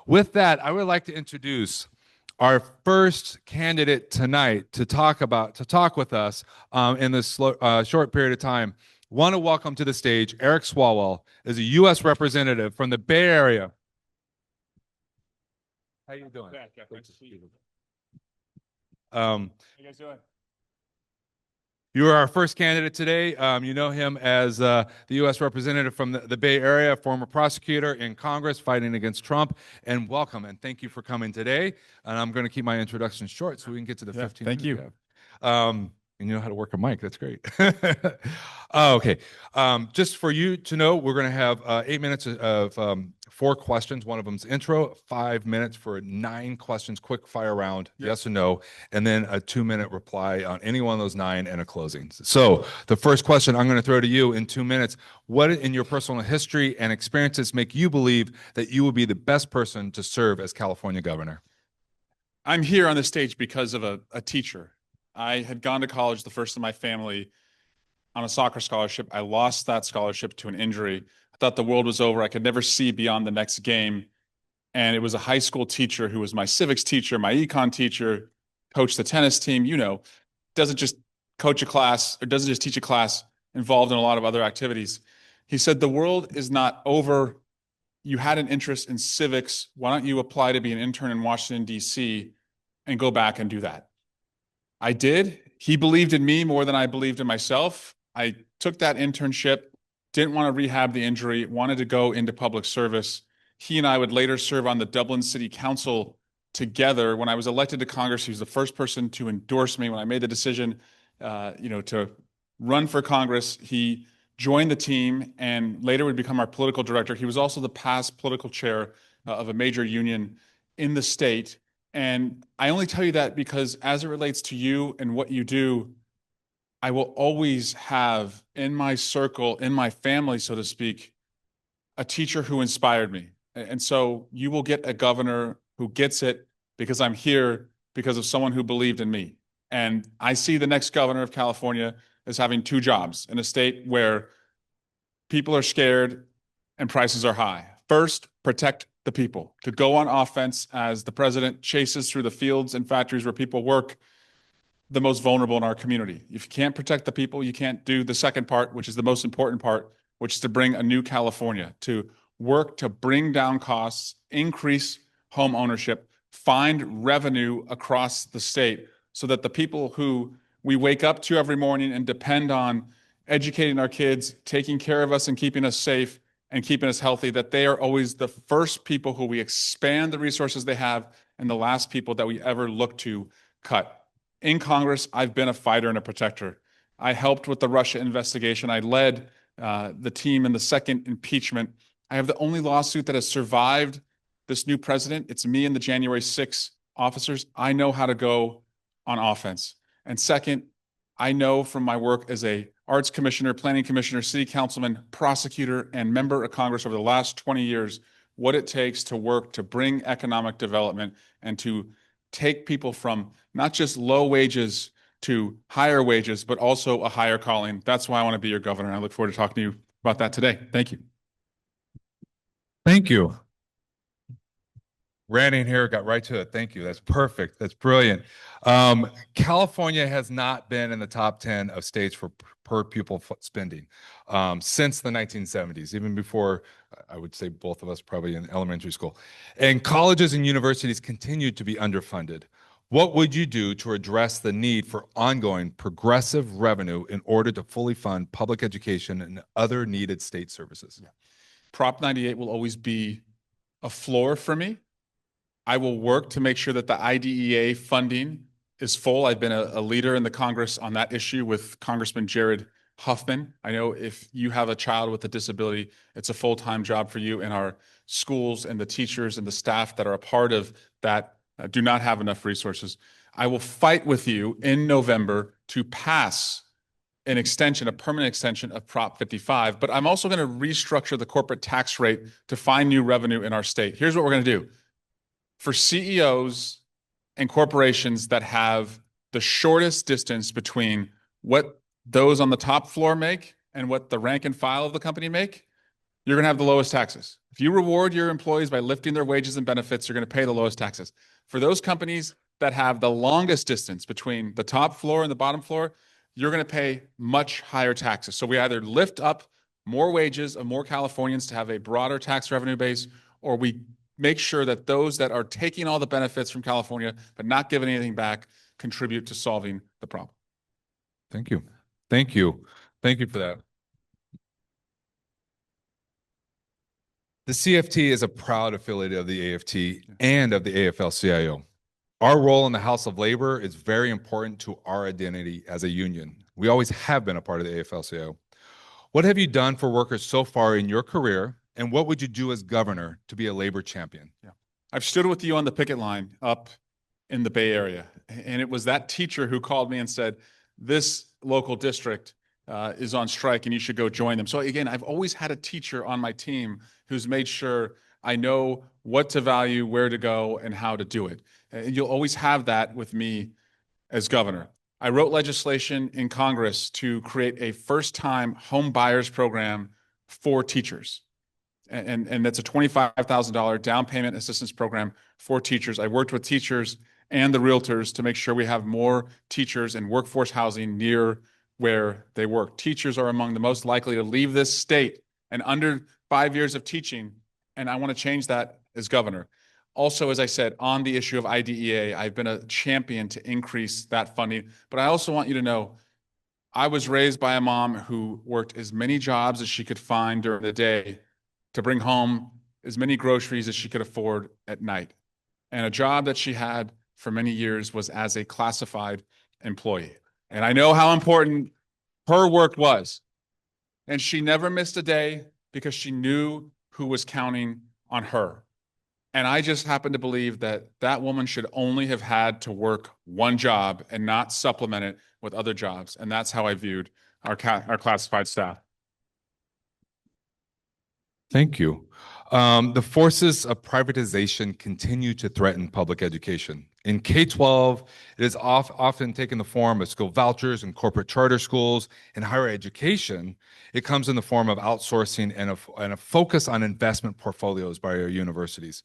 With that, I would like to introduce our first candidate tonight to talk with us in this short period of time. Want to welcome to the stage Eric Swalwell, is a U.S. representative from the Bay Area. How you doing? How you guys doing? You are our first candidate today. You know him as the U.S. representative from the Bay Area, former prosecutor in Congress fighting against Trump. And welcome, and thank you for coming today. And I'm going to keep my introduction short so we can get to the 15 minutes. Thank you. And you know how to work a mic. That's great. Okay. Just for you to know, we're going to have 8 minutes of 4 questions. One of them's intro, 5 minutes for 9 questions, quick fire round, yes or no, and then a 2-minute reply on any one of those 9 and a closing. So the first question I'm going to throw to you in 2 minutes: what in your personal history and experiences make you believe that you will be the best person to serve as California governor? I'm here on the stage because of a teacher. I had gone to college, the first in my family, on a soccer scholarship. I lost that scholarship to an injury. I thought the world was over. I could never see beyond the next game. And it was a high school teacher who was my civics teacher, my econ teacher, coached the tennis team, doesn't just coach a class or doesn't just teach a class, involved in a lot of other activities. He said, the world is not over. You had an interest in civics. Why don't you apply to be an intern in Washington, D.C. and go back and do that? I did. He believed in me more than I believed in myself. I took that internship, didn't want to rehab the injury, wanted to go into public service. He and I would later serve on the Dublin City Council together. When I was elected to Congress, he was the first person to endorse me. When I made the decision, to run for Congress, he joined the team and later would become our political director. He was also the past political chair of a major union in the state. And I only tell you that because as it relates to you and what you do, I will always have in my circle, in my family, so to speak, a teacher who inspired me. And so you will get a governor who gets it because I'm here because of someone who believed in me. And I see the next governor of California as having 2 jobs in a state where people are scared and prices are high. First, protect the people, to go on offense as the president chases through the fields and factories where people work, the most vulnerable in our community. If you can't protect the people, you can't do the second part, which is the most important part, which is to bring a new California, to work to bring down costs, increase home ownership, find revenue across the state so that the people who we wake up to every morning and depend on educating our kids, taking care of us and keeping us safe and keeping us healthy, that they are always the first people who we expand the resources they have and the last people that we ever look to cut. In Congress, I've been a fighter and a protector. I helped with the Russia investigation. I led the team in the second impeachment. I have the only lawsuit that has survived this new president. It's me and the January 6 officers. I know how to go on offense. And second, I know from my work as a arts commissioner, planning commissioner, city councilman, prosecutor, and member of Congress over the last 20 years, what it takes to work to bring economic development and to take people from not just low wages to higher wages, but also a higher calling. That's why I want to be your governor. I look forward to talking to you about that today. Thank you. Thank you. Ran in here, got right to it. Thank you. That's perfect. That's brilliant. California has not been in the top 10 of states for per pupil spending since the 1970s, even before, I would say, both of us probably in elementary school. And colleges and universities continue to be underfunded. What would you do to address the need for ongoing progressive revenue in order to fully fund public education and other needed state services? Yeah. Prop 98 will always be a floor for me. I will work to make sure that the IDEA funding is full. I've been a leader in the Congress on that issue with Congressman Jared Huffman. I know if you have a child with a disability, it's a full-time job for you, and our schools and the teachers and the staff that are a part of that do not have enough resources. I will fight with you in November to pass an extension, a permanent extension of Prop 55, but I'm also going to restructure the corporate tax rate to find new revenue in our state. Here's what we're going to do. For CEOs and corporations that have the shortest distance between what those on the top floor make and what the rank and file of the company make, you're going to have the lowest taxes. If you reward your employees by lifting their wages and benefits, you're going to pay the lowest taxes. For those companies that have the longest distance between the top floor and the bottom floor, you're going to pay much higher taxes. So we either lift up more wages of more Californians to have a broader tax revenue base, or we make sure that those that are taking all the benefits from California but not giving anything back contribute to solving the problem. Thank you. Thank you. Thank you for that. The CFT is a proud affiliate of the AFT and of the AFL-CIO. Our role in the House of Labor is very important to our identity as a union. We always have been a part of the AFL-CIO. What have you done for workers so far in your career, and what would you do as governor to be a labor champion? Yeah. I've stood with you on the picket line up in the Bay Area, and it was that teacher who called me and said, this local district is on strike and you should go join them. So again, I've always had a teacher on my team who's made sure I know what to value, where to go, and how to do it. And you'll always have that with me as governor. I wrote legislation in Congress to create a first-time home buyers program for teachers. And that's a $25,000 down payment assistance program for teachers. I worked with teachers and the realtors to make sure we have more teachers in workforce housing near where they work. Teachers are among the most likely to leave this state and under 5 years of teaching, and I want to change that as governor. Also, as I said, on the issue of IDEA, I've been a champion to increase that funding, but I also want you to know I was raised by a mom who worked as many jobs as she could find during the day to bring home as many groceries as she could afford at night. And a job that she had for many years was as a classified employee. And I know how important her work was. And she never missed a day because she knew who was counting on her. And I just happen to believe that that woman should only have had to work one job and not supplement it with other jobs. And that's how I viewed our classified staff. Thank you. The forces of privatization continue to threaten public education. In K-12, it is often taken the form of school vouchers and corporate charter schools. In higher education, it comes in the form of outsourcing and a focus on investment portfolios by our universities.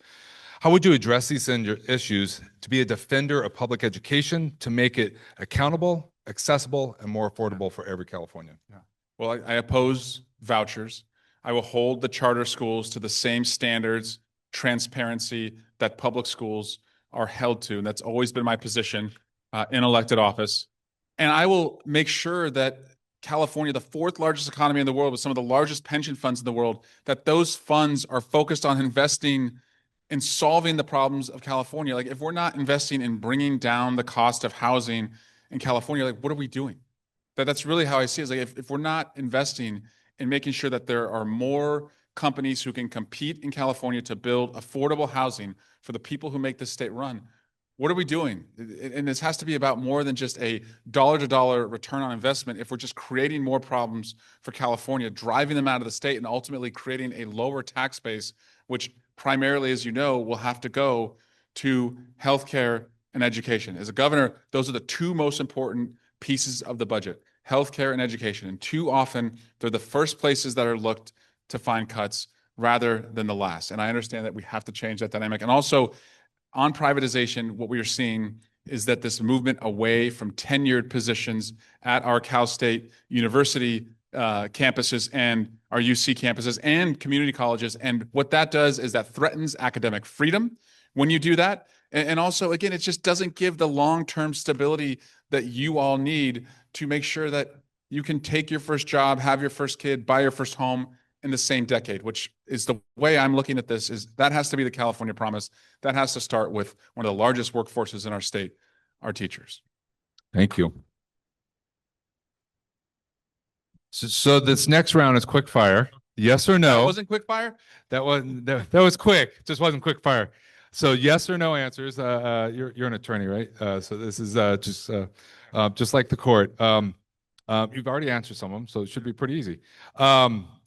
How would you address these issues to be a defender of public education, to make it accountable, accessible, and more affordable for every Californian? Yeah. Well, I oppose vouchers. I will hold the charter schools to the same standards, transparency that public schools are held to. And that's always been my position in elected office. And I will make sure that California, the fourth largest economy in the world with some of the largest pension funds in the world, that those funds are focused on investing in solving the problems of California. Like if we're not investing in bringing down the cost of housing in California, like what are we doing? That's really how I see it. It's like if we're not investing in making sure that there are more companies who can compete in California to build affordable housing for the people who make this state run, what are we doing? And this has to be about more than just a dollar-to-dollar return on investment. If we're just creating more problems for California, driving them out of the state, and ultimately creating a lower tax base, which primarily, as you know, will have to go to healthcare and education. As a governor, those are the two most important pieces of the budget: healthcare and education. And too often, they're the first places that are looked to find cuts rather than the last. And I understand that we have to change that dynamic. And also, on privatization, what we are seeing is that this movement away from tenured positions at our Cal State University campuses and our UC campuses and community colleges. And what that does is that threatens academic freedom when you do that. And also, again, it just doesn't give the long-term stability that you all need to make sure that you can take your first job, have your first kid, buy your first home in the same decade, which is the way I'm looking at this. Is that has to be the California promise. That has to start with one of the largest workforces in our state, our teachers. Thank you. So this next round is quick fire. Yes or no? That wasn't quick fire? That was quick. Just wasn't quick fire. So yes or no answers. You're an attorney, right? So this is just like the court. You've already answered some of them, so it should be pretty easy.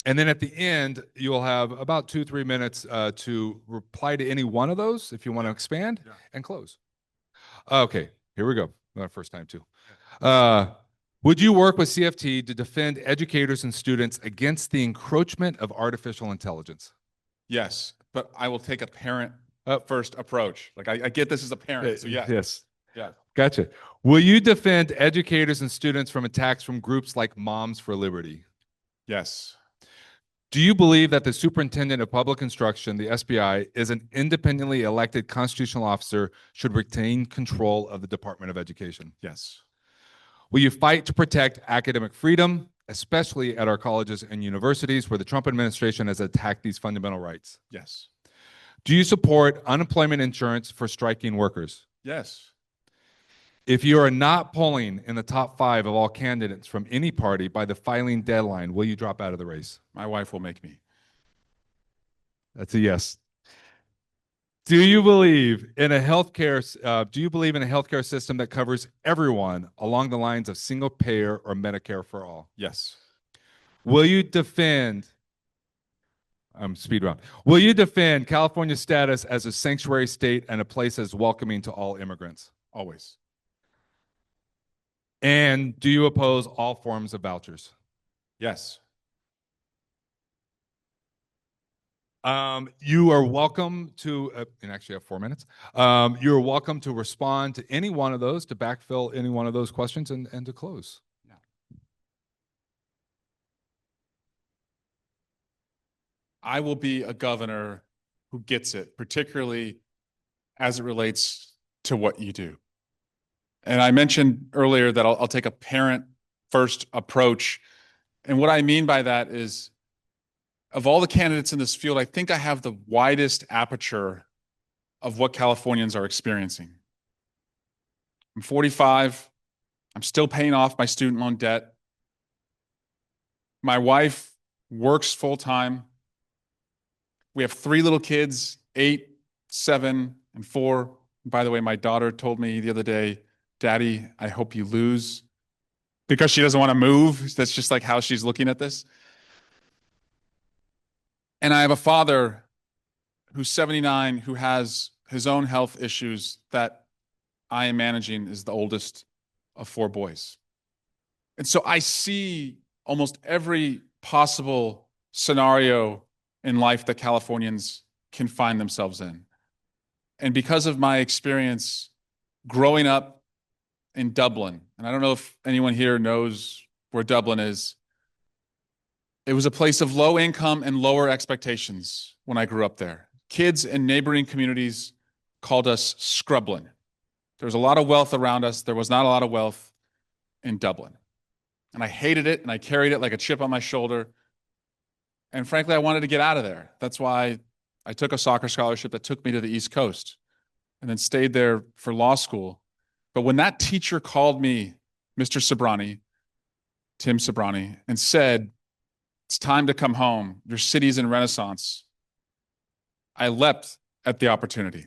And then at the end, you'll have about 2-3 minutes to reply to any one of those if you want to expand and close. Okay, here we go. First time too. Would you work with CFT to defend educators and students against the encroachment of artificial intelligence? Yes, but I will take a parent first approach. Like I get this as a parent, so yeah. Yes. Yeah. Gotcha. Will you defend educators and students from attacks from groups like Moms for Liberty? Yes. Do you believe that the Superintendent of Public Instruction, the SBI, is an independently elected constitutional officer, should retain control of the Department of Education? Yes. Will you fight to protect academic freedom, especially at our colleges and universities where the Trump administration has attacked these fundamental rights? Yes. Do you support unemployment insurance for striking workers? Yes. If you are not polling in the top 5 of all candidates from any party by the filing deadline, will you drop out of the race? My wife will make me. That's a yes. Do you believe in a healthcare system that covers everyone along the lines of single payer or Medicare for all? Yes. Will you defend speed round. Will you defend California's status as a sanctuary state and a place as welcoming to all immigrants? Always. And do you oppose all forms of vouchers? Yes. You are welcome to, and actually I have 4 minutes. You're welcome to respond to any one of those, to backfill any one of those questions and to close. I will be a governor who gets it, particularly as it relates to what you do. And I mentioned earlier that I'll take a parent-first approach. And what I mean by that is, of all the candidates in this field, I think I have the widest aperture of what Californians are experiencing. I'm 45. I'm still paying off my student loan debt. My wife works full-time. We have 3 little kids, 8, 7, and 4. By the way, my daughter told me the other day, Daddy, I hope you lose, because she doesn't want to move. That's just like how she's looking at this. And I have a father who's 79, who has his own health issues that I am managing, is the oldest of 4 boys. And so I see almost every possible scenario in life that Californians can find themselves in. And because of my experience growing up in Dublin, and I don't know if anyone here knows where Dublin is, it was a place of low income and lower expectations when I grew up there. Kids in neighboring communities called us Scrublin. There was a lot of wealth around us. There was not a lot of wealth in Dublin. And I hated it, and I carried it like a chip on my shoulder. And frankly, I wanted to get out of there. That's why I took a soccer scholarship that took me to the East Coast and then stayed there for law school. But when that teacher called me, Mr. Sobrani, Tim Sobrani, and said, it's time to come home, your city's in Renaissance, I leapt at the opportunity.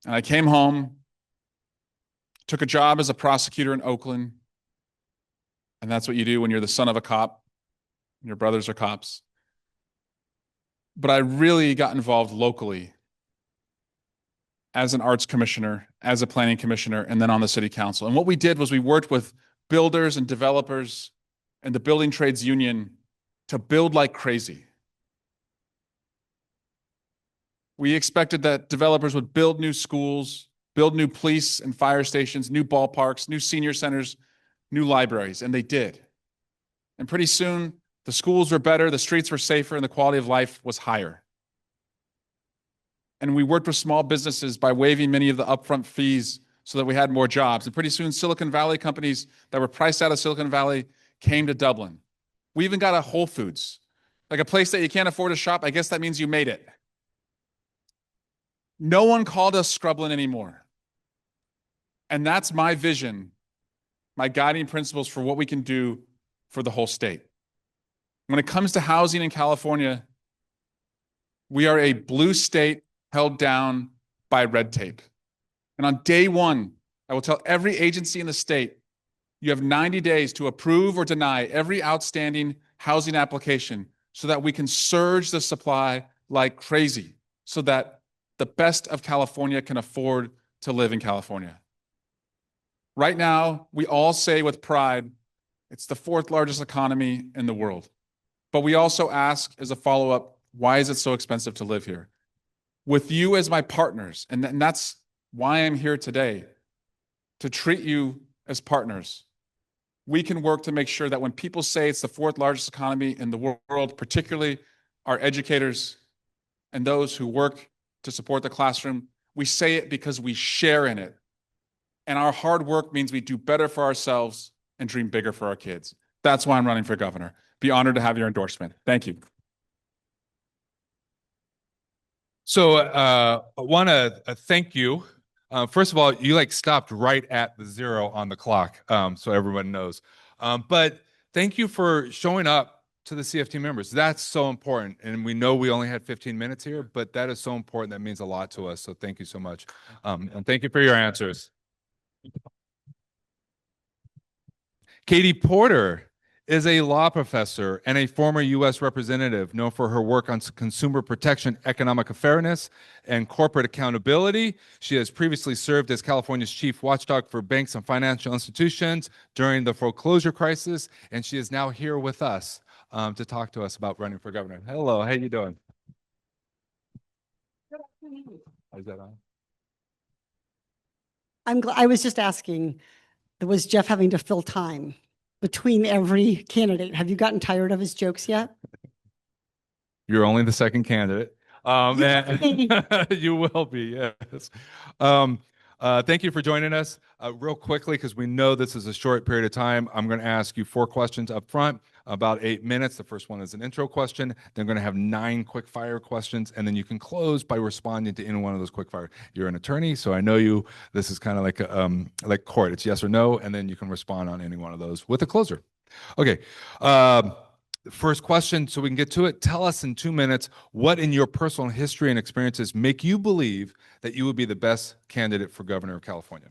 And I came home, took a job as a prosecutor in Oakland. And that's what you do when you're the son of a cop. Your brothers are cops. But I really got involved locally as an arts commissioner, as a planning commissioner, and then on the city council. And what we did was we worked with builders and developers and the building trades union to build like crazy. We expected that developers would build new schools, build new police and fire stations, new ballparks, new senior centers, new libraries, and they did. And pretty soon, the schools were better, the streets were safer, and the quality of life was higher. And we worked with small businesses by waiving many of the upfront fees so that we had more jobs. And pretty soon, Silicon Valley companies that were priced out of Silicon Valley came to Dublin. We even got a Whole Foods, like a place that you can't afford to shop. I guess that means you made it. No one called us Scrublin anymore. And that's my vision, my guiding principles for what we can do for the whole state. When it comes to housing in California, we are a blue state held down by red tape. And on day 1, I will tell every agency in the state, you have 90 days to approve or deny every outstanding housing application so that we can surge the supply like crazy, so that the best of California can afford to live in California. Right now, we all say with pride, it's the fourth largest economy in the world. But we also ask as a follow-up, why is it so expensive to live here? With you as my partners, and that's why I'm here today, to treat you as partners. We can work to make sure that when people say it's the fourth largest economy in the world, particularly our educators and those who work to support the classroom, we say it because we share in it. And our hard work means we do better for ourselves and dream bigger for our kids. That's why I'm running for governor. Be honored to have your endorsement. Thank you. So I want to thank you. First of all, you like stopped right at the 0 on the clock, so everyone knows. But thank you for showing up to the CFT members. That's so important. And we know we only had 15 minutes here, but that is so important. That means a lot to us. So thank you so much. And thank you for your answers. Katie Porter is a law professor and a former U.S. representative known for her work on consumer protection, economic fairness, and corporate accountability. She has previously served as California's chief watchdog for banks and financial institutions during the foreclosure crisis, and she is now here with us to talk to us about running for governor. Hello, how you doing? Is that on? I'm glad. I was just asking, was Jeff having to fill time between every candidate? Have you gotten tired of his jokes yet? You're only the second candidate. And you will be, yes. Thank you for joining us. Real quickly, because we know this is a short period of time, I'm going to ask you 4 questions up front, about 8 minutes. The first one is an intro question. Then I'm going to have 9 quick fire questions, and then you can close by responding to any one of those quick fire. You're an attorney, so I know you. This is kind of like court. It's yes or no, and then you can respond on any one of those with a closer. Okay. First question, so we can get to it. Tell us in 2 minutes what in your personal history and experiences make you believe that you would be the best candidate for governor of California.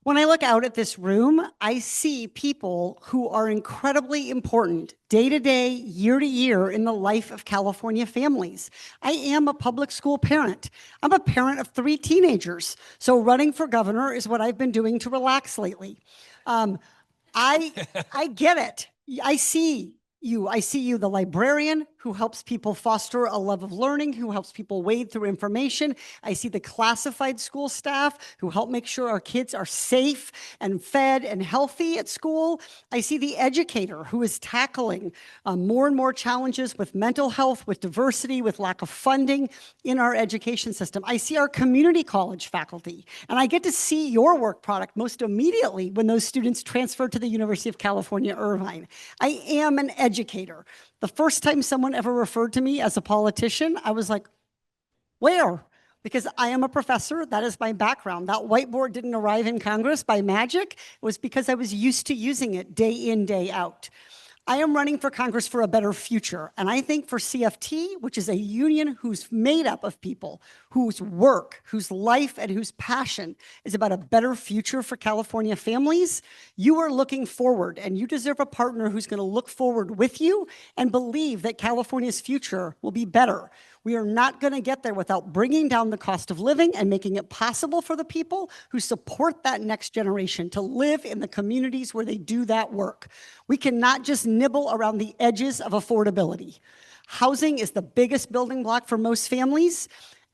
When I look out at this room, I see people who are incredibly important day to day, year to year in the life of California families. I am a public school parent. I'm a parent of 3 teenagers. So running for governor is what I've been doing to relax lately. I get it. I see you, the librarian who helps people foster a love of learning, who helps people wade through information. I see the classified school staff who help make sure our kids are safe and fed and healthy at school. I see the educator who is tackling more and more challenges with mental health, with diversity, with lack of funding in our education system. I see our community college faculty, and I get to see your work product most immediately when those students transfer to the University of California, Irvine. I am an educator. The first time someone ever referred to me as a politician, I was like, where? Because I am a professor. That is my background. That whiteboard didn't arrive in Congress by magic. It was because I was used to using it day in, day out. I am running for Congress for a better future. And I think for CFT, which is a union who's made up of people whose work, whose life, and whose passion is about a better future for California families, you are looking forward, and you deserve a partner who's going to look forward with you and believe that California's future will be better. We are not going to get there without bringing down the cost of living and making it possible for the people who support that next generation to live in the communities where they do that work. We cannot just nibble around the edges of affordability. Housing is the biggest building block for most families,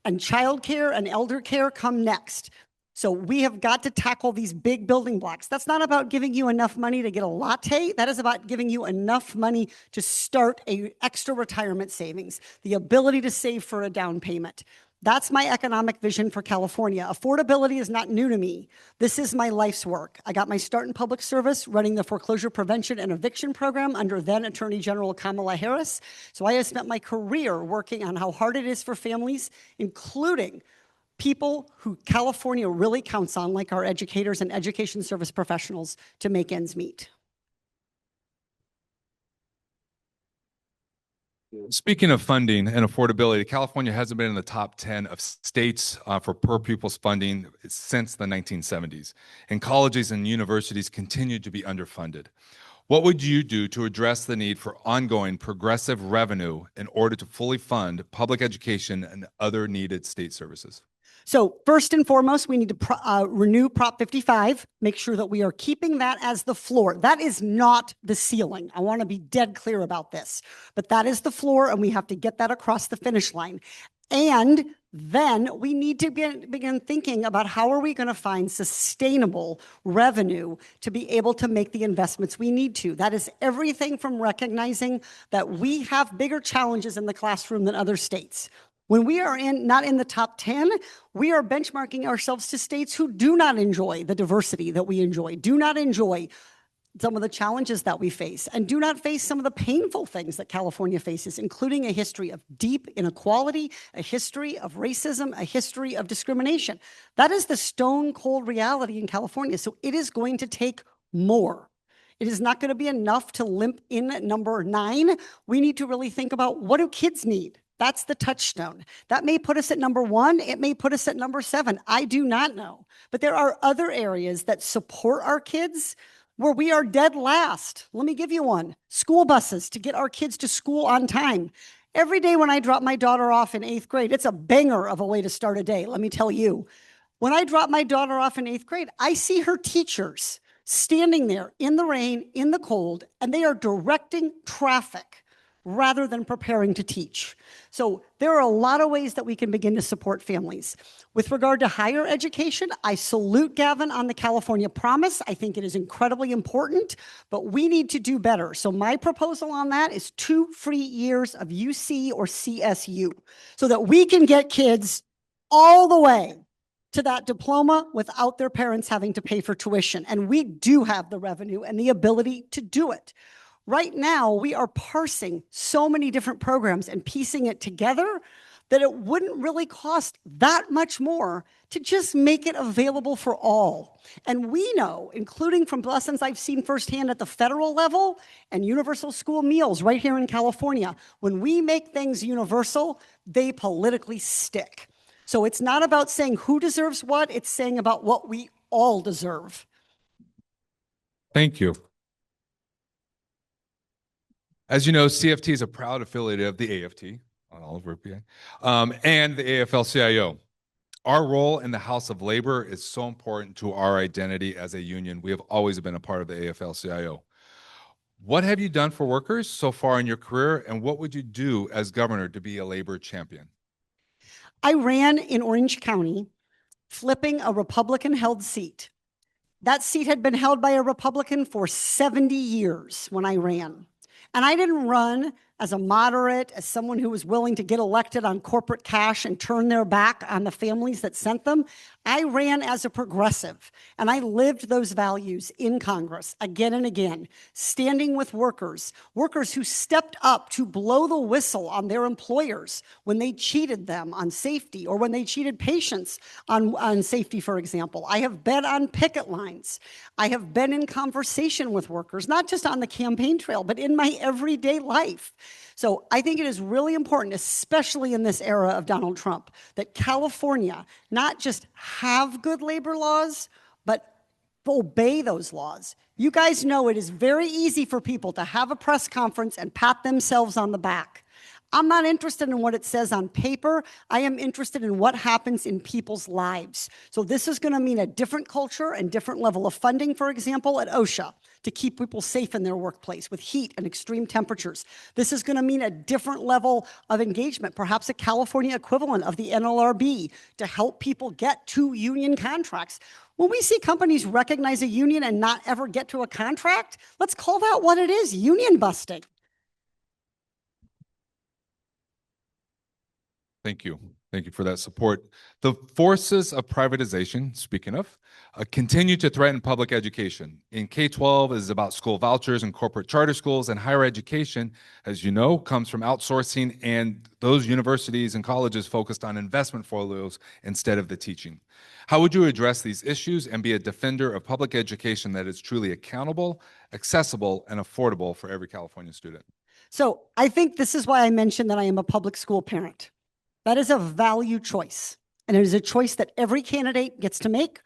and childcare and elder care come next. So we have got to tackle these big building blocks. That's not about giving you enough money to get a latte. That is about giving you enough money to start an extra retirement savings, the ability to save for a down payment. That's my economic vision for California. Affordability is not new to me. This is my life's work. I got my start in public service running the foreclosure prevention and eviction program under then Attorney General Kamala Harris. So I have spent my career working on how hard it is for families, including people who California really counts on, like our educators and education service professionals, to make ends meet. Speaking of funding and affordability, California hasn't been in the top 10 of states for per pupils funding since the 1970s, and colleges and universities continue to be underfunded. What would you do to address the need for ongoing progressive revenue in order to fully fund public education and other needed state services? So first and foremost, we need to renew Prop 55, make sure that we are keeping that as the floor. That is not the ceiling. I want to be dead clear about this, but that is the floor, and we have to get that across the finish line. And then we need to begin thinking about how are we going to find sustainable revenue to be able to make the investments we need to. That is everything from recognizing that we have bigger challenges in the classroom than other states. When we are not in the top 10, we are benchmarking ourselves to states who do not enjoy the diversity that we enjoy, do not enjoy some of the challenges that we face, and do not face some of the painful things that California faces, including a history of deep inequality, a history of racism, a history of discrimination. That is the stone cold reality in California. So it is going to take more. It is not going to be enough to limp in at number 9. We need to really think about, what do kids need? That's the touchstone. That may put us at number 1. It may put us at number 7. I do not know. But there are other areas that support our kids where we are dead last. Let me give you one. School buses to get our kids to school on time. Every day when I drop my daughter off in 8th grade, it's a banger of a way to start a day, let me tell you. When I drop my daughter off in 8th grade, I see her teachers standing there in the rain, in the cold, and they are directing traffic rather than preparing to teach. So there are a lot of ways that we can begin to support families. With regard to higher education, I salute Gavin on the California Promise. I think it is incredibly important, but we need to do better. So my proposal on that is 2 free years of UC or CSU so that we can get kids all the way to that diploma without their parents having to pay for tuition. And we do have the revenue and the ability to do it. Right now, we are parsing so many different programs and piecing it together that it wouldn't really cost that much more to just make it available for all. And we know, including from lessons I've seen firsthand at the federal level and universal school meals right here in California, when we make things universal, they politically stick. So it's not about saying who deserves what, it's saying about what we all deserve. Thank you. As you know, CFT is a proud affiliate of the AFT on Oliver PA, and the AFL-CIO. Our role in the House of Labor is so important to our identity as a union. We have always been a part of the AFL-CIO. What have you done for workers so far in your career, and what would you do as governor to be a labor champion? I ran in Orange County, flipping a Republican-held seat. That seat had been held by a Republican for 70 years when I ran. And I didn't run as a moderate, as someone who was willing to get elected on corporate cash and turn their back on the families that sent them. I ran as a progressive, and I lived those values in Congress again and again, standing with workers who stepped up to blow the whistle on their employers when they cheated them on safety or when they cheated patients on safety, for example. I have been on picket lines. I have been in conversation with workers, not just on the campaign trail, but in my everyday life. So I think it is really important, especially in this era of Donald Trump, that California not just have good labor laws, but obey those laws. You guys know it is very easy for people to have a press conference and pat themselves on the back. I'm not interested in what it says on paper. I am interested in what happens in people's lives. So this is going to mean a different culture and different level of funding, for example, at OSHA, to keep people safe in their workplace with heat and extreme temperatures. This is going to mean a different level of engagement, perhaps a California equivalent of the NLRB, to help people get to union contracts. When we see companies recognize a union and not ever get to a contract, let's call that what it is, union busting. Thank you. Thank you for that support. The forces of privatization, speaking of, continue to threaten public education. In K-12, it is about school vouchers and corporate charter schools, and higher education, as you know, comes from outsourcing and those universities and colleges focused on investment portfolios instead of the teaching. How would you address these issues and be a defender of public education that is truly accountable, accessible, and affordable for every California student? So I think this is why I mentioned that I am a public school parent. That is a value choice, and it is a choice that every candidate gets to make,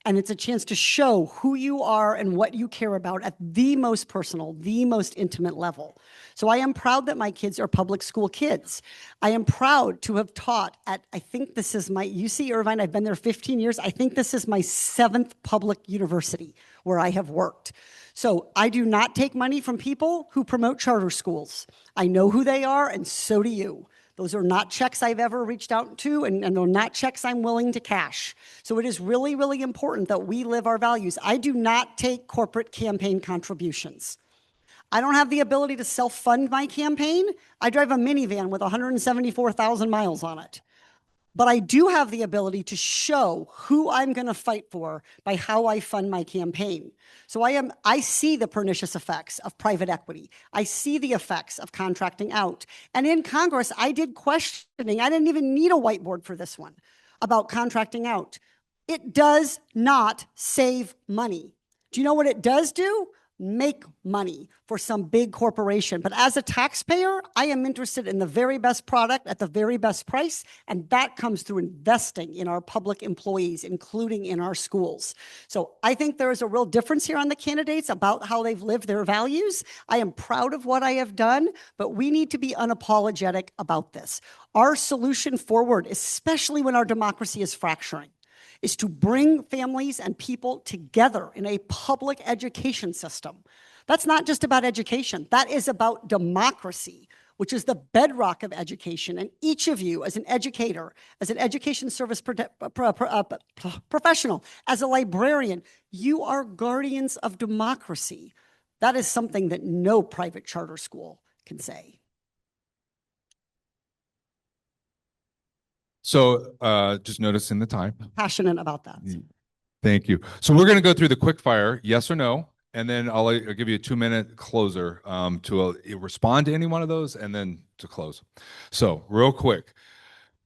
And it's a chance to show who you are and what you care about at the most personal, the most intimate level. So I am proud that my kids are public school kids. I am proud to have taught at, I think this is my, UC Irvine, I've been there 15 years. I think this is my 7th public university where I have worked. So I do not take money from people who promote charter schools. I know who they are, and so do you. Those are not checks I've ever reached out to, and they're not checks I'm willing to cash. So it is really, really important that we live our values. I do not take corporate campaign contributions. I don't have the ability to self-fund my campaign. I drive a minivan with 174,000 miles on it. But I do have the ability to show who I'm going to fight for by how I fund my campaign. So I see the pernicious effects of private equity. I see the effects of contracting out. And in Congress, I did questioning. I didn't even need a whiteboard for this one about contracting out. It does not save money. Do you know what it does do? Make money for some big corporation. But as a taxpayer, I am interested in the very best product at the very best price, and that comes through investing in our public employees, including in our schools. So I think there is a real difference here on the candidates about how they've lived their values. I am proud of what I have done, but we need to be unapologetic about this. Our solution forward, especially when our democracy is fracturing, is to bring families and people together in a public education system. That's not just about education. That is about democracy, which is the bedrock of education. And each of you, as an educator, as an education service professional, as a librarian, you are guardians of democracy. That is something that no private charter school can say. So just noticing the time. Passionate about that. Thank you. So we're going to go through the quick fire, yes or no, and then I'll give you a 2-minute closer to respond to any one of those and then to close. So real quick,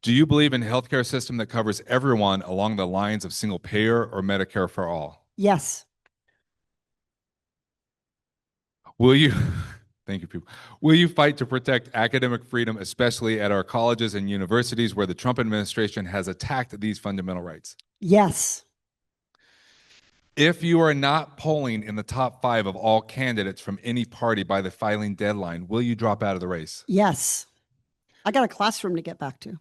do you believe in a healthcare system that covers everyone along the lines of single payer or Medicare for all? Yes. Will you, thank you, people. Will you fight to protect academic freedom, especially at our colleges and universities where the Trump administration has attacked these fundamental rights? Yes. If you are not polling in the top 5 of all candidates from any party by the filing deadline, will you drop out of the race? Yes. I got a classroom to get back to.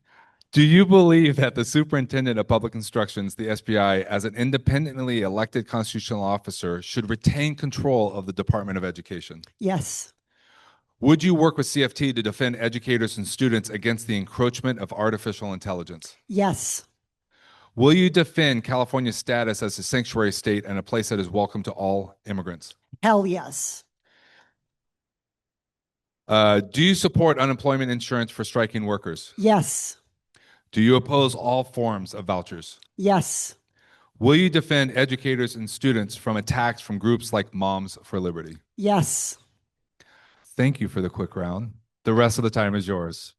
Do you believe that the Superintendent of Public Instructions, the SPI, as an independently elected constitutional officer, should retain control of the Department of Education? Yes. Would you work with CFT to defend educators and students against the encroachment of artificial intelligence? Yes. Will you defend California's status as a sanctuary state and a place that is welcome to all immigrants? Hell yes. Do you support unemployment insurance for striking workers? Yes. Do you oppose all forms of vouchers? Yes. Will you defend educators and students from attacks from groups like Moms for Liberty? Yes. Thank you for the quick round. The rest of the time is yours.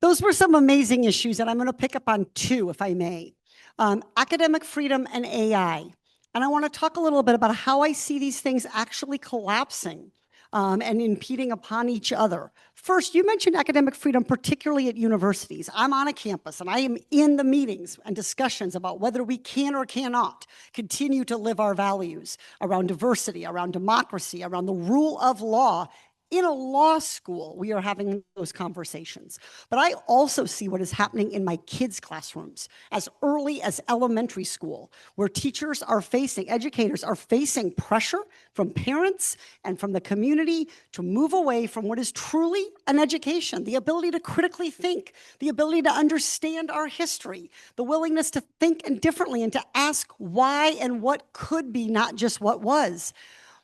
Those were some amazing issues, and I'm going to pick up on 2, if I may. Academic freedom and AI. And I want to talk a little bit about how I see these things actually collapsing and impeding upon each other. First, you mentioned academic freedom, particularly at universities. I'm on a campus, and I am in the meetings and discussions about whether we can or cannot continue to live our values around diversity, around democracy, around the rule of law. In a law school, we are having those conversations. But I also see what is happening in my kids' classrooms as early as elementary school, where teachers are facing, educators are facing pressure from parents and from the community to move away from what is truly an education, the ability to critically think, the ability to understand our history, the willingness to think differently and to ask why and what could be, not just what was.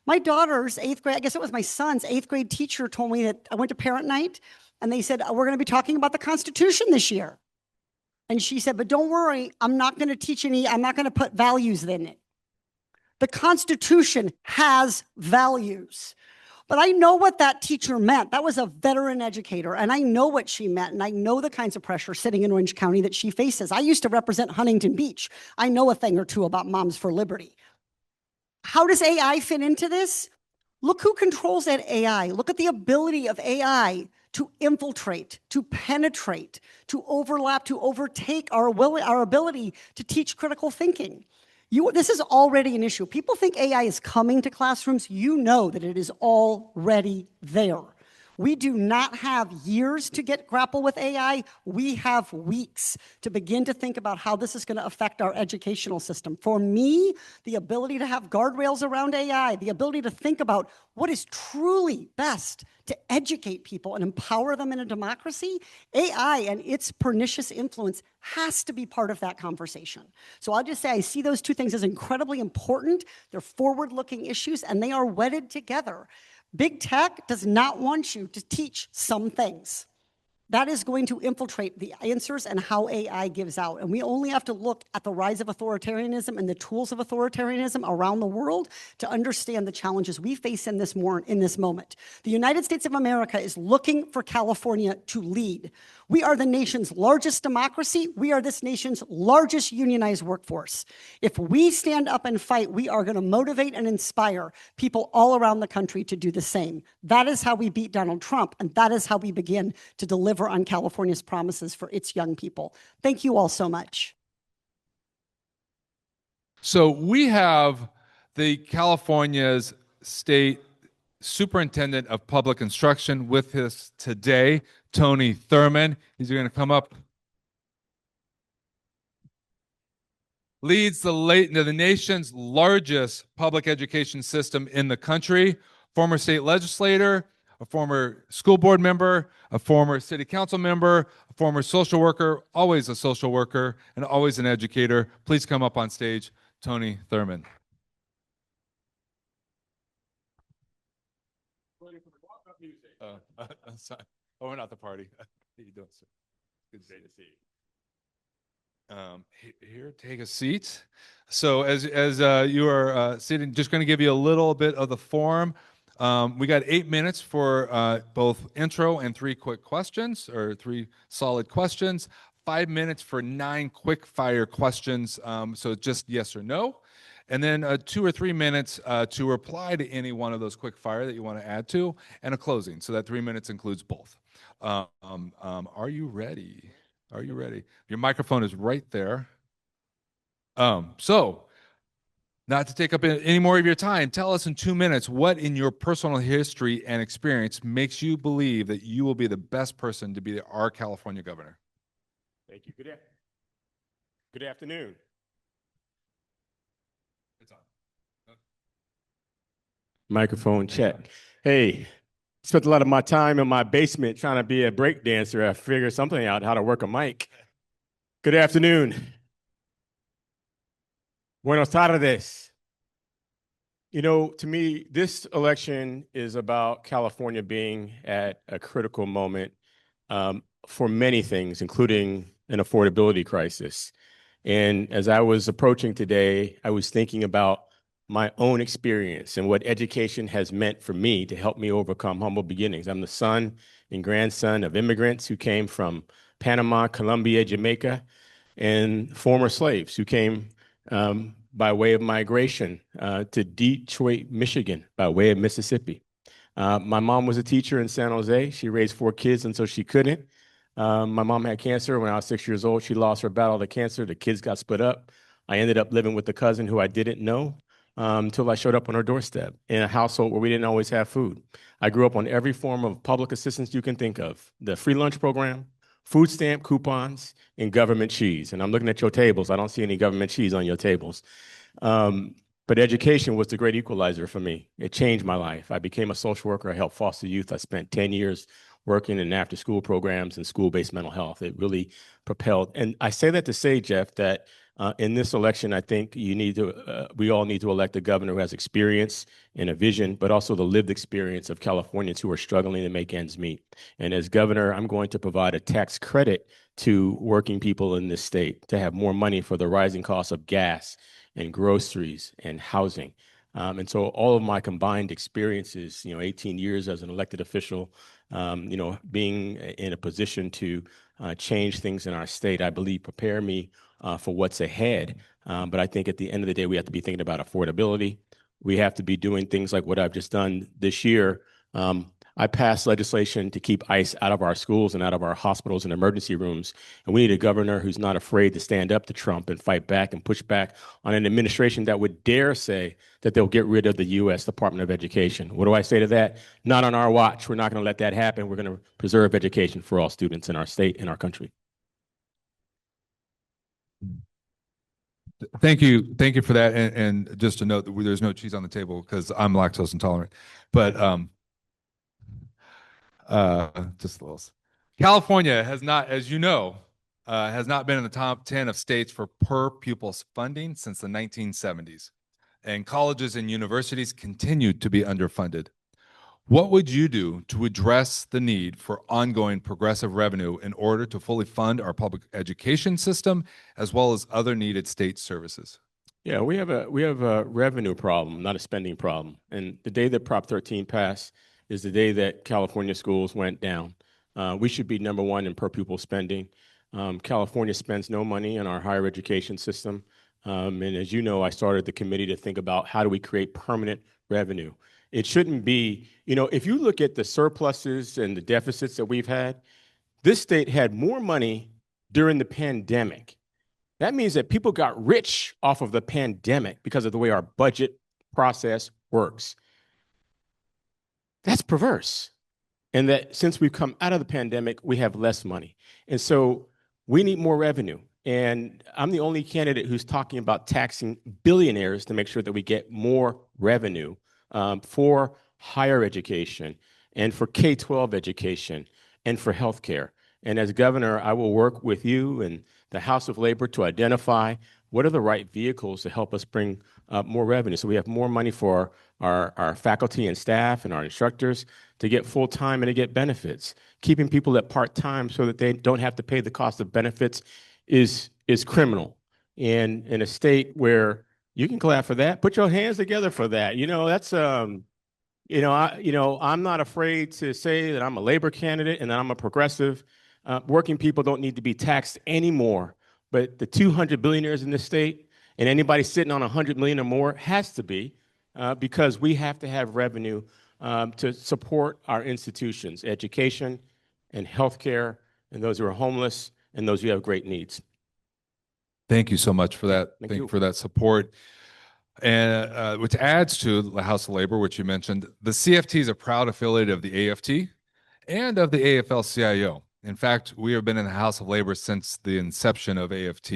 My daughter's 8th grade, I guess it was my son's 8th grade teacher told me that I went to parent night and they said, we're going to be talking about the Constitution this year. And she said, but don't worry, I'm not going to put values in it. The Constitution has values. But I know what that teacher meant. That was a veteran educator, and I know what she meant, and I know the kinds of pressure sitting in Orange County that she faces. I used to represent Huntington Beach. I know a thing or two about Moms for Liberty. How does AI fit into this? Look who controls that AI. Look at the ability of AI to infiltrate, to penetrate, to overlap, to overtake our ability to teach critical thinking. This is already an issue. People think AI is coming to classrooms. You know that it is already there. We do not have years to grapple with AI. We have weeks to begin to think about how this is going to affect our educational system. For me, the ability to have guardrails around AI, the ability to think about what is truly best to educate people and empower them in a democracy, AI and its pernicious influence has to be part of that conversation. So I'll just say I see those two things as incredibly important. They're forward-looking issues, and they are wedded together. Big tech does not want you to teach some things. That is going to infiltrate the answers and how AI gives out. And we only have to look at the rise of authoritarianism and the tools of authoritarianism around the world to understand the challenges we face in this moment. The United States of America is looking for California to lead. We are the nation's largest democracy. We are this nation's largest unionized workforce. If we stand up and fight, we are going to motivate and inspire people all around the country to do the same. That is how we beat Donald Trump, and that is how we begin to deliver on California's promises for its young people. Thank you all so much. So we have the California's state superintendent of public instruction with us today, Tony Thurmond. He's going to come up. Leads the nation's largest public education system in the country. Former state legislator, a former school board member, a former city council member, a former social worker, always a social worker, and always an educator. Please come up on stage, Tony Thurmond. Oh, we're not the party. How you doing, sir? Good day to see you. Here, take a seat. So as you are sitting, just going to give you a little bit of the forum. We got 8 minutes for both intro and 3 quick questions, or 3 solid questions. 5 minutes for 9 quick fire questions. So just yes or no. And then 2 or 3 minutes to reply to any one of those quick fire that you want to add to, and a closing. So that 3 minutes includes both. Are you ready? Are you ready? Your microphone is right there. So not to take up any more of your time, tell us in 2 minutes what in your personal history and experience makes you believe that you will be the best person to be our California governor. Thank you. Good afternoon. It's on. Microphone check. Hey, spent a lot of my time in my basement trying to be a break dancer. I figured something out, how to work a mic. Good afternoon. Buenos tardes. You know, to me, this election is about California being at a critical moment for many things, including an affordability crisis. And as I was approaching today, I was thinking about my own experience and what education has meant for me to help me overcome humble beginnings. I'm the son and grandson of immigrants who came from Panama, Colombia, Jamaica, and former slaves who came by way of migration to Detroit, Michigan, by way of Mississippi. My mom was a teacher in San Jose. She raised 4 kids until she couldn't. My mom had cancer when I was 6 years old. She lost her battle to cancer. The kids got split up. I ended up living with a cousin who I didn't know until I showed up on her doorstep in a household where we didn't always have food. I grew up on every form of public assistance you can think of: the free lunch program, food stamp coupons, and government cheese. And I'm looking at your tables. I don't see any government cheese on your tables. But education was the great equalizer for me. It changed my life. I became a social worker. I helped foster youth. I spent 10 years working in after-school programs and school-based mental health. It really propelled. And I say that to say, Jeff, that in this election, I think we all need to elect a governor who has experience and a vision, but also the lived experience of Californians who are struggling to make ends meet. And as governor, I'm going to provide a tax credit to working people in this state to have more money for the rising costs of gas and groceries and housing. And so all of my combined experiences, 18 years as an elected official, being in a position to change things in our state, I believe prepare me for what's ahead. But I think at the end of the day, we have to be thinking about affordability. We have to be doing things like what I've just done this year. I passed legislation to keep ICE out of our schools and out of our hospitals and emergency rooms. And we need a governor who's not afraid to stand up to Trump and fight back and push back on an administration that would dare say that they'll get rid of the U.S. Department of Education. What do I say to that? Not on our watch. We're not going to let that happen. We're going to preserve education for all students in our state and our country. Thank you. Thank you for that. And just to note that there's no cheese on the table because I'm lactose intolerant. But just a little. California has not, as you know, has not been in the top 10 of states for per pupil funding since the 1970s. And colleges and universities continue to be underfunded. What would you do to address the need for ongoing progressive revenue in order to fully fund our public education system as well as other needed state services? Yeah, we have a revenue problem, not a spending problem. And the day that Prop 13 passed is the day that California schools went down. We should be number one in per pupil spending. California spends no money on our higher education system. And as you know, I started the committee to think about how do we create permanent revenue. It shouldn't be, if you look at the surpluses and the deficits that we've had, this state had more money during the pandemic. That means that people got rich off of the pandemic because of the way our budget process works. That's perverse. And that since we've come out of the pandemic, we have less money. And so we need more revenue. And I'm the only candidate who's talking about taxing billionaires to make sure that we get more revenue for higher education and for K-12 education and for healthcare. And as governor, I will work with you and the House of Labor to identify what are the right vehicles to help us bring more revenue. So we have more money for our faculty and staff and our instructors to get full-time and to get benefits. Keeping people at part-time so that they don't have to pay the cost of benefits is criminal. And in a state where you can clap for that, put your hands together for that. That's I'm not afraid to say that I'm a labor candidate and that I'm a progressive. Working people don't need to be taxed anymore. But the 200 billionaires in this state and anybody sitting on 100 million or more has to be because we have to have revenue to support our institutions, education and healthcare, and those who are homeless and those who have great needs. Thank you so much for that. Thank Thank you you. for that support. And which adds to the House of Labor, which you mentioned, the CFT is a proud affiliate of the AFT and of the AFL-CIO. In fact, we have been in the House of Labor since the inception of AFT,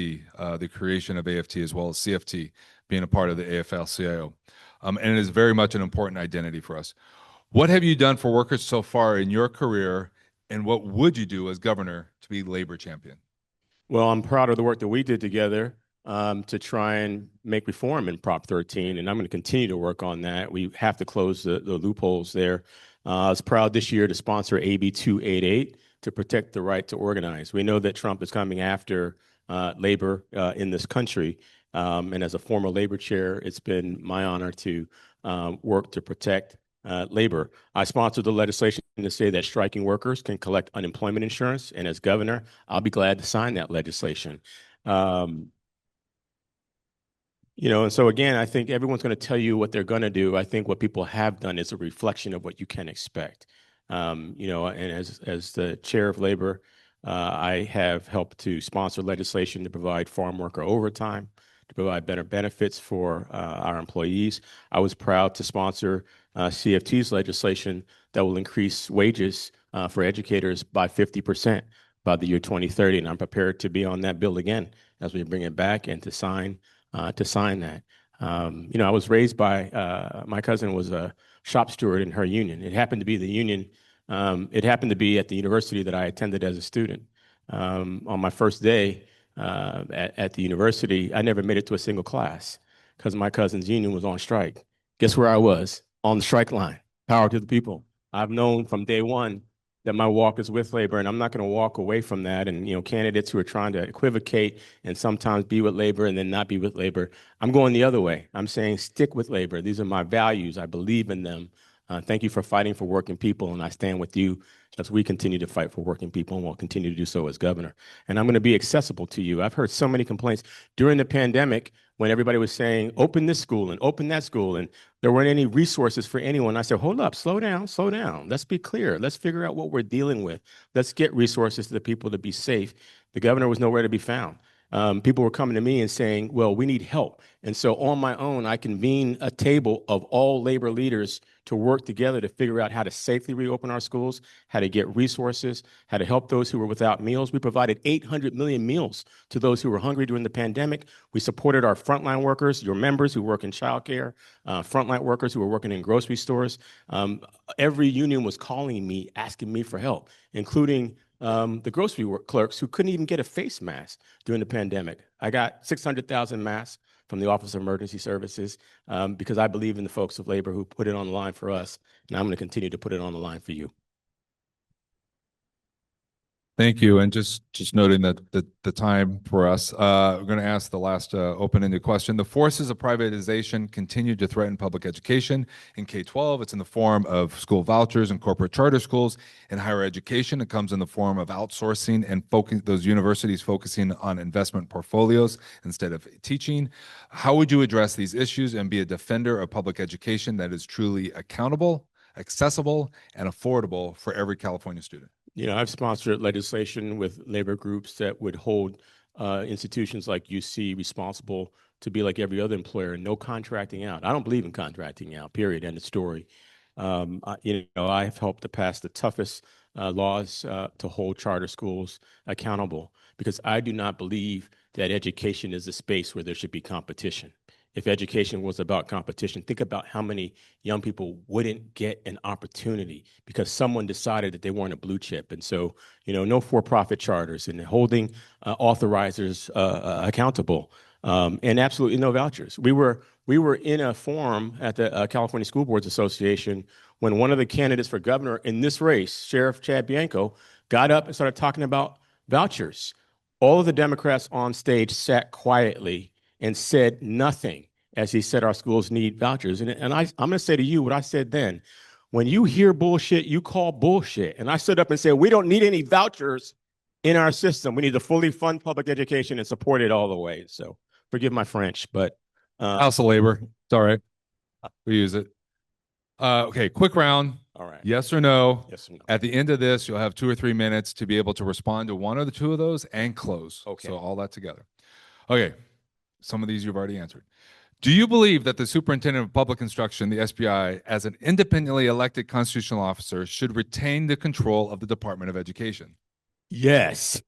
the creation of AFT, as well as CFT being a part of the AFL-CIO. And it is very much an important identity for us. What have you done for workers so far in your career, and what would you do as governor to be labor champion? Well, I'm proud of the work that we did together to try and make reform in Prop 13, and I'm going to continue to work on that. We have to close the loopholes there. I was proud this year to sponsor AB 288 to protect the right to organize. We know that Trump is coming after labor in this country, and as a former labor chair, it's been my honor to work to protect labor. I sponsored the legislation to say that striking workers can collect unemployment insurance, and as governor, I'll be glad to sign that legislation. And so again, I think everyone's going to tell you what they're going to do. I think what people have done is a reflection of what you can expect. And as the chair of labor, I have helped to sponsor legislation to provide farm worker overtime, to provide better benefits for our employees. I was proud to sponsor CFT's legislation that will increase wages for educators by 50% by the year 2030, and I'm prepared to be on that bill again as we bring it back and to sign that. I was raised by my cousin was a shop steward in her union. It happened to be the union. It happened to be at the university that I attended as a student. On my first day at the university, I never made it to a single class because my cousin's union was on strike. Guess where I was? On the strike line. Power to the people. I've known from day one that my walk is with labor, and I'm not going to walk away from that. And, candidates who are trying to equivocate and sometimes be with labor and then not be with labor, I'm going the other way. I'm saying stick with labor. These are my values. I believe in them. Thank you for fighting for working people, and I stand with you as we continue to fight for working people, and we'll continue to do so as governor. And I'm going to be accessible to you. I've heard so many complaints. During the pandemic, when everybody was saying, open this school and open that school, and there weren't any resources for anyone. I said, hold up, slow down, slow down. Let's be clear. Let's figure out what we're dealing with. Let's get resources to the people to be safe. The governor was nowhere to be found. People were coming to me and saying, well, we need help. And so on my own, I convened a table of all labor leaders to work together to figure out how to safely reopen our schools, how to get resources, how to help those who were without meals. We provided 800 million meals to those who were hungry during the pandemic. We supported our frontline workers, your members who work in childcare, frontline workers who were working in grocery stores. Every union was calling me, asking me for help, including the grocery clerks who couldn't even get a face mask during the pandemic. I got 600,000 masks from the Office of Emergency Services because I believe in the folks of labor who put it on the line for us, and I'm going to continue to put it on the line for you. Thank you. And just noting that the time for us, we're going to ask the last open-ended question. The forces of privatization continue to threaten public education. In K-12, it's in the form of school vouchers and corporate charter schools. In higher education, it comes in the form of outsourcing and those universities focusing on investment portfolios instead of teaching. How would you address these issues and be a defender of public education that is truly accountable, accessible, and affordable for every California student? You know, I've sponsored legislation with labor groups that would hold institutions like UC responsible to be like every other employer and no contracting out. I don't believe in contracting out, period, end of story. I've helped to pass the toughest laws to hold charter schools accountable because I do not believe that education is a space where there should be competition. If education was about competition, think about how many young people wouldn't get an opportunity because someone decided that they weren't a blue chip. And so, no for-profit charters and holding authorizers accountable and absolutely no vouchers. We were in a forum at the California School Boards Association when one of the candidates for governor in this race, Sheriff Chad Bianco, got up and started talking about vouchers. All of the Democrats on stage sat quietly and said nothing as he said our schools need vouchers. And I'm going to say to you what I said then. When you hear bullshit, you call bullshit. And I stood up and said, we don't need any vouchers in our system. We need to fully fund public education and support it all the way. So forgive my French, but House of Labor. It's all right. We use it. Okay, quick round. All right. Yes or no? Yes or no. At the end of this, you'll have 2 or 3 minutes to be able to respond to one or the two of those and close. Okay. So all that together. Okay. Some of these you've already answered. Do you believe that the Superintendent of Public Instruction, the SPI, as an independently elected constitutional officer, should retain the control of the Department of Education? Yes.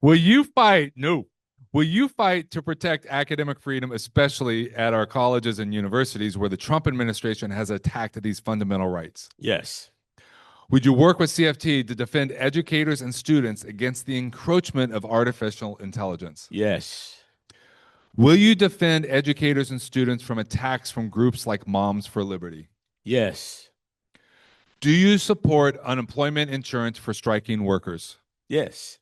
Will you fight? No. Will you fight to protect academic freedom, especially at our colleges and universities where the Trump administration has attacked these fundamental rights? Yes. Would you work with CFT to defend educators and students against the encroachment of artificial intelligence? Yes. Will you defend educators and students from attacks from groups like Moms for Liberty? Yes. Do you support unemployment insurance for striking workers? Yes.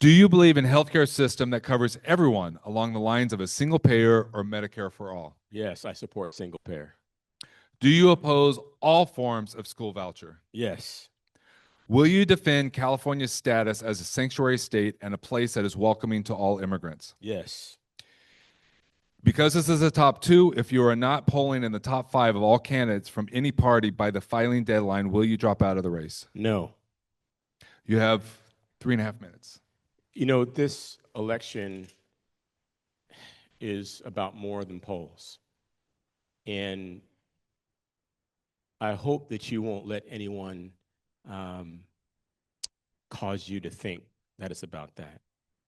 Do you believe in a healthcare system that covers everyone along the lines of a single payer or Medicare for all? Yes, I support single payer. Do you oppose all forms of school voucher? Yes. Will you defend California's status as a sanctuary state and a place that is welcoming to all immigrants? Yes. Because this is a top 2, if you are not polling in the top 5 of all candidates from any party by the filing deadline, will you drop out of the race? No. You have 3.5 minutes. This election is about more than polls. And I hope that you won't let anyone cause you to think that it's about that.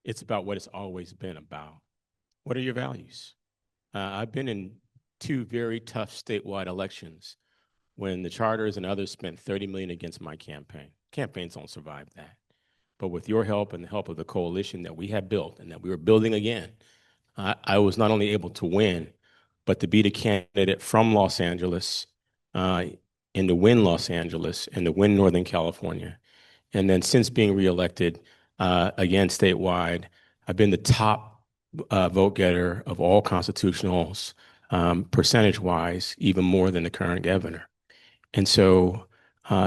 It's about what it's always been about. What are your values? I've been in 2 very tough statewide elections when the charters and others spent $30 million against my campaign. Campaigns don't survive that. But with your help and the help of the coalition that we have built and that we are building again, I was not only able to win, but to be the candidate from Los Angeles and to win Los Angeles and to win Northern California. And then since being reelected again statewide, I've been the top vote getter of all constitutionals, percentage-wise, even more than the current governor. And so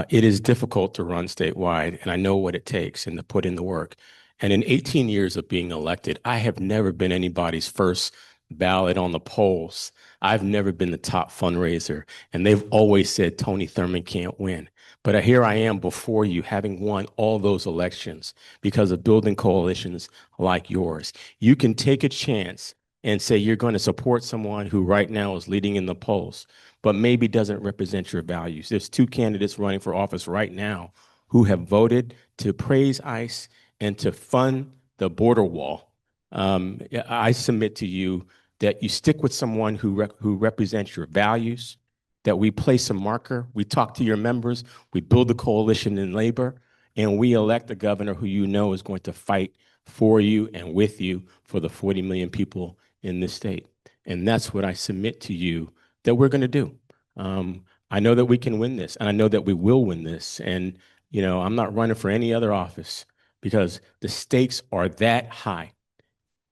it is difficult to run statewide, and I know what it takes and to put in the work. And in 18 years of being elected, I have never been anybody's first ballot on the polls. I've never been the top fundraiser. And they've always said Tony Thurmond can't win. But here I am before you, having won all those elections because of building coalitions like yours. You can take a chance and say you're going to support someone who right now is leading in the polls, but maybe doesn't represent your values. There's two candidates running for office right now who have voted to praise ICE and to fund the border wall. I submit to you that you stick with someone who represents your values, that we place a marker, we talk to your members, we build a coalition in labor, and we elect a governor who you know is going to fight for you and with you for the 40 million people in this state. And that's what I submit to you that we're going to do. I know that we can win this, and I know that we will win this. And, you know, I'm not running for any other office because the stakes are that high.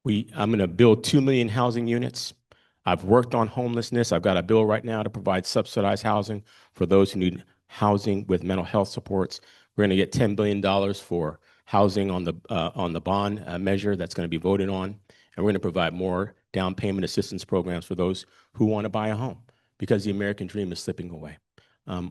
I'm going to build 2 million housing units. I've worked on homelessness. I've got a bill right now to provide subsidized housing for those who need housing with mental health supports. We're going to get $10 billion for housing on the bond measure that's going to be voted on. And we're going to provide more down payment assistance programs for those who want to buy a home because the American dream is slipping away.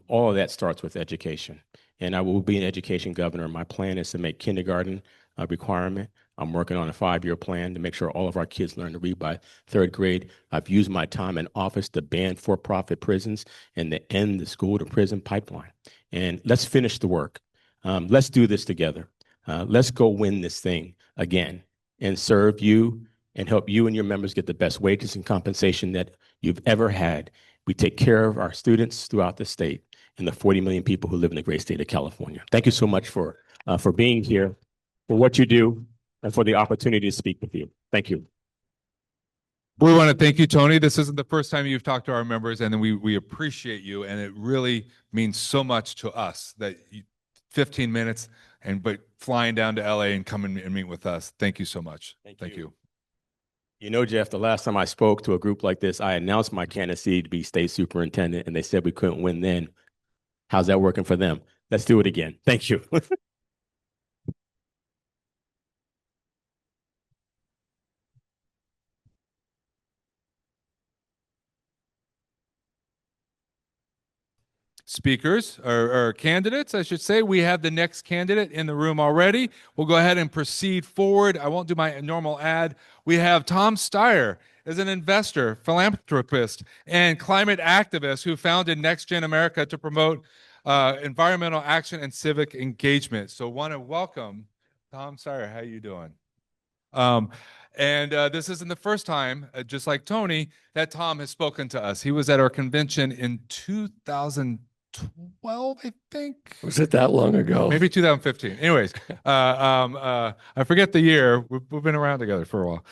All of that starts with education. And I will be an education governor. My plan is to make kindergarten a requirement. I'm working on a 5-year plan to make sure all of our kids learn to read by 3rd grade. I've used my time in office to ban for-profit prisons and to end the school-to-prison pipeline. And let's finish the work. Let's do this together. Let's go win this thing again and serve you and help you and your members get the best wages and compensation that you've ever had. We take care of our students throughout the state and the 40 million people who live in the great state of California. Thank you so much for being here, for what you do, and for the opportunity to speak with you. Thank you. We want to thank you, Tony. This isn't the first time you've talked to our members, and we appreciate you, and it really means so much to us that 15 minutes but flying down to LA and coming and meet with us. Thank you so much. Thank you. You know, Jeff, the last time I spoke to a group like this, I announced my candidacy to be state superintendent, and they said we couldn't win then. How's that working for them? Let's do it again. Thank you. Speakers or candidates, I should say. We have the next candidate in the room already. We'll go ahead and proceed forward. I won't do my normal ad. We have Tom Steyer as an investor, philanthropist, and climate activist who founded Next Gen America to promote environmental action and civic engagement. So want to welcome Tom Steyer. How you doing? This isn't the first time, just like Tony, that Tom has spoken to us. He was at our convention in 2012, I think. Was it that long ago? Maybe 2015. Anyways, I forget the year. We've been around together for a while.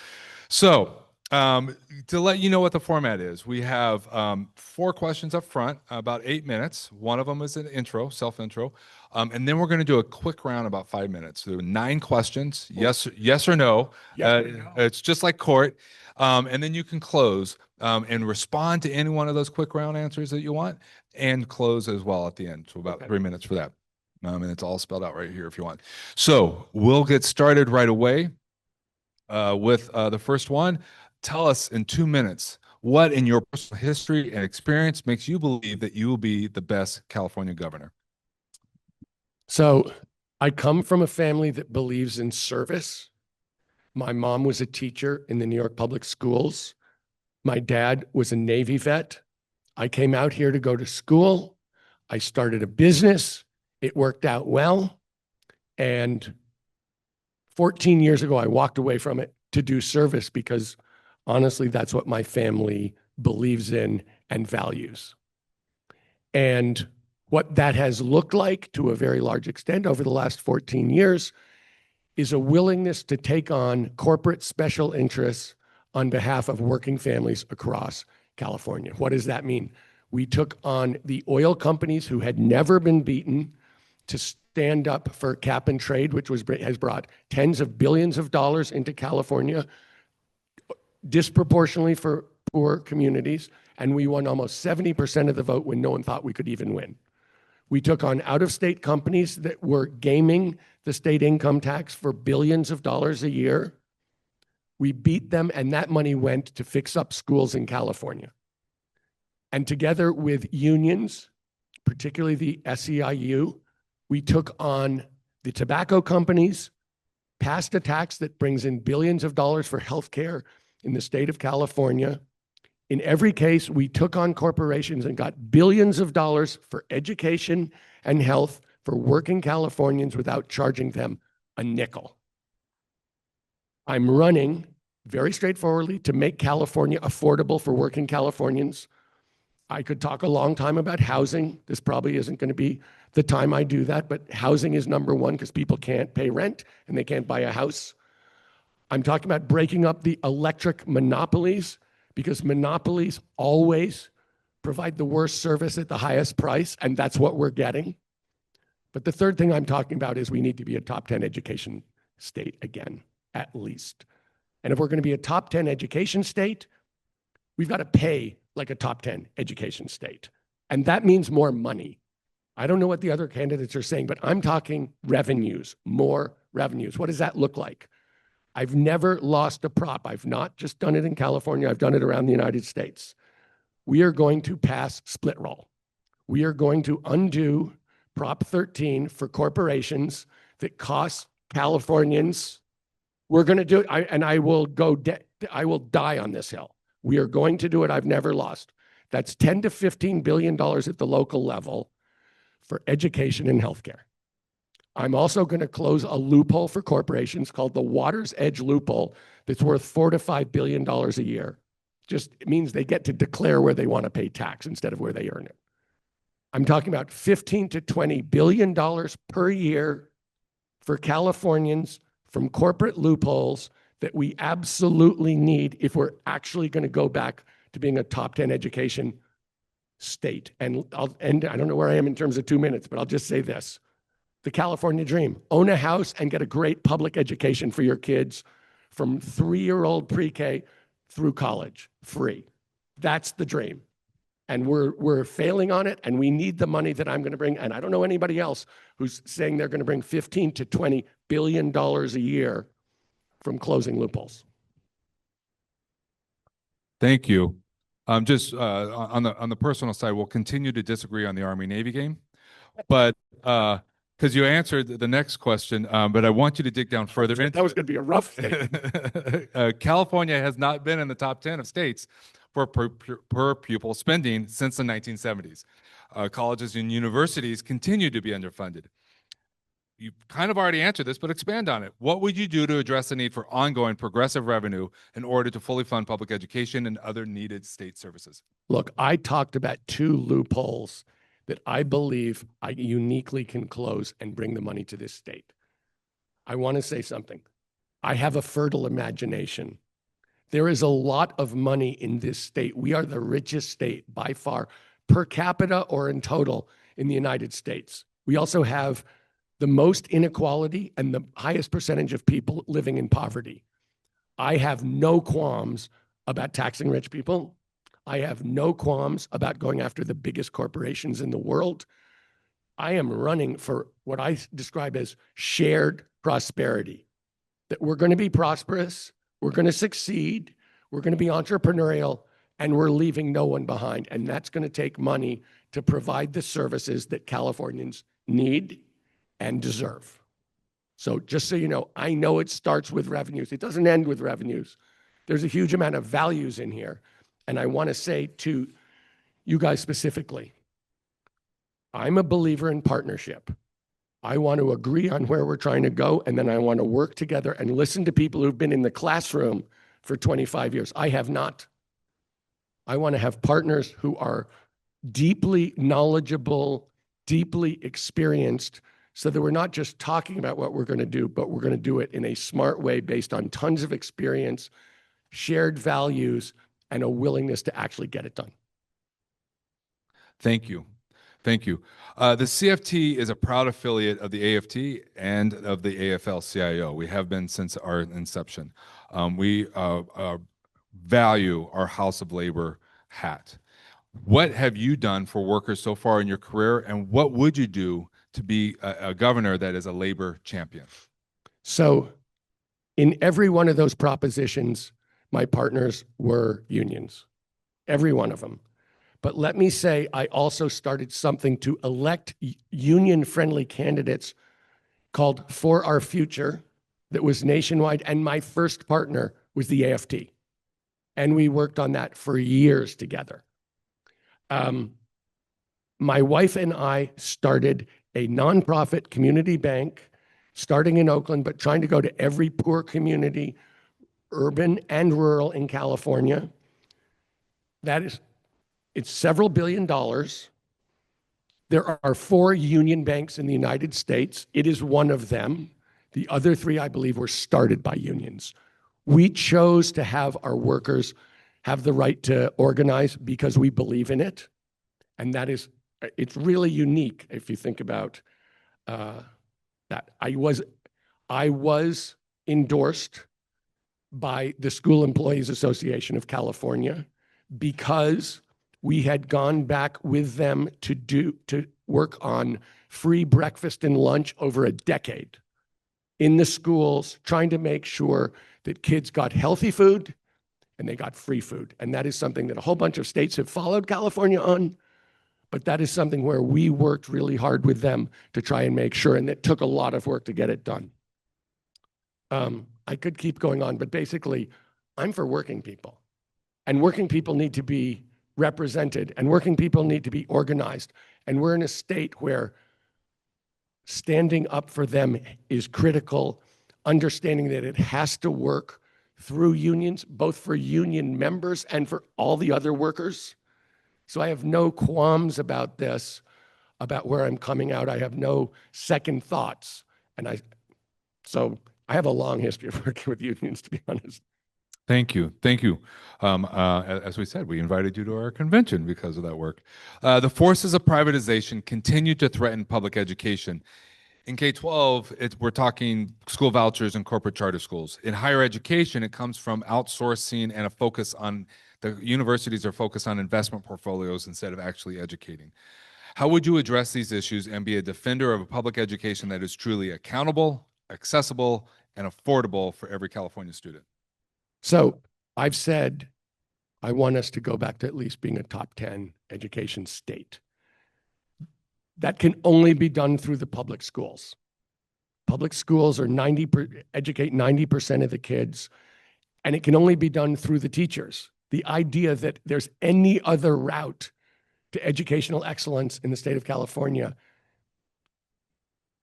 So to let you know what the format is, we have 4 questions up front, about 8 minutes. One of them is an intro, self-intro. And then we're going to do a quick round, about 5 minutes. There are 9 questions, yes or no. It's just like court. And then you can close and respond to any one of those quick round answers that you want, and close as well at the end. So about 3 minutes for that. And it's all spelled out right here if you want. So we'll get started right away with the first one. Tell us in 2 minutes, what in your personal history and experience makes you believe that you will be the best California governor? So I come from a family that believes in service. My mom was a teacher in the New York public schools. My dad was a Navy vet. I came out here to go to school. I started a business. It worked out well. And 14 years ago, I walked away from it to do service because honestly, that's what my family believes in and values. And what that has looked like to a very large extent over the last 14 years is a willingness to take on corporate special interests on behalf of working families across California. What does that mean? We took on the oil companies who had never been beaten to stand up for cap and trade, which has brought tens of billions of dollars into California, disproportionately for poor communities, and we won almost 70% of the vote when no one thought we could even win. We took on out-of-state companies that were gaming the state income tax for billions of dollars a year. We beat them, and that money went to fix up schools in California. And together with unions, particularly the SEIU, we took on the tobacco companies, passed a tax that brings in billions of dollars for healthcare in the state of California. In every case, we took on corporations and got billions of dollars for education and health for working Californians without charging them a nickel. I'm running very straightforwardly to make California affordable for working Californians. I could talk a long time about housing. This probably isn't going to be the time I do that, but housing is number one because people can't pay rent and they can't buy a house. I'm talking about breaking up the electric monopolies because monopolies always provide the worst service at the highest price, and that's what we're getting. But the third thing I'm talking about is we need to be a top 10 education state again, at least. And if we're going to be a top 10 education state, we've got to pay like a top 10 education state. And that means more money. I don't know what the other candidates are saying, but I'm talking revenues, more revenues. What does that look like? I've never lost a prop. I've not just done it in California. I've done it around the United States. We are going to pass split roll. We are going to undo Prop 13 for corporations that cost Californians. We're going to do it, and I will die on this hill. We are going to do it. I've never lost. That's $10 to $15 billion at the local level for education and healthcare. I'm also going to close a loophole for corporations called the Water's Edge loophole that's worth $4 to $5 billion a year. Just it means they get to declare where they want to pay tax instead of where they earn it. I'm talking about $15 to $20 billion per year for Californians from corporate loopholes that we absolutely need if we're actually going to go back to being a top 10 education state. And I don't know where I am in terms of 2 minutes, but I'll just say this. The California dream, own a house and get a great public education for your kids from 3-year-old pre-K through college, free. That's the dream. And we're failing on it, and we need the money that I'm going to bring. And I don't know anybody else who's saying they're going to bring $15 to $20 billion a year from closing loopholes. Thank you. Just on the personal side, we'll continue to disagree on the Army-Navy game, but because you answered the next question, but I want you to dig down further. That was going to be a rough thing. California has not been in the top 10 of states for per pupil spending since the 1970s. Colleges and universities continue to be underfunded. You kind of already answered this, but expand on it. What would you do to address the need for ongoing progressive revenue in order to fully fund public education and other needed state services? Look, I talked about 2 loopholes that I believe I uniquely can close and bring the money to this state. I want to say something. I have a fertile imagination. There is a lot of money in this state. We are the richest state by far, per capita or in total, in the United States. We also have the most inequality and the highest percentage of people living in poverty. I have no qualms about taxing rich people. I have no qualms about going after the biggest corporations in the world. I am running for what I describe as shared prosperity, that we're going to be prosperous, we're going to succeed, we're going to be entrepreneurial, and we're leaving no one behind. And that's going to take money to provide the services that Californians need and deserve. So just so you know, I know it starts with revenues. It doesn't end with revenues. There's a huge amount of values in here. And I want to say to you guys specifically, I'm a believer in partnership. I want to agree on where we're trying to go, and then I want to work together and listen to people who've been in the classroom for 25 years. I have not. I want to have partners who are deeply knowledgeable, deeply experienced, so that we're not just talking about what we're going to do, but we're going to do it in a smart way based on tons of experience, shared values, and a willingness to actually get it done. Thank you. Thank you. The CFT is a proud affiliate of the AFT and of the AFL-CIO. We have been since our inception. We value our House of Labor hat. What have you done for workers so far in your career, and what would you do to be a governor that is a labor champion? So in every one of those propositions, my partners were unions, every one of them. But let me say, I also started something to elect union-friendly candidates called For Our Future that was nationwide. And my first partner was the AFT. And we worked on that for years together. My wife and I started a nonprofit community bank, starting in Oakland, but trying to go to every poor community, urban and rural in California. It's several $billion. There are 4 union banks in the United States. It is one of them. The other 3, I believe, were started by unions. We chose to have our workers have the right to organize because we believe in it. And it's really unique if you think about that. I was endorsed by the School Employees Association of California because we had gone back with them to work on free breakfast and lunch over a decade in the schools, trying to make sure that kids got healthy food and they got free food. And that is something that a whole bunch of states have followed California on, but that is something where we worked really hard with them to try and make sure, and it took a lot of work to get it done. I could keep going on, but basically, I'm for working people. And working people need to be represented, and working people need to be organized. And we're in a state where standing up for them is critical, understanding that it has to work through unions, both for union members and for all the other workers. So I have no qualms about this, about where I'm coming out. I have no second thoughts. So I have a long history of working with unions, to be honest. Thank you. Thank you. As we said, we invited you to our convention because of that work. The forces of privatization continue to threaten public education. In K-12, we're talking school vouchers and corporate charter schools. In higher education, it comes from outsourcing and a focus on the universities are focused on investment portfolios instead of actually educating. How would you address these issues and be a defender of a public education that is truly accountable, accessible, and affordable for every California student? So I've said I want us to go back to at least being a top 10 education state. That can only be done through the public schools. Public schools are educate 90% of the kids, and it can only be done through the teachers. The idea that there's any other route to educational excellence in the state of California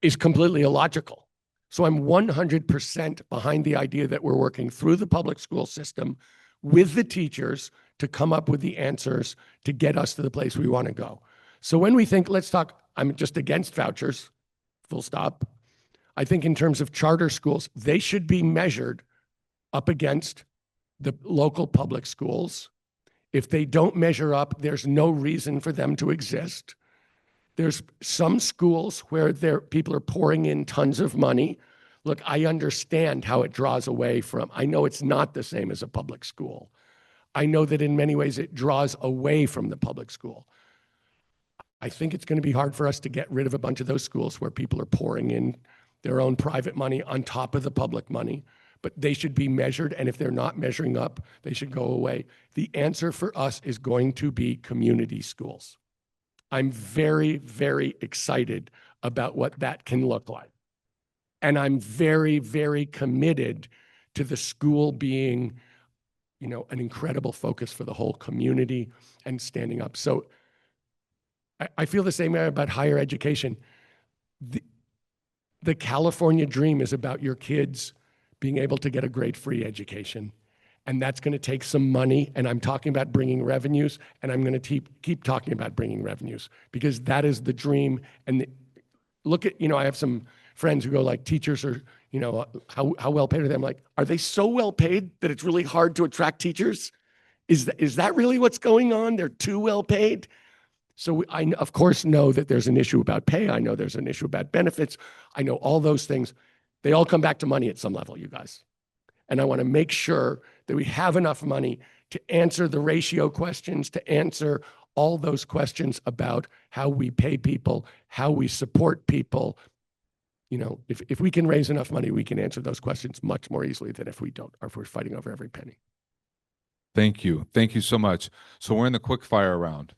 is completely illogical. So I'm 100% behind the idea that we're working through the public school system with the teachers to come up with the answers to get us to the place we want to go. So when we think, let's talk, I'm just against vouchers, full stop. I think in terms of charter schools, they should be measured up against the local public schools. If they don't measure up, there's no reason for them to exist. There's some schools where people are pouring in tons of money. Look, I understand how it draws away from, I know it's not the same as a public school. I know that in many ways it draws away from the public school. I think it's going to be hard for us to get rid of a bunch of those schools where people are pouring in their own private money on top of the public money, but they should be measured, and if they're not measuring up, they should go away. The answer for us is going to be community schools. I'm very, very excited about what that can look like. And I'm very, very committed to the school being, an incredible focus for the whole community and standing up. So I feel the same way about higher education. The California dream is about your kids being able to get a great free education. And that's going to take some money. And I'm talking about bringing revenues. And I'm going to keep talking about bringing revenues because that is the dream. And look at, I have some friends who go like, teachers are, how well paid are they? I'm like, are they so well paid that it's really hard to attract teachers? Is that really what's going on? They're too well paid? So I, of course, know that there's an issue about pay. I know there's an issue about benefits. I know all those things. They all come back to money at some level, you guys. And I want to make sure that we have enough money to answer the ratio questions, to answer all those questions about how we pay people, how we support people. You know, if we can raise enough money, we can answer those questions much more easily than if we don't, or if we're fighting over every penny. Thank you. Thank you so much. So we're in the quick fire round.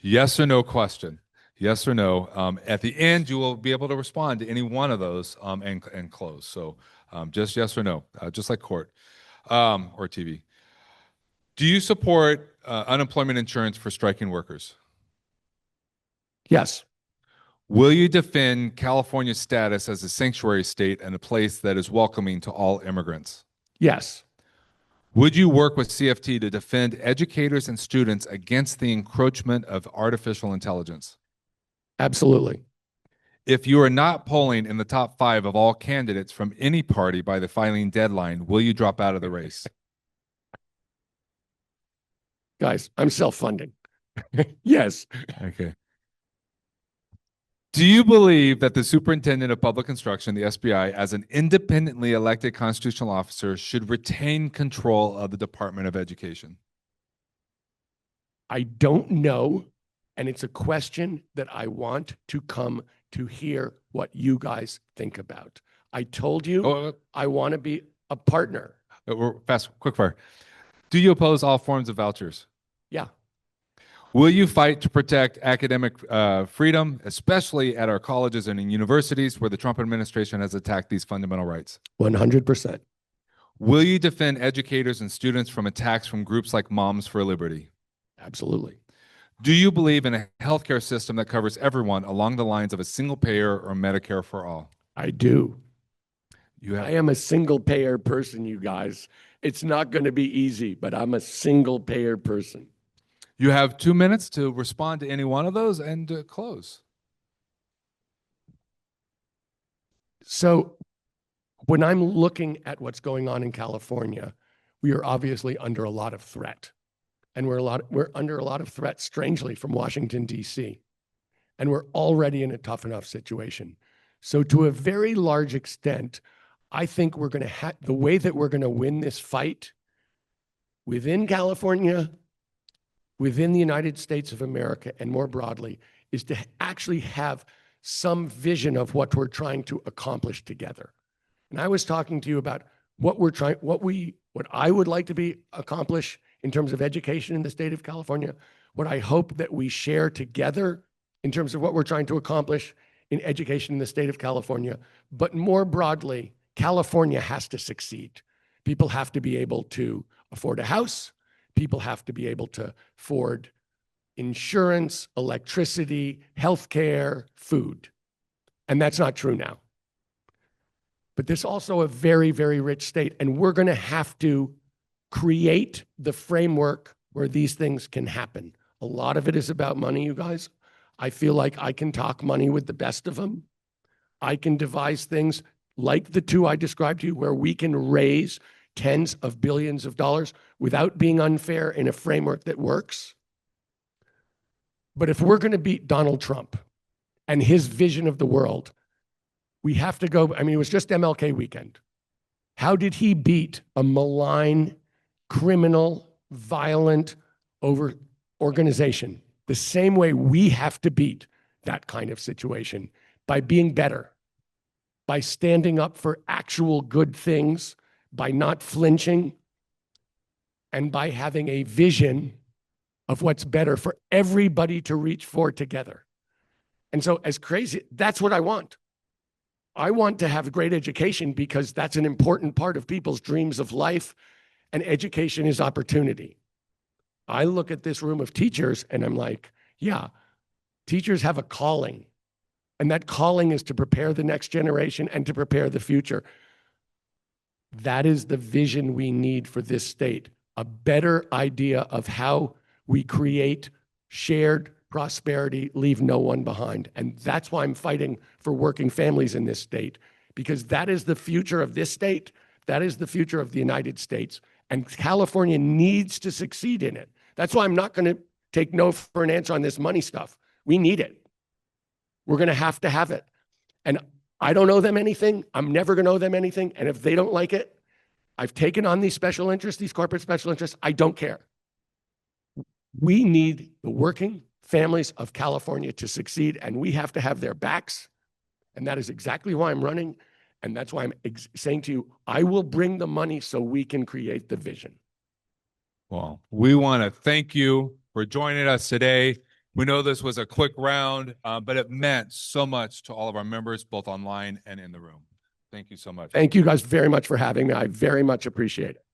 Yes or no question. Yes or no. At the end, you will be able to respond to any one of those and close. So just yes or no, just like court or TV. Do you support unemployment insurance for striking workers? Yes. Will you defend California's status as a sanctuary state and a place that is welcoming to all immigrants? Yes. Would you work with CFT to defend educators and students against the encroachment of artificial intelligence? Absolutely. If you are not polling in the top 5 of all candidates from any party by the filing deadline, will you drop out of the race? Guys, I'm self-funding. Yes. Okay. Do you believe that the superintendent of public instruction, the SBI, as an independently elected constitutional officer, should retain control of the Department of Education? I don't know. And it's a question that I want to come to hear what you guys think about. I told you I want to be a partner. We're fast, quick fire. Do you oppose all forms of vouchers? Yeah. Will you fight to protect academic freedom, especially at our colleges and in universities where the Trump administration has attacked these fundamental rights? 100%. Will you defend educators and students from attacks from groups like Moms for Liberty? Absolutely. Do you believe in a healthcare system that covers everyone along the lines of a single payer or Medicare for all? I do. You I am a single payer person, you guys. It's not going to be easy, but I'm a single payer person. You have 2 minutes to respond to any one of those and close. So when I'm looking at what's going on in California, we are obviously under a lot of threat. And we're under a lot of threat, strangely, from Washington, D.C. And we're already in a tough enough situation. So to a very large extent, I think we're going to the way that we're going to win this fight within California, within the United States of America, and more broadly, is to actually have some vision of what we're trying to accomplish together. And I was talking to you about what I would like to be accomplish in terms of education in the state of California, what I hope that we share together in terms of what we're trying to accomplish in education in the state of California. But more broadly, California has to succeed. People have to be able to afford a house. People have to be able to afford insurance, electricity, healthcare, food. And that's not true now. But this is also a very, very rich state. And we're going to have to create the framework where these things can happen. A lot of it is about money, you guys. I feel like I can talk money with the best of them. I can devise things like the 2 I described to you, where we can raise tens of billions of dollars without being unfair in a framework that works. But if we're going to beat Donald Trump and his vision of the world, we have to go. I mean, it was just MLK weekend. How did he beat a malign, criminal, violent organization? The same way we have to beat that kind of situation, by being better, by standing up for actual good things, by not flinching, and by having a vision of what's better for everybody to reach for together. And so, as crazy, that's what I want. I want to have great education because that's an important part of people's dreams of life, and education is opportunity. I look at this room of teachers and I'm like, yeah, teachers have a calling, and that calling is to prepare the next generation and to prepare the future. That is the vision we need for this state, a better idea of how we create shared prosperity, leave no one behind. And that's why I'm fighting for working families in this state, because that is the future of this state. That is the future of the United States. And California needs to succeed in it. That's why I'm not going to take no for an answer on this money stuff. We need it. We're going to have it. And I don't owe them anything. I'm never going to owe them anything. And if they don't like it, I've taken on these special interests, these corporate special interests. I don't care. We need the working families of California to succeed, and we have to have their backs. And that is exactly why I'm running. And that's why I'm saying to you, I will bring the money so we can create the vision. Well, we want to thank you for joining us today. We know this was a quick round, but it meant so much to all of our members, both online and in the room. Thank you so much. Thank you guys very much for having me. I very much appreciate it.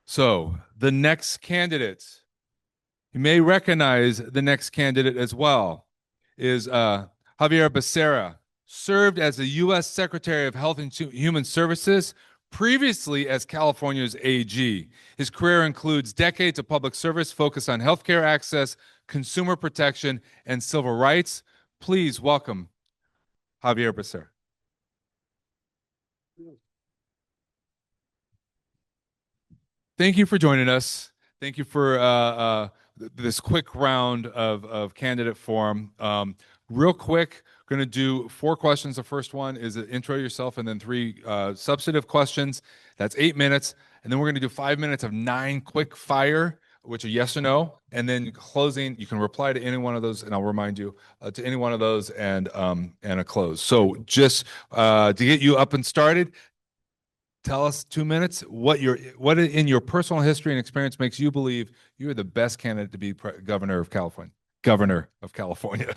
So the next candidate, you may recognize the next candidate as well, is Javier Becerra, served as the U.S. Secretary of Health and Human Services, previously as California's AG. His career includes decades of public service focused on healthcare access, consumer protection, and civil rights. Please welcome Javier Becerra. Thank you for joining us. Thank you for this quick round of candidate forum. Real quick, going to do 4 questions. The first one is intro yourself, and then 3 substantive questions. That's 8 minutes. And then we're going to do 5 minutes of 9 quick fire, which are yes or no. And then closing, you can reply to any one of those, and I'll remind you to any one of those, and a close. So just to get you up and started, tell us 2 minutes what in your personal history and experience makes you believe you're the best candidate to be governor of California. Governor of California.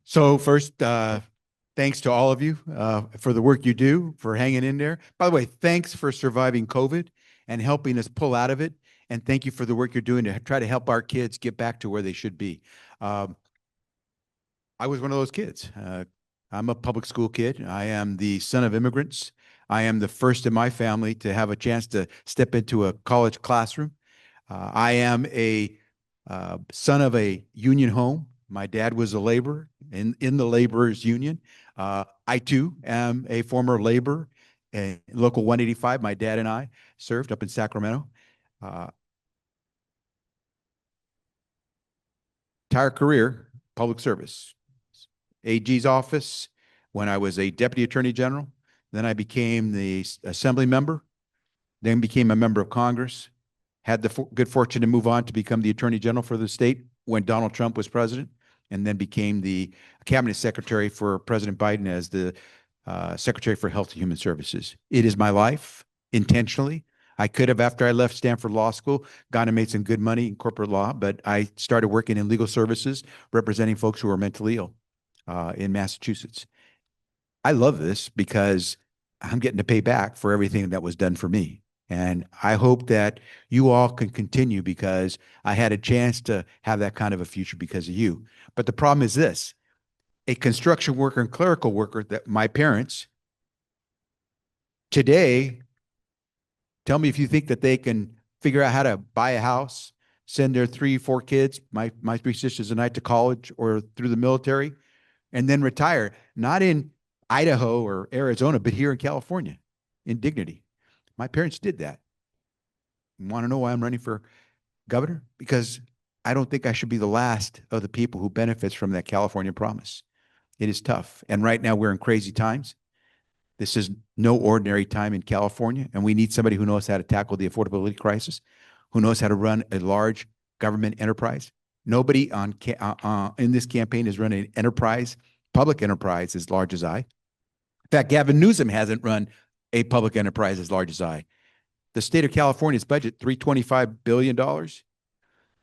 So first, thanks to all of you for the work you do, for hanging in there. By the way, thanks for surviving COVID and helping us pull out of it. And thank you for the work you're doing to try to help our kids get back to where they should be. I was one of those kids. I'm a public school kid. I am the son of immigrants. I am the first in my family to have a chance to step into a college classroom. I am a son of a union home. My dad was a laborer in the laborers union. I too am a former laborer in Local 185. My dad and I served up in Sacramento. Entire career, public service. AG's office when I was a deputy attorney general. Then I became the assembly member, then became a member of Congress, had the good fortune to move on to become the attorney general for the state when Donald Trump was president, and then became the cabinet secretary for President Biden as the secretary for health and human services. It is my life intentionally. I could have, after I left Stanford Law School, gone and made some good money in corporate law, but I started working in legal services, representing folks who are mentally ill in Massachusetts. I love this because I'm getting to pay back for everything that was done for me. And I hope that you all can continue because I had a chance to have that kind of a future because of you. But the problem is this: a construction worker and clerical worker that my parents today, tell me if you think that they can figure out how to buy a house, send their 3, 4 kids, my 3 sisters and I, to college or through the military, and then retire, not in Idaho or Arizona, but here in California, in dignity. My parents did that. Want to know why I'm running for governor? Because I don't think I should be the last of the people who benefits from that California promise. It is tough. And right now we're in crazy times. This is no ordinary time in California, and we need somebody who knows how to tackle the affordability crisis, who knows how to run a large government enterprise. Nobody in this campaign is running an enterprise, public enterprise as large as I. In fact, Gavin Newsom hasn't run a public enterprise as large as I. The state of California's budget, $325 billion.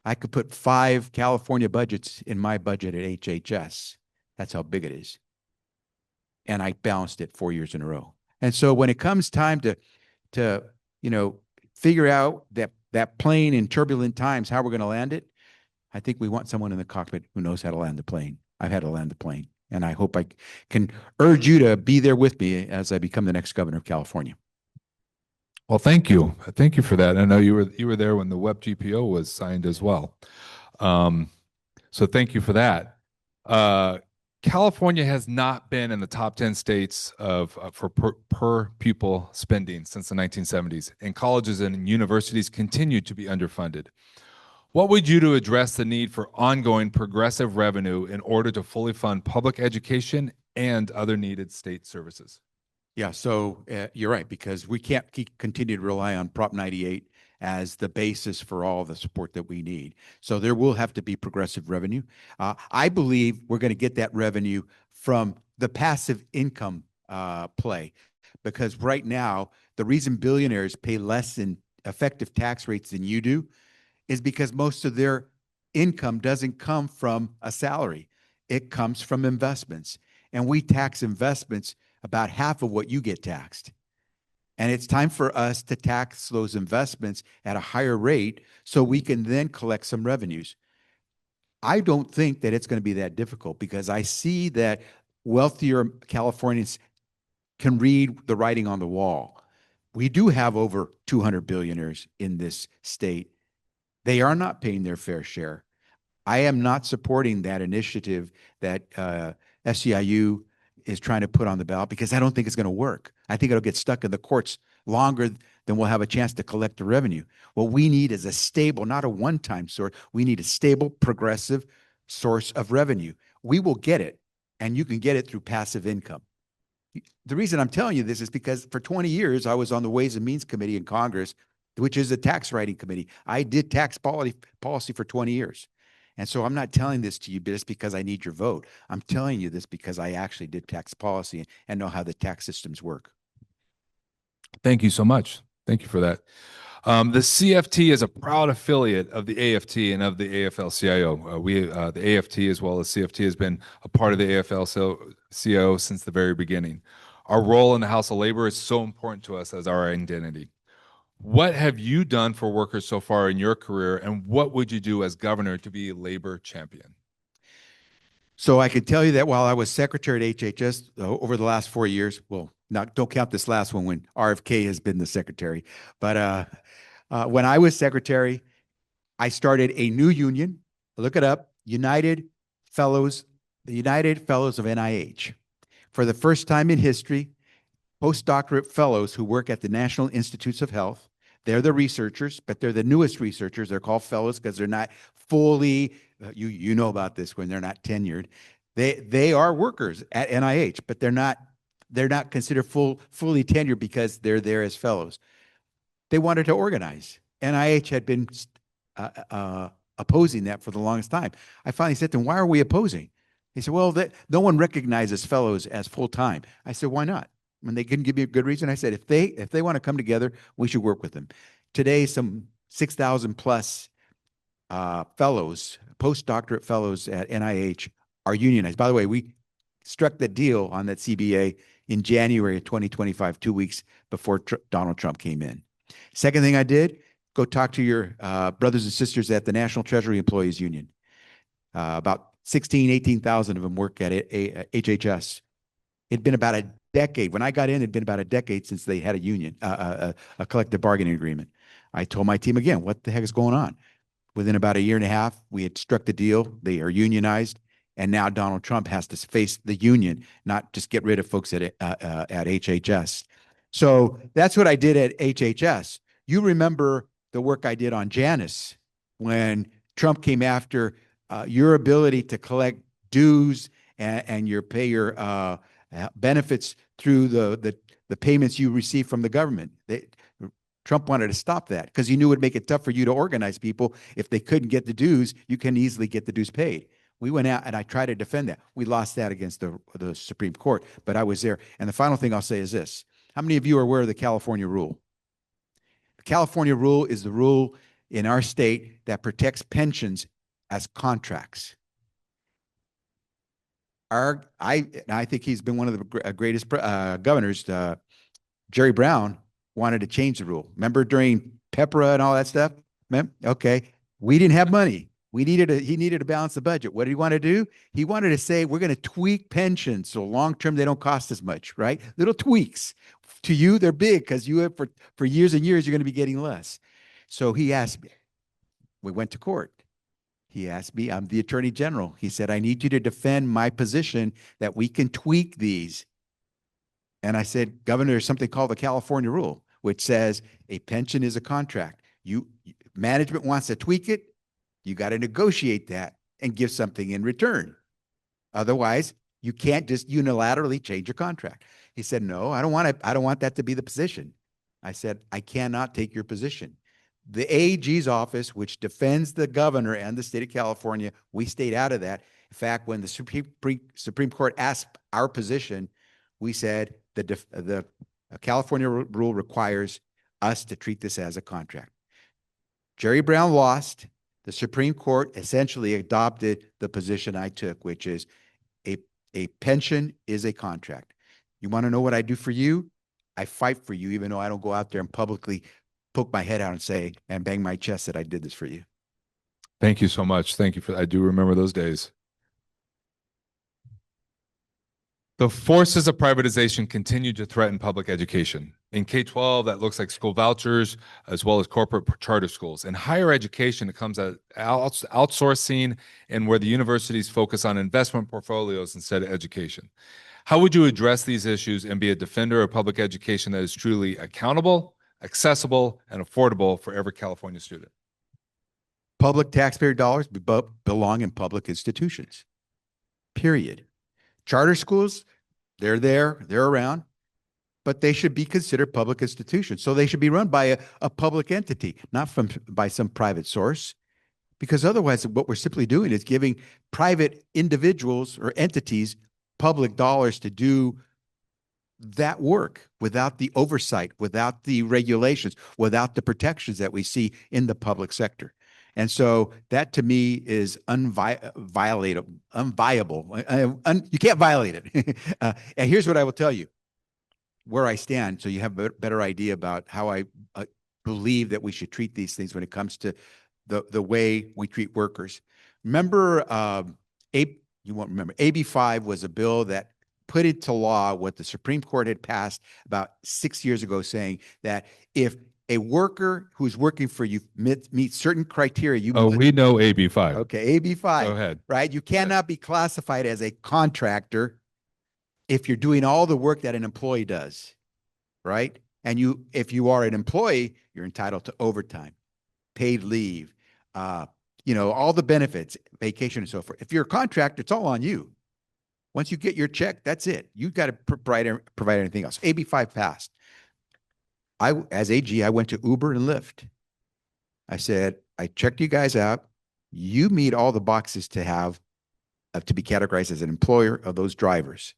I could put 5 California budgets in my budget at HHS. That's how big it is. And I balanced it 4 years in a row. And so when it comes time to figure out that plane in turbulent times, how we're going to land it, I think we want someone in the cockpit who knows how to land the plane. I've had to land the plane. And I hope I can urge you to be there with me as I become the next governor of California. Well, thank you. Thank you for that. I know you were there when the WEP GPO was signed as well. So thank you for that. California has not been in the top 10 states for per pupil spending since the 1970s, and colleges and universities continue to be underfunded. What would you do to address the need for ongoing progressive revenue in order to fully fund public education and other needed state services. Yeah, so you're right, because we can't continue to rely on Prop 98 as the basis for all the support that we need. So there will have to be progressive revenue. I believe we're going to get that revenue from the passive income play, because right now, the reason billionaires pay less in effective tax rates than you do is because most of their income doesn't come from a salary. It comes from investments. And we tax investments about half of what you get taxed. And it's time for us to tax those investments at a higher rate so we can then collect some revenues. I don't think that it's going to be that difficult, because I see that wealthier Californians can read the writing on the wall. We do have over 200 billionaires in this state. They are not paying their fair share. I am not supporting that initiative that SEIU is trying to put on the ballot, because I don't think it's going to work. I think it'll get stuck in the courts longer than we'll have a chance to collect the revenue. What we need is a stable, not a one-time source. We need a stable, progressive source of revenue. We will get it, and you can get it through passive income. The reason I'm telling you this is because for 20 years, I was on the Ways and Means Committee in Congress, which is a tax writing committee. I did tax policy for 20 years. And so I'm not telling this to you just because I need your vote. I'm telling you this because I actually did tax policy and know how the tax systems work. Thank you so much. Thank you for that. The CFT is a proud affiliate of the AFT and of the AFL-CIO. The AFT as well as CFT has been a part of the AFL-CIO since the very beginning. Our role in the House of Labor is so important to us as our identity. What have you done for workers so far in your career, and what would you do as governor to be a labor champion? So I can tell you that while I was secretary at HHS over the last 4 years, well, don't count this last one when RFK has been the secretary, but when I was secretary, I started a new union. Look it up, the United Fellows of NIH. For the first time in history, postdoctorate fellows who work at the National Institutes of Health, they're the researchers, but they're the newest researchers. They're called fellows because they're not fully, you know about this, when they're not tenured. They are workers at NIH, but they're not considered fully tenured because they're there as fellows. They wanted to organize. NIH had been opposing that for the longest time. I finally said to them, why are we opposing? He said, well, no one recognizes fellows as full-time. I said, why not? When they couldn't give me a good reason, I said, if they want to come together, we should work with them. Today, some 6,000 plus fellows, postdoctorate fellows at NIH are unionized. By the way, we struck the deal on that CBA in January of 2025, 2 weeks before Donald Trump came in. Second thing I did, go talk to your brothers and sisters at the National Treasury Employees Union. About 18,000 of them work at HHS. It'd been about a decade. When I got in, it'd been about a decade since they had a union, a collective bargaining agreement. I told my team again, what the heck is going on? Within about a year and a half, we had struck the deal. They are unionized. And now Donald Trump has to face the union, not just get rid of folks at HHS. So that's what I did at HHS. You remember the work I did on Janus when Trump came after your ability to collect dues and pay your benefits through the payments you receive from the government. Trump wanted to stop that because he knew it would make it tough for you to organize people. If they couldn't get the dues, you can easily get the dues paid. We went out and I tried to defend that. We lost that against the Supreme Court, but I was there. And the final thing I'll say is this. How many of you are aware of the California rule? The California rule is the rule in our state that protects pensions as contracts. I think he's been one of the greatest governors. Jerry Brown wanted to change the rule. Remember during PEPRA and all that stuff? Okay, we didn't have money. He needed to balance the budget. What did he want to do? He wanted to say, we're going to tweak pensions so long-term they don't cost as much, right? Little tweaks. To you, they're big because you have for years and years, you're going to be getting less. So he asked me, we went to court. He asked me, I'm the attorney general. He said, I need you to defend my position that we can tweak these. And I said, Governor, there's something called the California rule, which says a pension is a contract. Management wants to tweak it. You got to negotiate that and give something in return. Otherwise, You can't just unilaterally change your contract. He said, no, I don't want it. I don't want that to be the position. I said, I cannot take your position. The AG's office, which defends the governor and the state of California, we stayed out of that. In fact, when the Supreme Court asked our position, we said the California rule requires us to treat this as a contract. Jerry Brown lost. The Supreme Court essentially adopted the position I took, which is a pension is a contract. You want to know what I do for you? I fight for you, even though I don't go out there and publicly poke my head out and say and bang my chest that I did this for you. Thank you so much. Thank you for, I do remember those days. The forces of privatization continue to threaten public education. In K-12, that looks like school vouchers, as well as corporate charter schools. In higher education, it comes at outsourcing and where the universities focus on investment portfolios instead of education. How would you address these issues and be a defender of public education that is truly accountable, accessible, and affordable for every California student? Public taxpayer dollars belong in public institutions, period. Charter schools, they're there, they're around, but they should be considered public institutions. So they should be run by a public entity, not by some private source, because otherwise what we're simply doing is giving private individuals or entities public dollars to do that work without the oversight, without the regulations, without the protections that we see in the public sector. And so that to me is unviable. You can't violate it. And here's what I will tell you, where I stand, so you have a better idea about how I believe that we should treat these things when it comes to the way we treat workers. Remember, you won't remember, AB 5 was a bill that put into law what the Supreme Court had passed about 6 years ago, saying that if a worker who's working for you meets certain criteria, We know AB 5. Okay, AB 5. Go ahead. Right? You cannot be classified as a contractor if you're doing all the work that an employee does, right? And if you are an employee, you're entitled to overtime, paid leave, all the benefits, vacation and so forth. If you're a contractor, it's all on you. Once you get your check, that's it. You've got to provide anything else. AB 5 passed. As AG, I went to Uber and Lyft. I said, I checked you guys out. You meet all the boxes to be categorized as an employer of those drivers.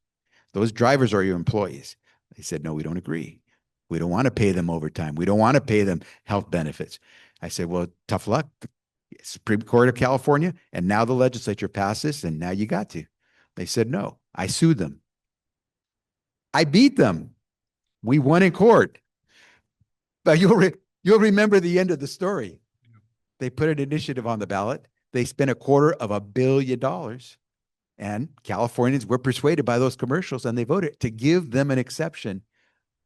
Those drivers are your employees. They said, no, we don't agree. We don't want to pay them overtime. We don't want to pay them health benefits. I said, well, tough luck. Supreme Court of California, and now the legislature passed this, and now you got to. They said no. I sued them. I beat them. We won in court. But you'll remember the end of the story. They put an initiative on the ballot. They spent $250 million. And Californians were persuaded by those commercials, and they voted to give them an exception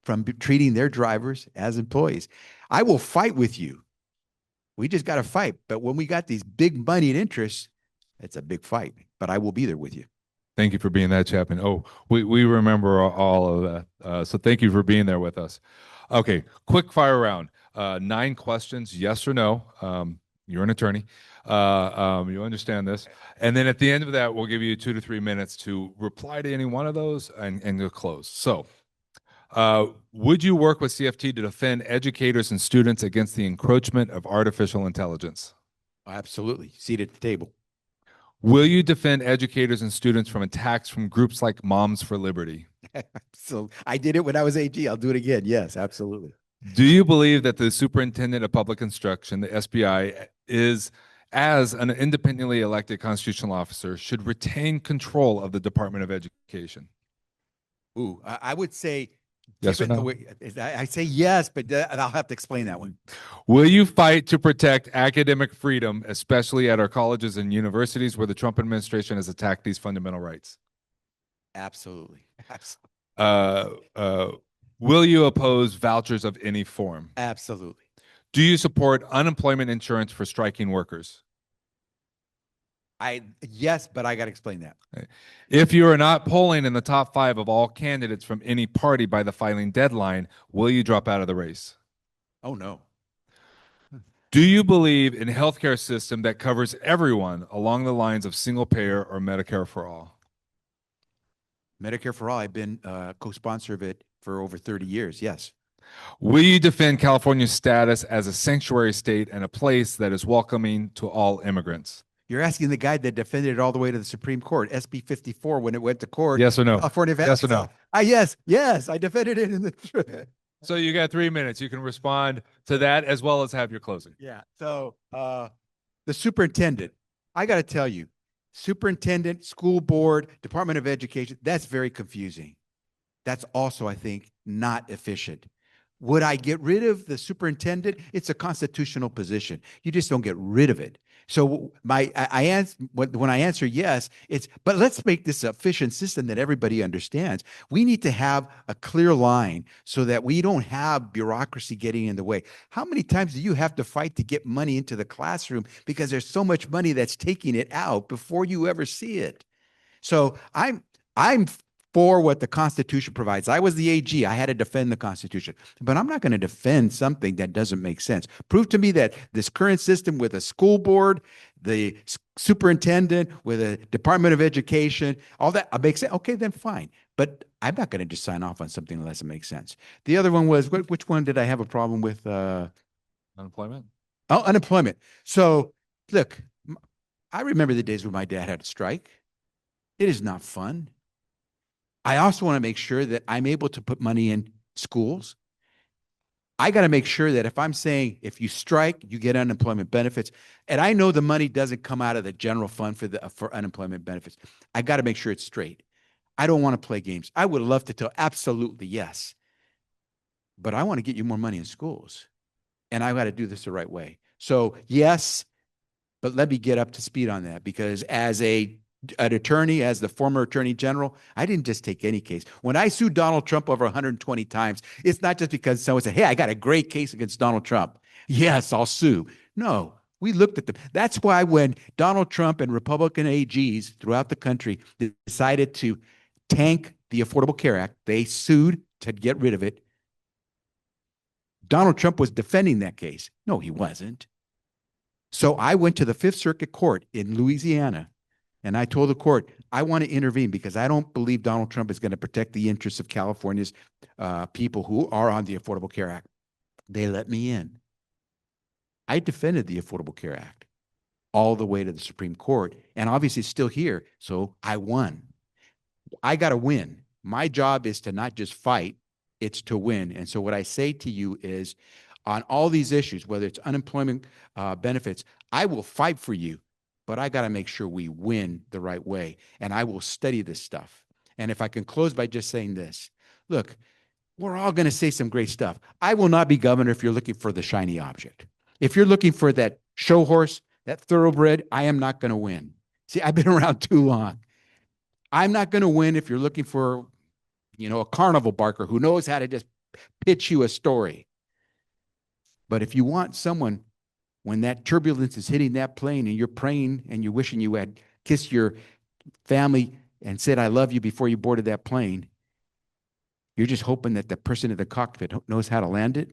from treating their drivers as employees. I will fight with you. We just got to fight. But when we got these big moneyed interests, it's a big fight. But I will be there with you. Thank you for being that, Chapman. Oh, we remember all of that. So thank you for being there with us. Okay, quick fire round. 9 questions, yes or no. You're an attorney. You understand this. And then at the end of that, we'll give you 2 to 3 minutes to reply to any one of those and to close. So would you work with CFT to defend educators and students against the encroachment of artificial intelligence? Absolutely. Seat at the table. Will you defend educators and students from attacks from groups like Moms for Liberty? So I did it when I was AG. I'll do it again. Yes, absolutely. Do you believe that the Superintendent of Public Instruction, the SPI, is, as an independently elected constitutional officer, should retain control of the Department of Education? Ooh, I would say Yes or no? I say yes, but I'll have to explain that one. Will you fight to protect academic freedom, especially at our colleges and universities where the Trump administration has attacked these fundamental rights? Absolutely. Absolutely. Will you oppose vouchers of any form? Absolutely. Do you support unemployment insurance for striking workers? Yes, but I got to explain that. If you are not polling in the top 5 of all candidates from any party by the filing deadline, will you drop out of the race? Oh, no. Do you believe in a healthcare system that covers everyone along the lines of single payer or Medicare for all? Medicare for All, I've been co-sponsor of it for over 30 years. Yes. Will you defend California's status as a sanctuary state and a place that is welcoming to all immigrants? You're asking the guy that defended it all the way to the Supreme Court, SB 54, when it went to court. Yes or no? California. Yes or no? Yes, I defended it in the. So you got 3 minutes. You can respond to that as well as have your closing. Yeah. So the superintendent, I got to tell you, superintendent, school board, Department of Education, that's very confusing. That's also, I think, not efficient. Would I get rid of the superintendent? It's a constitutional position. You just don't get rid of it. So when I answer yes, but let's make this an efficient system that everybody understands. We need to have a clear line so that we don't have bureaucracy getting in the way. How many times do you have to fight to get money into the classroom because there's so much money that's taking it out before you ever see it? So I'm for what the Constitution provides. I was the AG. I had to defend the Constitution, but I'm not going to defend something that doesn't make sense. Prove to me that this current system with a school board, the superintendent, with a Department of Education, all that makes sense. Okay, then fine. But I'm not going to just sign off on something that doesn't make sense. The other one was, which one did I have a problem with? Unemployment? Oh, unemployment. So look, I remember the days when my dad had a strike. It is not fun. I also want to make sure that I'm able to put money in schools. I got to make sure that if I'm saying, if you strike, you get unemployment benefits. And I know the money doesn't come out of the general fund for unemployment benefits. I got to make sure it's straight. I don't want to play games. I would love to tell absolutely yes, but I want to get you more money in schools, and I got to do this the right way. So yes, but let me get up to speed on that, because as an attorney, as the former attorney general, I didn't just take any case. When I sued Donald Trump over 120 times, it's not just because someone said, hey, I got a great case against Donald Trump. Yes, I'll sue. No, we looked at them. That's why when Donald Trump and Republican AGs throughout the country decided to tank the Affordable Care Act, they sued to get rid of it. Donald Trump was defending that case. No, he wasn't. So I went to the Fifth Circuit Court in Louisiana, and I told the court, I want to intervene because I don't believe Donald Trump is going to protect the interests of California's people who are on the Affordable Care Act. They let me in. I defended the Affordable Care Act all the way to the Supreme Court, and obviously it's still here, so I won. I got to win. My job is to not just fight, it's to win. And so what I say to you is, on all these issues, whether it's unemployment benefits, I will fight for you, but I got to make sure we win the right way. And I will study this stuff. And if I can close by just saying this, look, we're all going to say some great stuff. I will not be governor if you're looking for the shiny object. If you're looking for that show horse, that thoroughbred, I am not going to win. See, I've been around too long. I'm not going to win if you're looking for, a carnival barker who knows how to just pitch you a story. But if you want someone, when that turbulence is hitting that plane and you're praying and you're wishing you had kissed your family and said, I love you before you boarded that plane, you're just hoping that the person in the cockpit knows how to land it.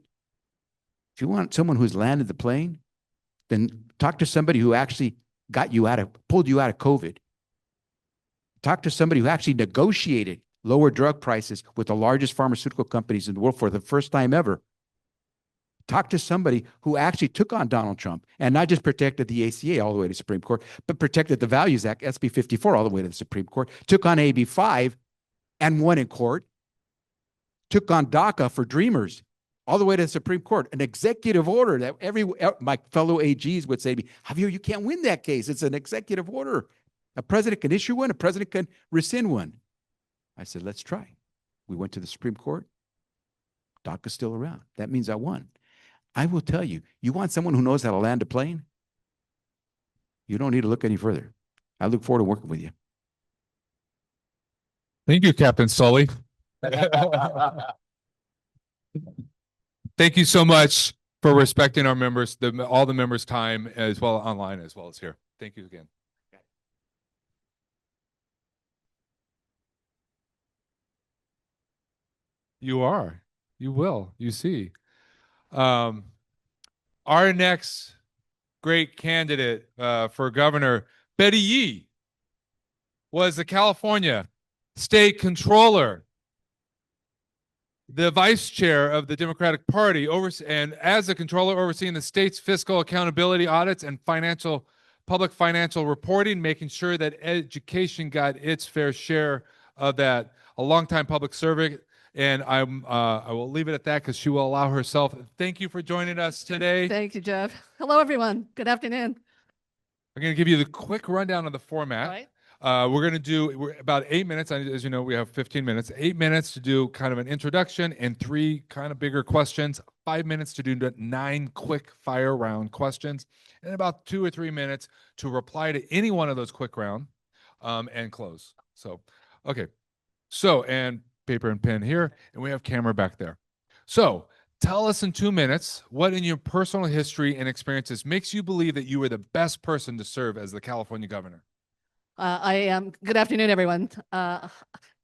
If you want someone who's landed the plane, then talk to somebody who actually pulled you out of COVID. Talk to somebody who actually negotiated lower drug prices with the largest pharmaceutical companies in the world for the first time ever. Talk to somebody who actually took on Donald Trump and not just protected the ACA all the way to the Supreme Court, but protected the Values Act, SB 54, all the way to the Supreme Court, took on AB 5 and won in court, took on DACA for Dreamers all the way to the Supreme Court, an executive order that my fellow AGs would say to me, Javier, you can't win that case. It's an executive order. A president can issue one, a president can rescind one. I said, let's try. We went to the Supreme Court. DACA's still around. That means I won. I will tell you, you want someone who knows how to land a plane? You don't need to look any further. I look forward to working with you. Thank you, Captain Sully. Thank you so much for respecting our members, all the members' time, as well online as well as here. Thank you again. You are. You will. You see. Our next great candidate for governor, Betty Yee, was the California State Controller, the Vice Chair of the Democratic Party, and as the Controller overseeing the state's fiscal accountability audits and public financial reporting, making sure that education got its fair share of that. A longtime public servant, and I will leave it at that because she will allow herself. Thank you for joining us today. Thank you, Jeff. Hello, everyone. Good afternoon. I'm going to give you the quick rundown of the format. All right. We're about 8 minutes. As you know, we have 15 minutes. 8 minutes to do kind of an introduction and 3 kind of bigger questions. 5 minutes to do 9 quick fire round questions, and about 2 or 3 minutes to reply to any one of those quick round and close. So, okay. So, and paper and pen here, and we have camera back there. So, tell us in 2 minutes what in your personal history and experiences makes you believe that you were the best person to serve as the California governor. I am. Good afternoon, everyone. I'm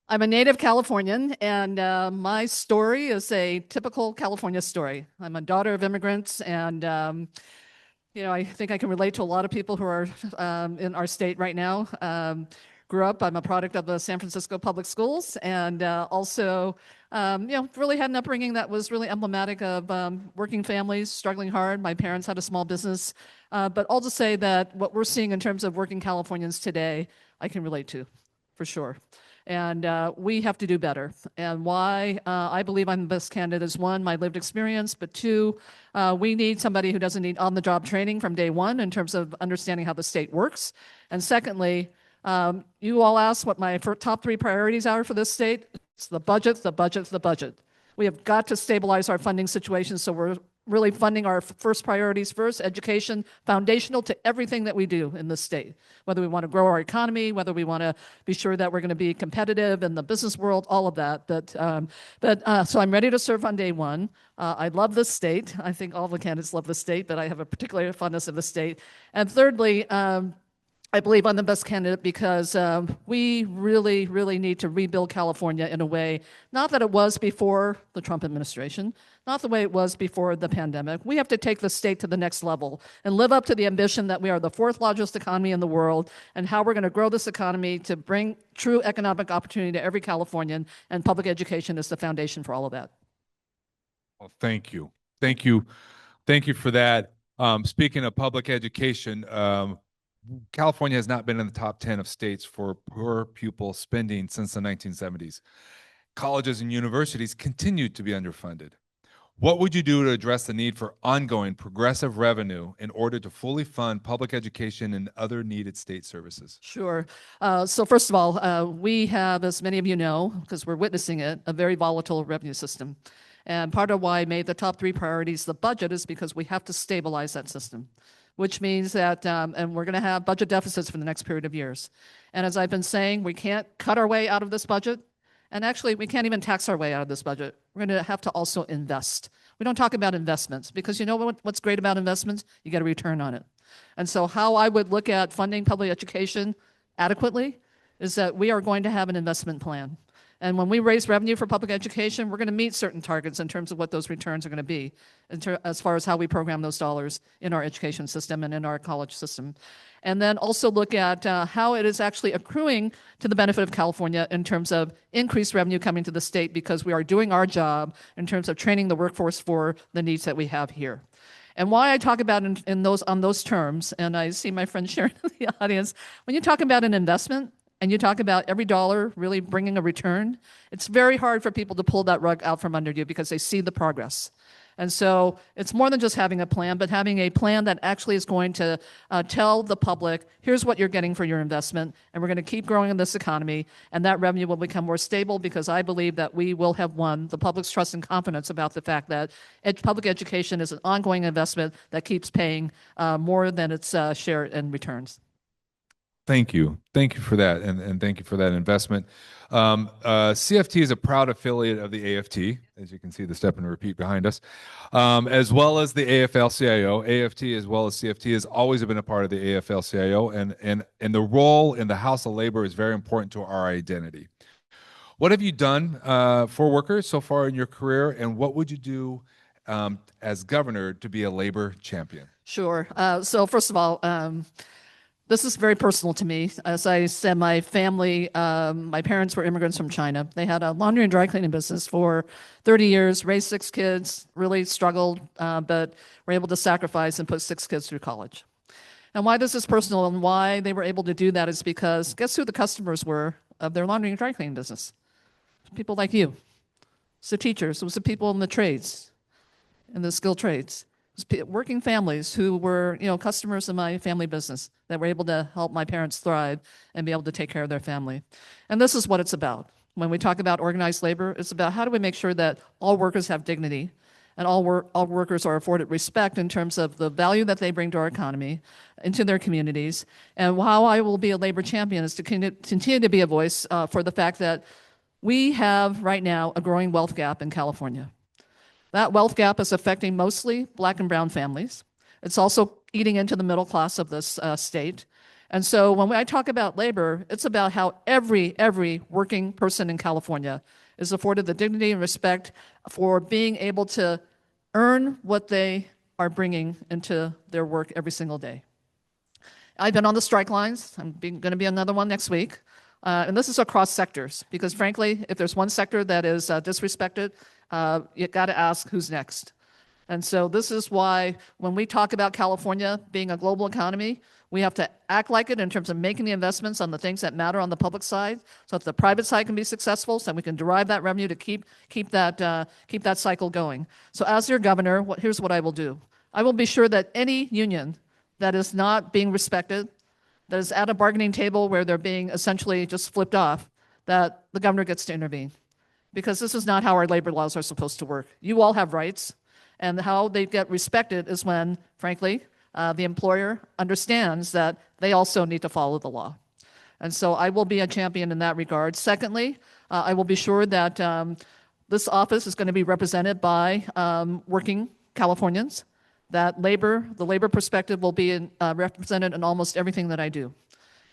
a native Californian, and my story is a typical California story. I'm a daughter of immigrants, and I think I can relate to a lot of people who are in our state right now. Grew up, I'm a product of the San Francisco public schools, and also, really had an upbringing that was really emblematic of working families, struggling hard. My parents had a small business, but I'll just say that what we're seeing in terms of working Californians today, I can relate to, for sure. And we have to do better. And why I believe I'm the best candidate is 1, my lived experience, but 2, we need somebody who doesn't need on-the-job training from day 1 in terms of understanding how the state works. And secondly, you all asked what my top 3 priorities are for this state. It's the budget, the budget, the budget. We have got to stabilize our funding situation, so we're really funding our first priorities first. Education, foundational to everything that we do in this state. Whether we want to grow our economy, whether we want to be sure that we're going to be competitive in the business world, all of that. So I'm ready to serve on day 1. I love this state. I think all the candidates love the state, but I have a particular fondness of the state. And thirdly, I believe I'm the best candidate because we really, really need to rebuild California in a way, not that it was before the Trump administration, not the way it was before the pandemic. We have to take the state to the next level and live up to the ambition that we are the 4th largest economy in the world, and how we're going to grow this economy to bring true economic opportunity to every Californian, and public education is the foundation for all of that. Well, thank you. Thank you. Thank you for that. Speaking of public education, California has not been in the top 10 of states for per pupil spending since the 1970s. Colleges and universities continue to be underfunded. What would you do to address the need for ongoing progressive revenue in order to fully fund public education and other needed state services? Sure. So first of all, we have, as many of you know, because we're witnessing it, a very volatile revenue system. And part of why I made the top 3 priorities the budget is because we have to stabilize that system, which means that, and we're going to have budget deficits for the next period of years. And as I've been saying, we can't cut our way out of this budget. And actually, we can't even tax our way out of this budget. We're going to have to also invest. We don't talk about investments because you know what's great about investments? You get a return on it. And so how I would look at funding public education adequately is that we are going to have an investment plan. And when we raise revenue for public education, we're going to meet certain targets in terms of what those returns are going to be, as far as how we program those dollars in our education system and in our college system. And then also look at how it is actually accruing to the benefit of California in terms of increased revenue coming to the state, because we are doing our job in terms of training the workforce for the needs that we have here. And why I talk about on those terms, and I see my friend Sharon in the audience, when you talk about an investment, and you talk about every dollar really bringing a return, it's very hard for people to pull that rug out from under you because they see the progress. And so it's more than just having a plan, but having a plan that actually is going to tell the public, here's what you're getting for your investment, and we're going to keep growing in this economy, and that revenue will become more stable, because I believe that we will have won the public's trust and confidence about the fact that public education is an ongoing investment that keeps paying more than its share in returns. Thank you. Thank you for that. And thank you for that investment. CFT is a proud affiliate of the AFT, as you can see the step and repeat behind us, as well as the AFL-CIO. AFT as well as CFT has always been a part of the AFL-CIO, and the role in the House of Labor is very important to our identity. What have you done for workers so far in your career, and what would you do as governor to be a labor champion? Sure. So first of all, This is very personal to me. As I said, my family, my parents were immigrants from China. They had a laundry and dry cleaning business for 30 years, raised 6 kids, really struggled, but were able to sacrifice and put 6 kids through college. And why this is personal and why they were able to do that is because guess who the customers were of their laundry and dry cleaning business? People like you. It's the teachers. It was the people in the trades, in the skilled trades. Working families who were, customers in my family business that were able to help my parents thrive and be able to take care of their family. And this is what it's about. When we talk about organized labor, it's about how do we make sure that all workers have dignity and all workers are afforded respect in terms of the value that they bring to our economy, into their communities. And how I will be a labor champion is to continue to be a voice for the fact that we have right now a growing wealth gap in California. That wealth gap is affecting mostly Black and brown families. It's also eating into the middle class of this state. And so when I talk about labor, it's about how every working person in California is afforded the dignity and respect for being able to earn what they are bringing into their work every single day. I've been on the strike lines. I'm going to be another one next week. And this is across sectors, because frankly, if there's one sector that is disrespected, you got to ask who's next. And so this is why when we talk about California being a global economy, we have to act like it in terms of making the investments on the things that matter on the public side, so that the private side can be successful, so we can derive that revenue to keep that cycle going. So as your governor, here's what I will do. I will be sure that any union that is not being respected, that is at a bargaining table where they're being essentially just flipped off, that the governor gets to intervene. Because this is not how our labor laws are supposed to work. You all have rights, and how they get respected is when, frankly, the employer understands that they also need to follow the law. And so I will be a champion in that regard. Secondly, I will be sure that this office is going to be represented by working Californians, that the labor perspective will be represented in almost everything that I do.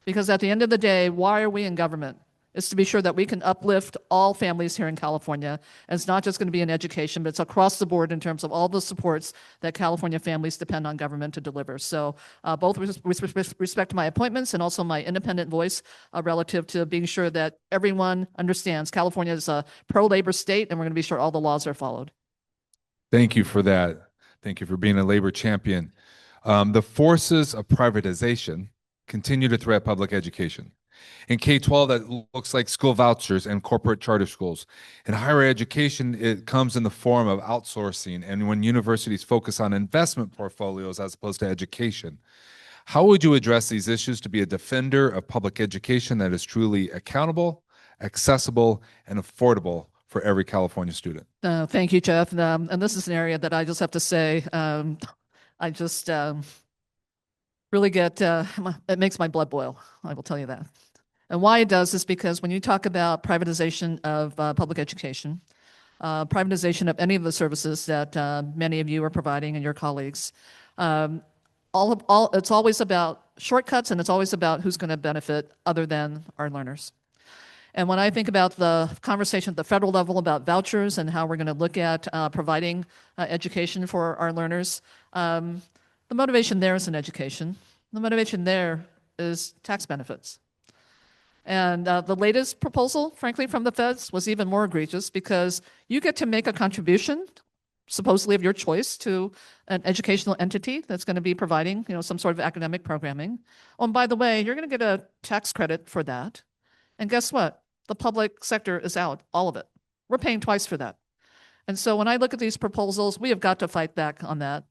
Because at the end of the day, why are we in government? It's to be sure that we can uplift all families here in California. And it's not just going to be in education, but it's across the board in terms of all the supports that California families depend on government to deliver. So both with respect to my appointments and also my independent voice relative to being sure that everyone understands California is a pro-labor state, and we're going to be sure all the laws are followed. Thank you for that. Thank you for being a labor champion. The forces of privatization continue to threat public education. In K-12, that looks like school vouchers and corporate charter schools. In higher education, it comes in the form of outsourcing, and when universities focus on investment portfolios as opposed to education. How would you address these issues to be a defender of public education that is truly accountable, accessible, and affordable for every California student? Thank you, Jeff. And this is an area that I just have to say, I just really get, it makes my blood boil, I will tell you that. And why it does is because when you talk about privatization of public education, privatization of any of the services that many of you are providing and your colleagues, it's always about shortcuts, and it's always about who's going to benefit other than our learners. And when I think about the conversation at the federal level about vouchers and how we're going to look at providing education for our learners, the motivation there isn't education. The motivation there is tax benefits. And the latest proposal, frankly, from the feds was even more egregious, because you get to make a contribution, supposedly of your choice, to an educational entity that's going to be providing, some sort of academic programming. Oh, and by the way, you're going to get a tax credit for that. And guess what? The public sector is out, all of it. We're paying twice for that. And so when I look at these proposals, we have got to fight back on that.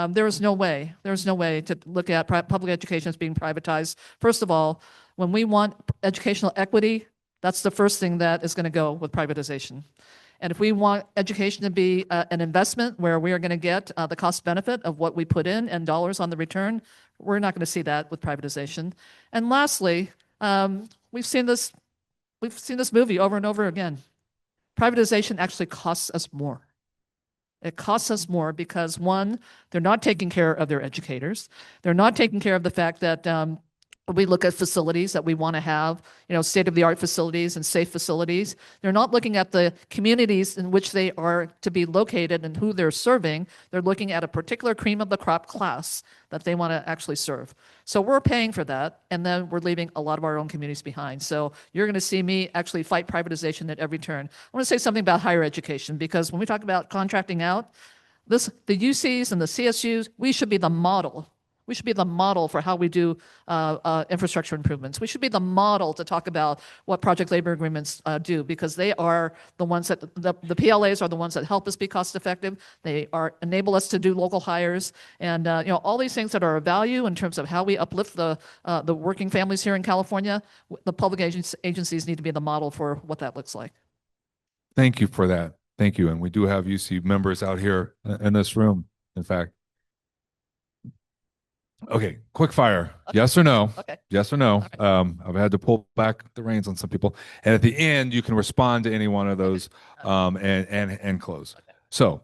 There is no way to look at public education as being privatized. First of all, when we want educational equity, that's the first thing that is going to go with privatization. And if we want education to be an investment where we are going to get the cost benefit of what we put in and dollars on the return, we're not going to see that with privatization. And lastly, we've seen this movie over and over again. Privatization actually costs us more. It costs us more because, one, they're not taking care of their educators. They're not taking care of the fact that We look at facilities that we want to have, state-of-the-art facilities and safe facilities. They're not looking at the communities in which they are to be located and who they're serving. They're looking at a particular cream of the crop class that they want to actually serve. So we're paying for that, and then we're leaving a lot of our own communities behind. So you're going to see me actually fight privatization at every turn. I want to say something about higher education, because when we talk about contracting out, the UCs and the CSUs, we should be the model. We should be the model for how we do infrastructure improvements. We should be the model to talk about what project labor agreements do, because they are the ones that the PLAs are the ones that help us be cost effective. They enable us to do local hires, and all these things that are of value in terms of how we uplift the working families here in California. The public agencies need to be the model for what that looks like. Thank you for that. Thank you. And we do have UC members out here in this room, in fact. Okay, quick fire. Okay. Yes or no? Okay. Yes or no? Okay. I've had to pull back the reins on some people. And at the end, you can respond to any one of those and close. Okay. So,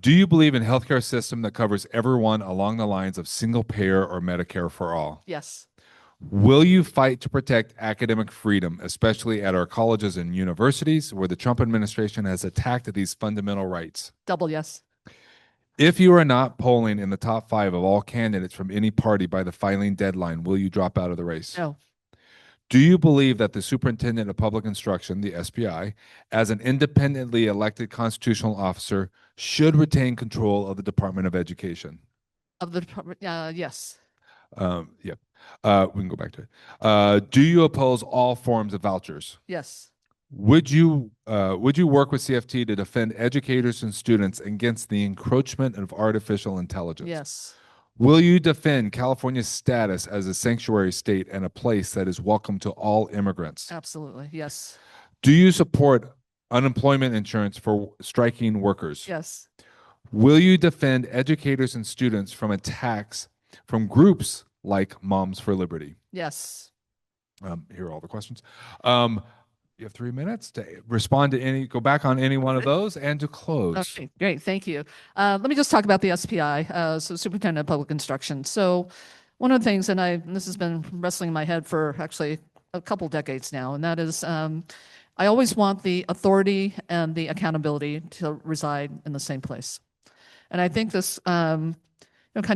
do you believe in a healthcare system that covers everyone along the lines of single payer or Medicare for all? Yes. Will you fight to protect academic freedom, especially at our colleges and universities where the Trump administration has attacked these fundamental rights? Double yes. If you are not polling in the top 5 of all candidates from any party by the filing deadline, will you drop out of the race? No. Do you believe that the Superintendent of Public Instruction, the SPI, as an independently elected constitutional officer, should retain control of the Department of Education? Of the department, yes. Yeah. We can go back to it. Do you oppose all forms of vouchers? Yes. Would you work with CFT to defend educators and students against the encroachment of artificial intelligence? Yes. Will you defend California's status as a sanctuary state and a place that is welcome to all immigrants? Absolutely. Yes. Do you support unemployment insurance for striking workers? Yes. Will you defend educators and students from attacks from groups like Moms for Liberty? Yes. Here are all the questions. You have 3 minutes to respond to go back on any one of those and to close. Okay, great. Thank you. Let me just talk about the SPI, so Superintendent of Public Instruction. So one of the things, and this has been wrestling in my head for actually a couple decades now, and that is I always want the authority and the accountability to reside in the same place. And I think this kind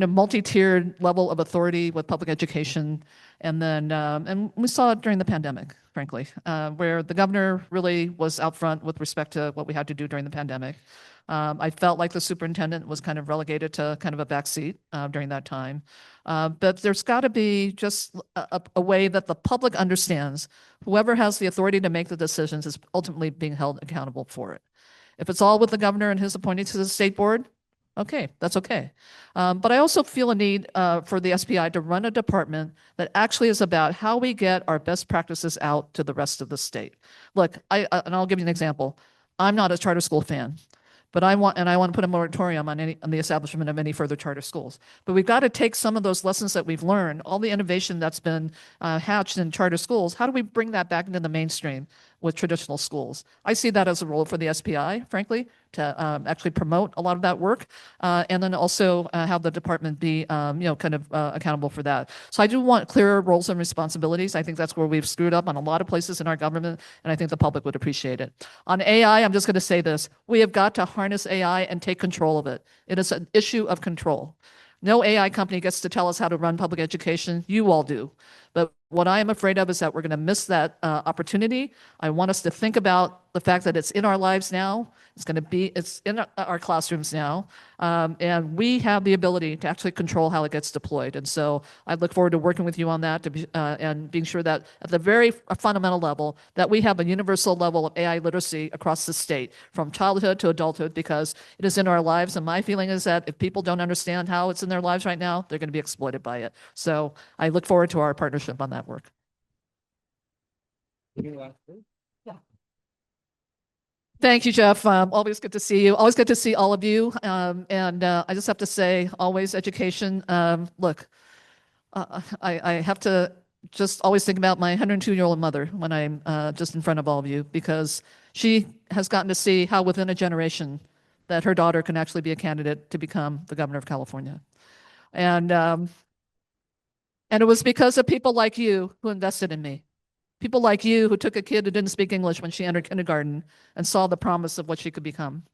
of multi-tiered level of authority with public education, and then and we saw it during the pandemic, frankly, where the governor really was out front with respect to what we had to do during the pandemic. I felt like the superintendent was kind of relegated to kind of a backseat during that time. But there's got to be just a way that the public understands whoever has the authority to make the decisions is ultimately being held accountable for it. If it's all with the governor and his appointees to the state board, okay, that's okay. But I also feel a need for the SPI to run a department that actually is about how we get our best practices out to the rest of the state. Look, and I'll give you an example. I'm not a charter school fan, but I want to put a moratorium on the establishment of any further charter schools. But we've got to take some of those lessons that we've learned, all the innovation that's been hatched in charter schools. How do we bring that back into the mainstream with traditional schools? I see that as a role for the SPI, frankly, to actually promote a lot of that work, and then also have the department be, kind of accountable for that. So I do want clearer roles and responsibilities. I think that's where we've screwed up on a lot of places in our government, and I think the public would appreciate it. On AI, I'm just going to say this. We have got to harness AI and take control of it. It is an issue of control. No AI company gets to tell us how to run public education. You all do. But what I am afraid of is that we're going to miss that opportunity. I want us to think about the fact that it's in our lives now. It's in our classrooms now. And we have the ability to actually control how it gets deployed. And so I look forward to working with you on that and being sure that at the very fundamental level that we have a universal level of AI literacy across the state from childhood to adulthood, because it is in our lives. And my feeling is that if people don't understand how it's in their lives right now, they're going to be exploited by it. So I look forward to our partnership on that work. Yeah. Thank you, Jeff. Always good to see you. Always good to see all of you. And I just have to say, always education. Look, I have to just always think about my 102-year-old mother when I'm just in front of all of you, because she has gotten to see how within a generation that her daughter can actually be a candidate to become the governor of California. And And it was because of people like you who invested in me. People like you who took a kid who didn't speak English when she entered kindergarten and saw the promise of what she could become.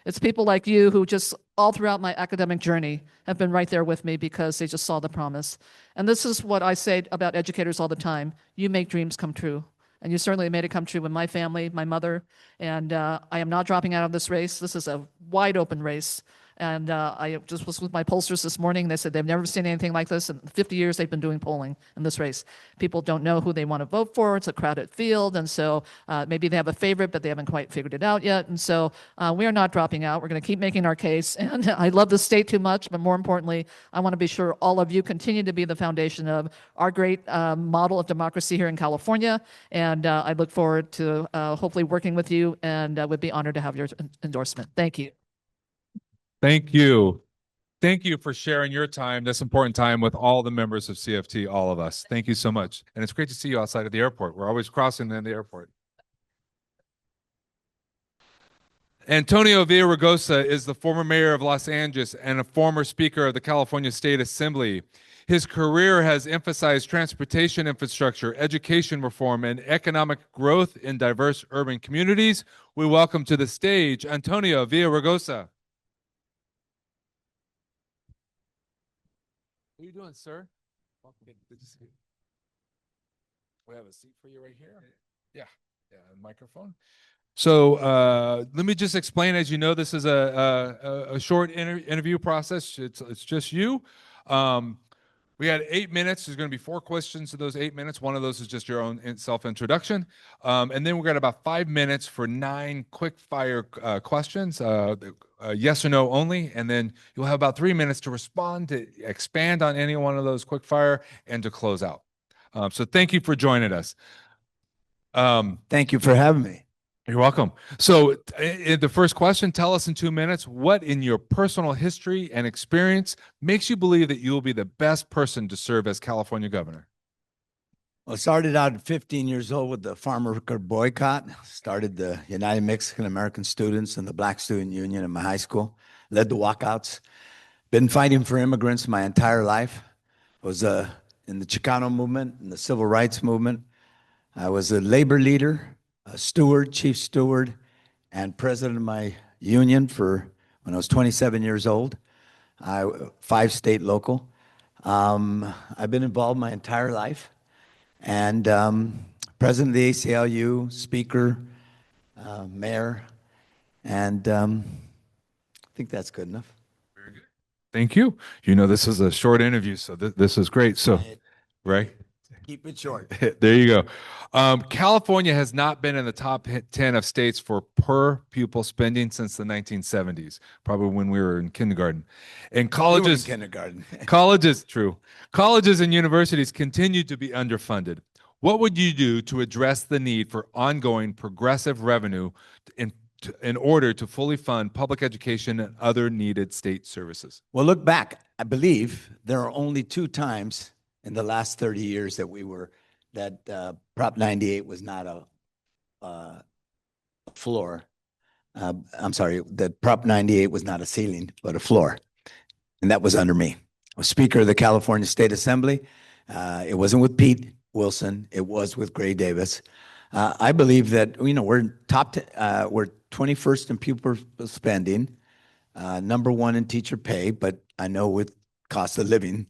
It's people like you who just all throughout my academic journey have been right there with me because they just saw the promise. And this is what I say about educators all the time. You make dreams come true. And you certainly made it come true with my family, my mother. And I am not dropping out of this race. This is a wide open race. And I just was with my pollsters this morning. They said they've never seen anything like this. In 50 years, they've been doing polling in this race. People don't know who they want to vote for. It's a crowded field. And so maybe they have a favorite, but they haven't quite figured it out yet. And so we are not dropping out. We're going to keep making our case. And I love the state too much, but more importantly, I want to be sure all of you continue to be the foundation of our great model of democracy here in California. And I look forward to hopefully working with you and would be honored to have your endorsement. Thank you. Thank you. Thank you for sharing your time, this important time with all the members of CFT, all of us. Thank you so much. And it's great to see you outside of the airport. We're always crossing in the airport. Antonio Villaraigosa is the former mayor of Los Angeles and a former speaker of the California State Assembly. His career has emphasized transportation infrastructure, education reform, and economic growth in diverse urban communities. We welcome to the stage Antonio Villaraigosa. What are you doing, sir? Good to see you. We have a seat for you right here. Yeah, microphone. So let me just explain. As you know, this is a short interview process. It's just you. We had 8 minutes. There's going to be 4 questions to those 8 minutes. One of those is just your own self-introduction. And then we're got about 5 minutes for 9 quick-fire questions, yes or no only. And then you'll have about 3 minutes to respond, to expand on any one of those quick-fire, and to close out. So thank you for joining us. Thank you for having me. You're welcome. So the first question, tell us in 2 minutes, what in your personal history and experience makes you believe that you will be the best person to serve as California governor? Well, I started out at 15 years old with the farm worker boycott, started the United Mexican American Students and the Black Student Union in my high school, led the walkouts, been fighting for immigrants my entire life. I was in the Chicano movement, in the civil rights movement. I was a labor leader, a steward, chief steward, and president of my union for when I was 27 years old. 5 state local. I've been involved my entire life, and president of the ACLU, speaker, mayor, and I think that's good enough. Very good. Thank you. You know, this is a short interview, so this is great. So, right? Keep it short. There you go. California has not been in the top 10 of states for per pupil spending since the 1970s, probably when we were in kindergarten. And colleges, true. Colleges and universities continue to be underfunded. What would you do to address the need for ongoing progressive revenue in order to fully fund public education and other needed state services? Well, look back. I believe there are only 2 times in the last 30 years that Prop 98 was not a floor. I'm sorry, that Prop 98 was not a ceiling, but a floor. And that was under me. I was Speaker of the California State Assembly. It wasn't with Pete Wilson. It was with Gray Davis. I believe that, you know, we're 21st in pupil spending, number 1 in teacher pay, but I know with cost of living,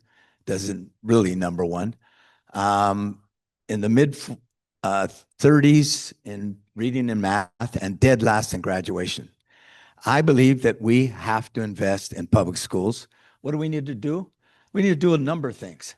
doesn't really number 1. In the mid 30s in reading and math, and dead last in graduation. I believe that we have to invest in public schools. What do we need to do? We need to do a number of things.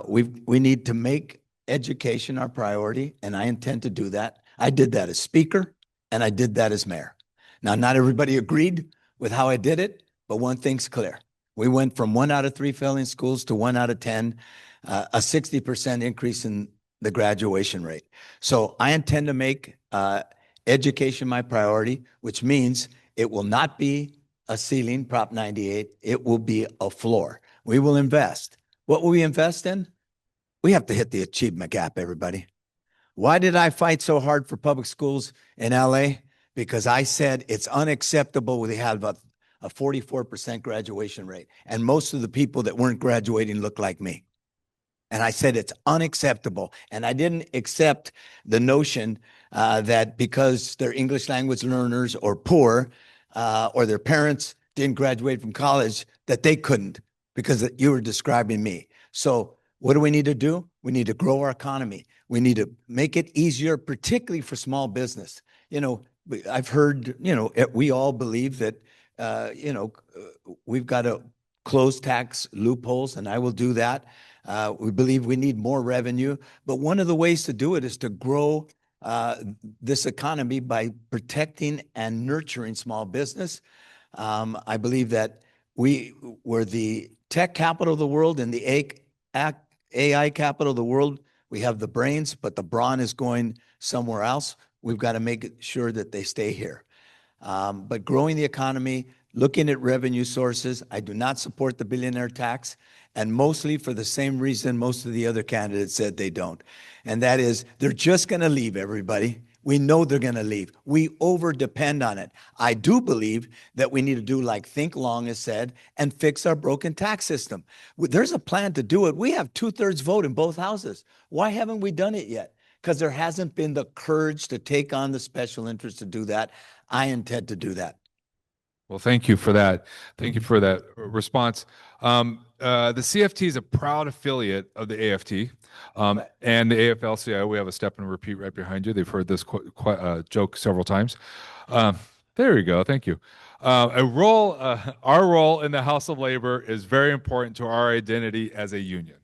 We need to make education our priority, and I intend to do that. I did that as speaker, and I did that as mayor. Now, not everybody agreed with how I did it, but one thing's clear. We went from 1 out of 3 failing schools to 1 out of 10, a 60% increase in the graduation rate. So I intend to make education my priority, which means it will not be a ceiling, Prop 98. It will be a floor. We will invest. What will we invest in? We have to hit the achievement gap, everybody. Why did I fight so hard for public schools in LA? Because I said it's unacceptable. We have a 44% graduation rate. And most of the people that weren't graduating look like me. And I said, it's unacceptable. And I didn't accept the notion that because they're English language learners or poor, or their parents didn't graduate from college, that they couldn't, because you were describing me. So what do we need to do? We need to grow our economy. We need to make it easier, particularly for small business. You know, I've heard, you know, we all believe that, we've got to close tax loopholes, and I will do that. We believe we need more revenue, but one of the ways to do it is to grow this economy by protecting and nurturing small business. I believe that we're the tech capital of the world and the AI capital of the world. We have the brains, but the brawn is going somewhere else. We've got to make sure that they stay here. But growing the economy, looking at revenue sources, I do not support the billionaire tax, and mostly for the same reason most of the other candidates said they don't. And that is, they're just going to leave, everybody. We know they're going to leave. We over depend on it. I do believe that we need to do like Think Long has said and fix our broken tax system. There's a plan to do it. We have 2/3 vote in both houses. Why haven't we done it yet? Because there hasn't been the courage to take on the special interest to do that. I intend to do that. Well, thank you for that. Thank you for that response. The CFT is a proud affiliate of the AFT and the AFL-CIO. We have a step and repeat right behind you. They've heard this joke several times. There you go. Thank you. Our role in the House of Labor is very important to our identity as a union.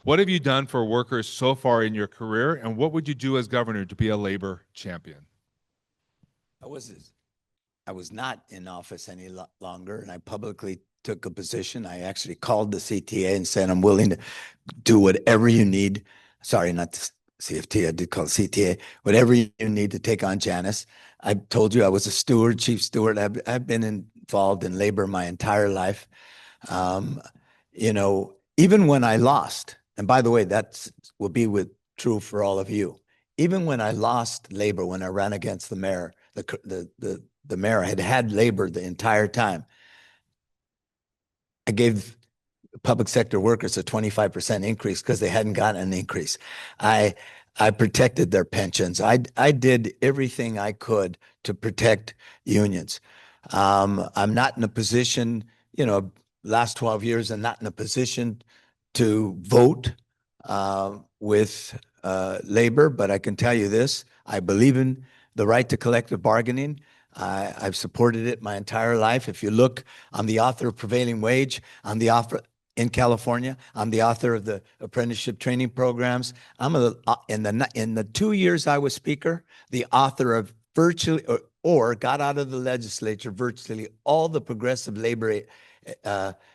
What have you done for workers so far in your career, and what would you do as governor to be a labor champion? I was not in office any longer, and I publicly took a position. I actually called the CTA and said, I'm willing to do whatever you need. Sorry, not the CFT, I did call the CTA. Whatever you need to take on Janice. I told you I was a steward, chief steward. I've been involved in labor my entire life. You know, even when I lost, and by the way, that will be true for all of you. Even when I lost labor, when I ran against the mayor, the mayor had labor the entire time. I gave public sector workers a 25% increase because they hadn't gotten an increase. I protected their pensions. I did everything I could to protect unions. I'm not in a position, you know, last 12 years, I'm not in a position to vote with labor, but I can tell you this, I believe in the right to collective bargaining. I've supported it my entire life. If you look, I'm the author of Prevailing Wage. I'm the author in California. I'm the author of the apprenticeship training programs. I'm in the 2 years I was speaker, the author of virtually or got out of the legislature virtually all the progressive labor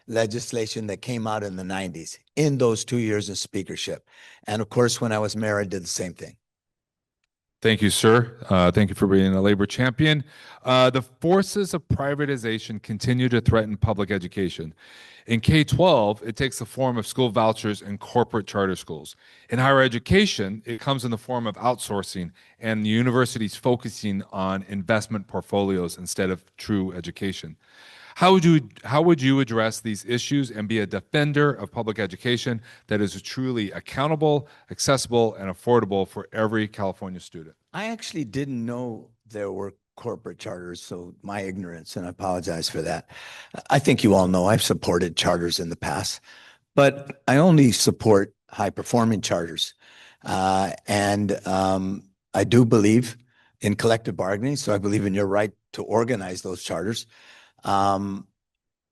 legislation that came out in the 90s in those 2 years of speakership. And of course, when I was mayor, I did the same thing. Thank you, sir. Thank you for being a labor champion. The forces of privatization continue to threaten public education. In K-12, it takes the form of school vouchers and corporate charter schools. In higher education, it comes in the form of outsourcing and the universities focusing on investment portfolios instead of true education. How would you address these issues and be a defender of public education that is truly accountable, accessible, and affordable for every California student? I actually didn't know there were corporate charters, so my ignorance, and I apologize for that. I think you all know I've supported charters in the past, but I only support high-performing charters. And I do believe in collective bargaining, so I believe in your right to organize those charters.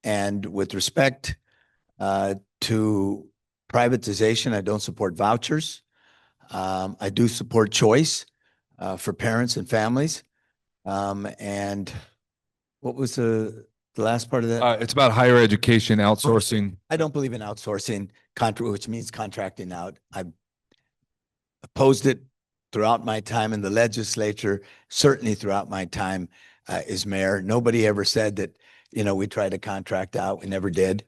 And with respect to privatization, I don't support vouchers. I do support choice for parents and families. And what was the last part of that? It's about higher education outsourcing. I don't believe in outsourcing, which means contracting out. I opposed it throughout my time in the legislature, certainly throughout my time as mayor. Nobody ever said that, you know, we tried to contract out. We never did.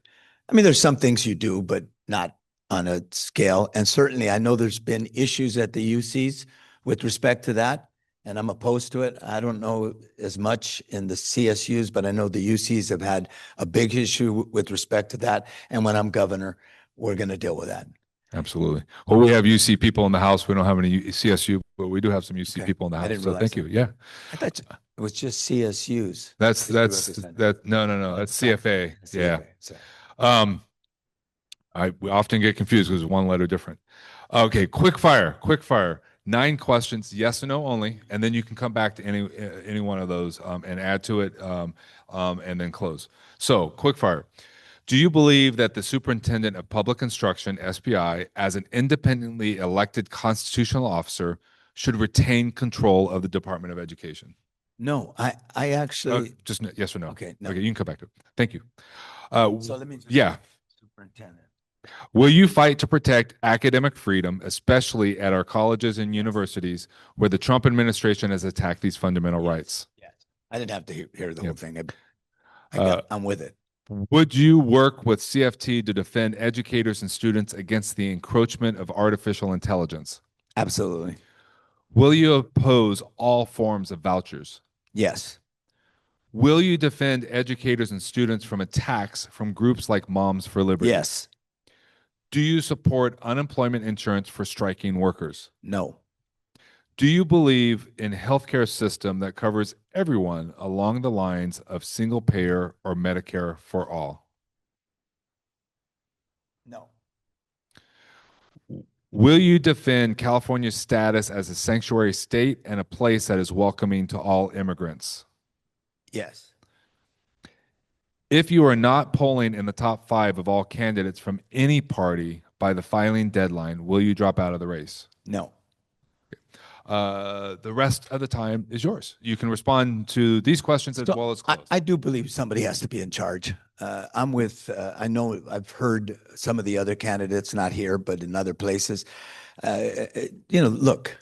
I mean, there's some things you do, but not on a scale. And certainly I know there's been issues at the UCs with respect to that, and I'm opposed to it. I don't know as much in the CSUs, but I know the UCs have had a big issue with respect to that. And when I'm governor, we're going to deal with that. Absolutely. Well, we have UC people in the house. We don't have any CSU, but we do have some UC Okay. people in the I house. didn't So realize thank you. Yeah. I thought it was just CSUs. That's District representative. that no. That's CFA. Yeah. CFA, sorry. Um, we often get confused because one letter different. Okay, quick fire. 9 questions, yes or no only, and then you can come back to any one of those and add to it and then close. So, quick fire. Do you believe that the Superintendent of Public Instruction, SPI, as an independently elected constitutional officer, should retain control of the Department of Education? No, I actually, Just yes or no. okay, no. Okay, you can come back to it. Thank you. So let me just. yeah. Superintendent. Will you fight to protect academic freedom, especially at our colleges and universities where the Trump administration has attacked these fundamental rights? Yes. I didn't have to hear the Yeah. whole thing. Uh, I'm with it. Would you work with CFT to defend educators and students against the encroachment of artificial intelligence? Absolutely. Will you oppose all forms of vouchers? Yes. Will you defend educators and students from attacks from groups like Moms for Liberty? Yes. Do you support unemployment insurance for striking workers? No. Do you believe in a healthcare system that covers everyone along the lines of single payer or Medicare for all? No. Will you defend California's status as a sanctuary state and a place that is welcoming to all immigrants? Yes. If you are not polling in the top 5 of all candidates from any party by the filing deadline, will you drop out of the race? No. The rest of the time is yours. You can respond to these questions as So well as close. I do believe somebody has to be in charge. I'm with, I know I've heard some of the other candidates, not here, but in other places. Look,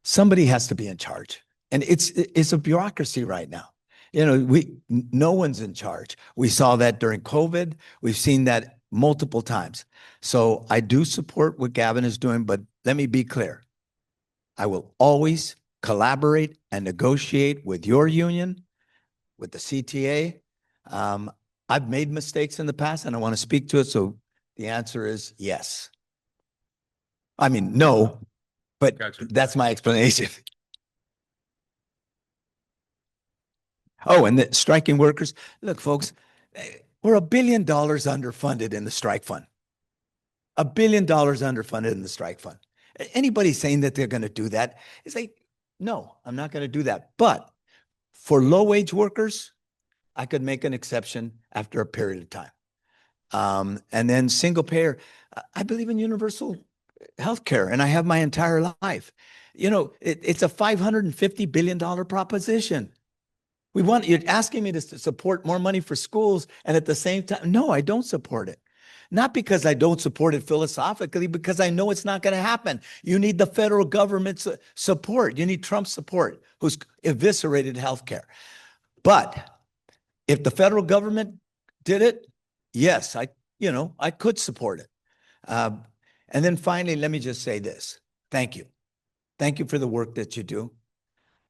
somebody has to be in charge. And it's a bureaucracy right now. No one's in charge. We saw that during COVID. We've seen that multiple times. So I do support what Gavin is doing, but let me be clear. I will always collaborate and negotiate with your union, with the CTA. I've made mistakes in the past and I want to speak to it. So the answer is yes. I mean, no, but Gotcha. that's my explanation. Oh, and the striking workers. Look, folks, we're $1 billion underfunded in the strike fund. $1 billion underfunded in the strike fund. Anybody saying that they're going to do that is like, no, I'm not going to do that. But for low-wage workers, I could make an exception after a period of time. And then single payer, I believe in universal health care, and I have my entire life. It's a $550 billion proposition. You're asking me to support more money for schools, and at the same time, no, I don't support it. Not because I don't support it philosophically, because I know it's not going to happen. You need the federal government's support. You need Trump's support, who's eviscerated healthcare. But if the federal government did it, yes, I could support it. And then finally, let me just say this. Thank you. Thank you for the work that you do.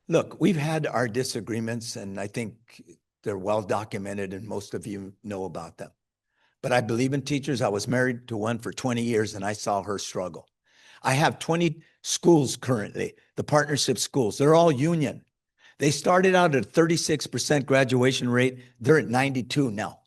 Look, we've had our disagreements, and I think they're well documented, and most of you know about them. But I believe in teachers. I was married to one for 20 years, and I saw her struggle. I have 20 schools currently, the partnership schools. They're all union. They started out at a 36% graduation rate. They're at 92 now.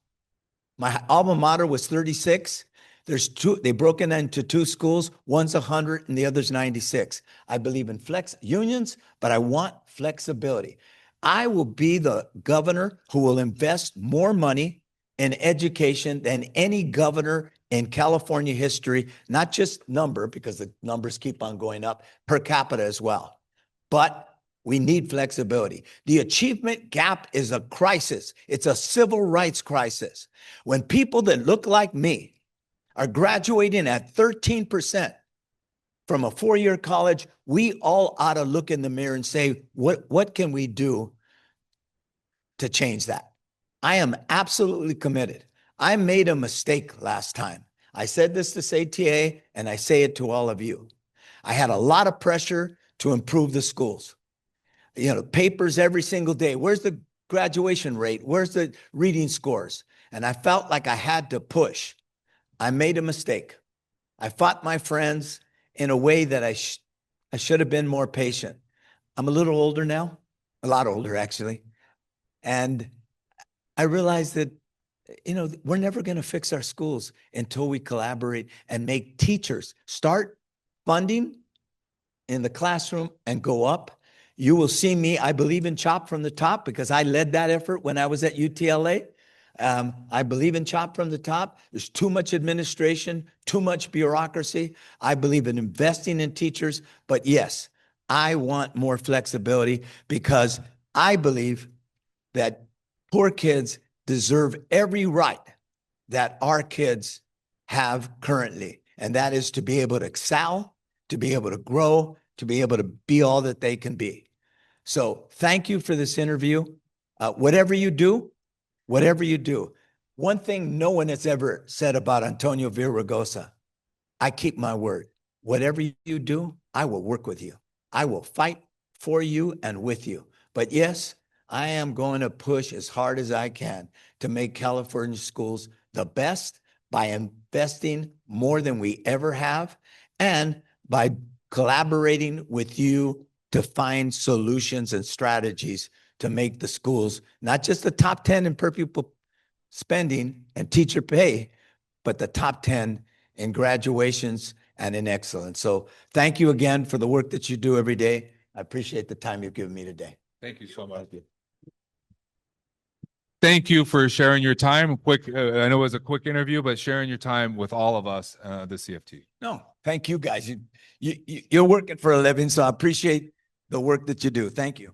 My alma mater was 36. There's 2, they broke it into 2 schools. One's 100 and the other's 96. I believe in unions, but I want flexibility. I will be the governor who will invest more money in education than any governor in California history, not just number, because the numbers keep on going up, per capita as well. But we need flexibility. The achievement gap is a crisis. It's a civil rights crisis. When people that look like me are graduating at 13% from a 4-year college, we all ought to look in the mirror and say, what can we do to change that? I am absolutely committed. I made a mistake last time. I said this to CTA, and I say it to all of you. I had a lot of pressure to improve the schools. Papers every single day. Where's the graduation rate? Where's the reading scores? And I felt like I had to push. I made a mistake. I fought my friends in a way that I should have been more patient. I'm a little older now, a lot older actually. And I realized that, we're never going to fix our schools until we collaborate and make teachers start funding in the classroom and go up. You will see me. I believe in CHOP from the top because I led that effort when I was at UTLA. I believe in CHOP from the top. There's too much administration, too much bureaucracy. I believe in investing in teachers. But yes, I want more flexibility because I believe that poor kids deserve every right that our kids have currently. And that is to be able to excel, to be able to grow, to be able to be all that they can be. So thank you for this interview. Whatever you do, one thing no one has ever said about Antonio Villaraigosa, I keep my word. Whatever you do, I will work with you. I will fight for you and with you. But yes, I am going to push as hard as I can to make California schools the best by investing more than we ever have and by collaborating with you to find solutions and strategies to make the schools not just the top 10 in per pupil spending and teacher pay, but the top 10 in graduations and in excellence. So thank you again for the work that you do every day. I appreciate the time you've given me today. Thank you so much. Thank you. Thank you for sharing your time. Quick, I know it was a quick interview, but sharing your time with all of us, the CFT. No, thank you guys. You're working for a living, so I appreciate the work that you do. Thank you.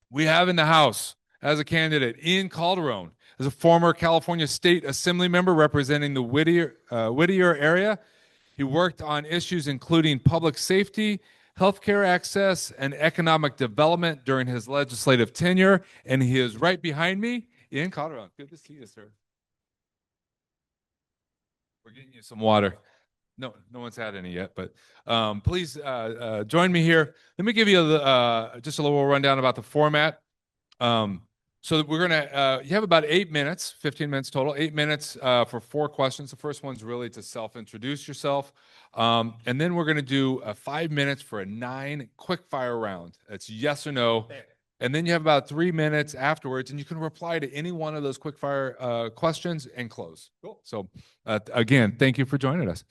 We have in the House as a candidate Ian Calderon, as a former California State Assembly member representing the Whittier area. He worked on issues including public safety, healthcare access, and economic development during his legislative tenure. And he is right behind me, Ian Calderon. Good to see you, sir. We're getting you some water. No one's had any yet, but please join me here. Let me give you just a little rundown about the format. So we're gonna, you have about 8 minutes, 15 minutes total, 8 minutes for 4 questions. The first one's really to self-introduce yourself. And then we're gonna do 5 minutes for a 9 quick fire round. It's yes or no. And then you have about 3 minutes afterwards, and you can reply to any one of those quick fire questions and close. Cool. So again, thank you for joining us.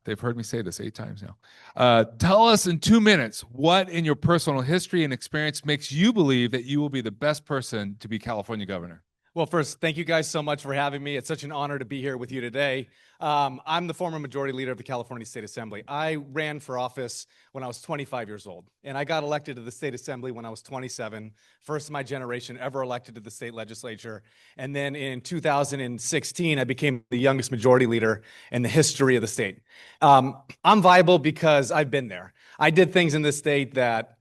They've heard me say this 8 times now. Tell us in 2 minutes what in your personal history and experience makes you believe that you will be the best person to be California governor. Well, first, thank you guys so much for having me. It's such an honor to be here with you today. I'm the former majority leader of the California State Assembly. I ran for office when I was 25 years old, and I got elected to the State Assembly when I was 27, first of my generation ever elected to the state legislature. And then in 2016, I became the youngest majority leader in the history of the state. I'm viable because I've been there. I did things in this state that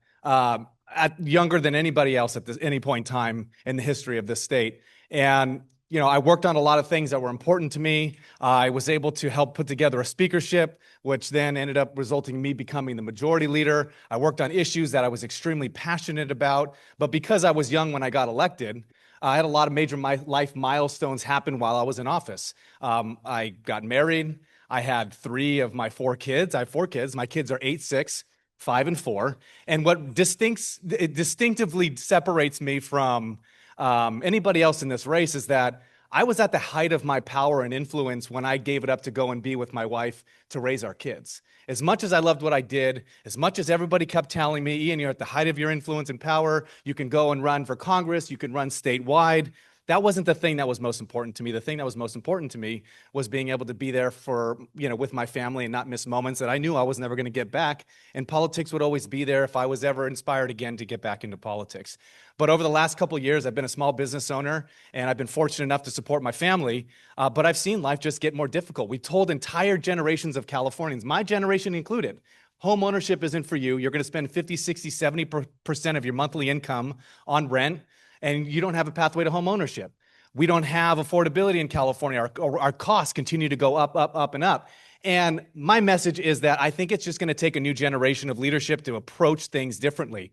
younger than anybody else at any point in time in the history of this state. And, I worked on a lot of things that were important to me. I was able to help put together a speakership, which then ended up resulting in me becoming the majority leader. I worked on issues that I was extremely passionate about. But because I was young when I got elected, I had a lot of major life milestones happen while I was in office. I got married. I had 3 of my 4 kids. I have 4 kids. My kids are 8, 6, 5, and 4. And what distinctively separates me from anybody else in this race is that I was at the height of my power and influence when I gave it up to go and be with my wife to raise our kids. As much as I loved what I did, as much as everybody kept telling me, Ian, you're at the height of your influence and power, you can go and run for Congress, you can run statewide. That wasn't the thing that was most important to me. The thing that was most important to me was being able to be there for, with my family and not miss moments that I knew I was never going to get back. And politics would always be there if I was ever inspired again to get back into politics. But over the last couple of years, I've been a small business owner, and I've been fortunate enough to support my family. But I've seen life just get more difficult. We told entire generations of Californians, my generation included, home ownership isn't for you. You're going to spend 50, 60, 70% of your monthly income on rent, and you don't have a pathway to home ownership. We don't have affordability in California. Our costs continue to go up, up, up, and up. And my message is that I think it's just going to take a new generation of leadership to approach things differently.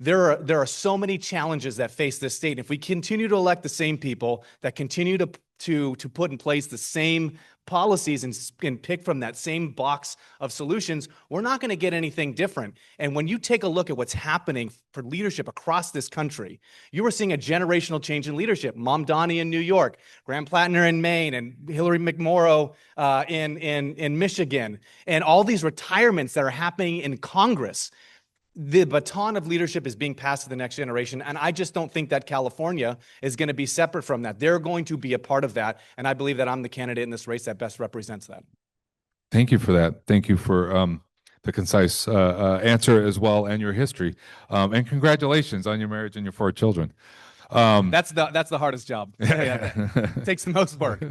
there are so many challenges that face this state. If we continue to elect the same people that continue to put in place the same policies and pick from that same box of solutions, we're not going to get anything different. And when you take a look at what's happening for leadership across this country, you are seeing a generational change in leadership. Mom Donnie in New York, Graham Plattner in Maine, and Hillary McMorrow in Michigan, and all these retirements that are happening in Congress. The baton of leadership is being passed to the next generation. And I just don't think that California is going to be separate from that. They're going to be a part of that. And I believe that I'm the candidate in this race that best represents that. Thank you for that. Thank you for the concise answer as well, and your history. And congratulations on your marriage and your 4 children. That's the hardest job. It takes the most work.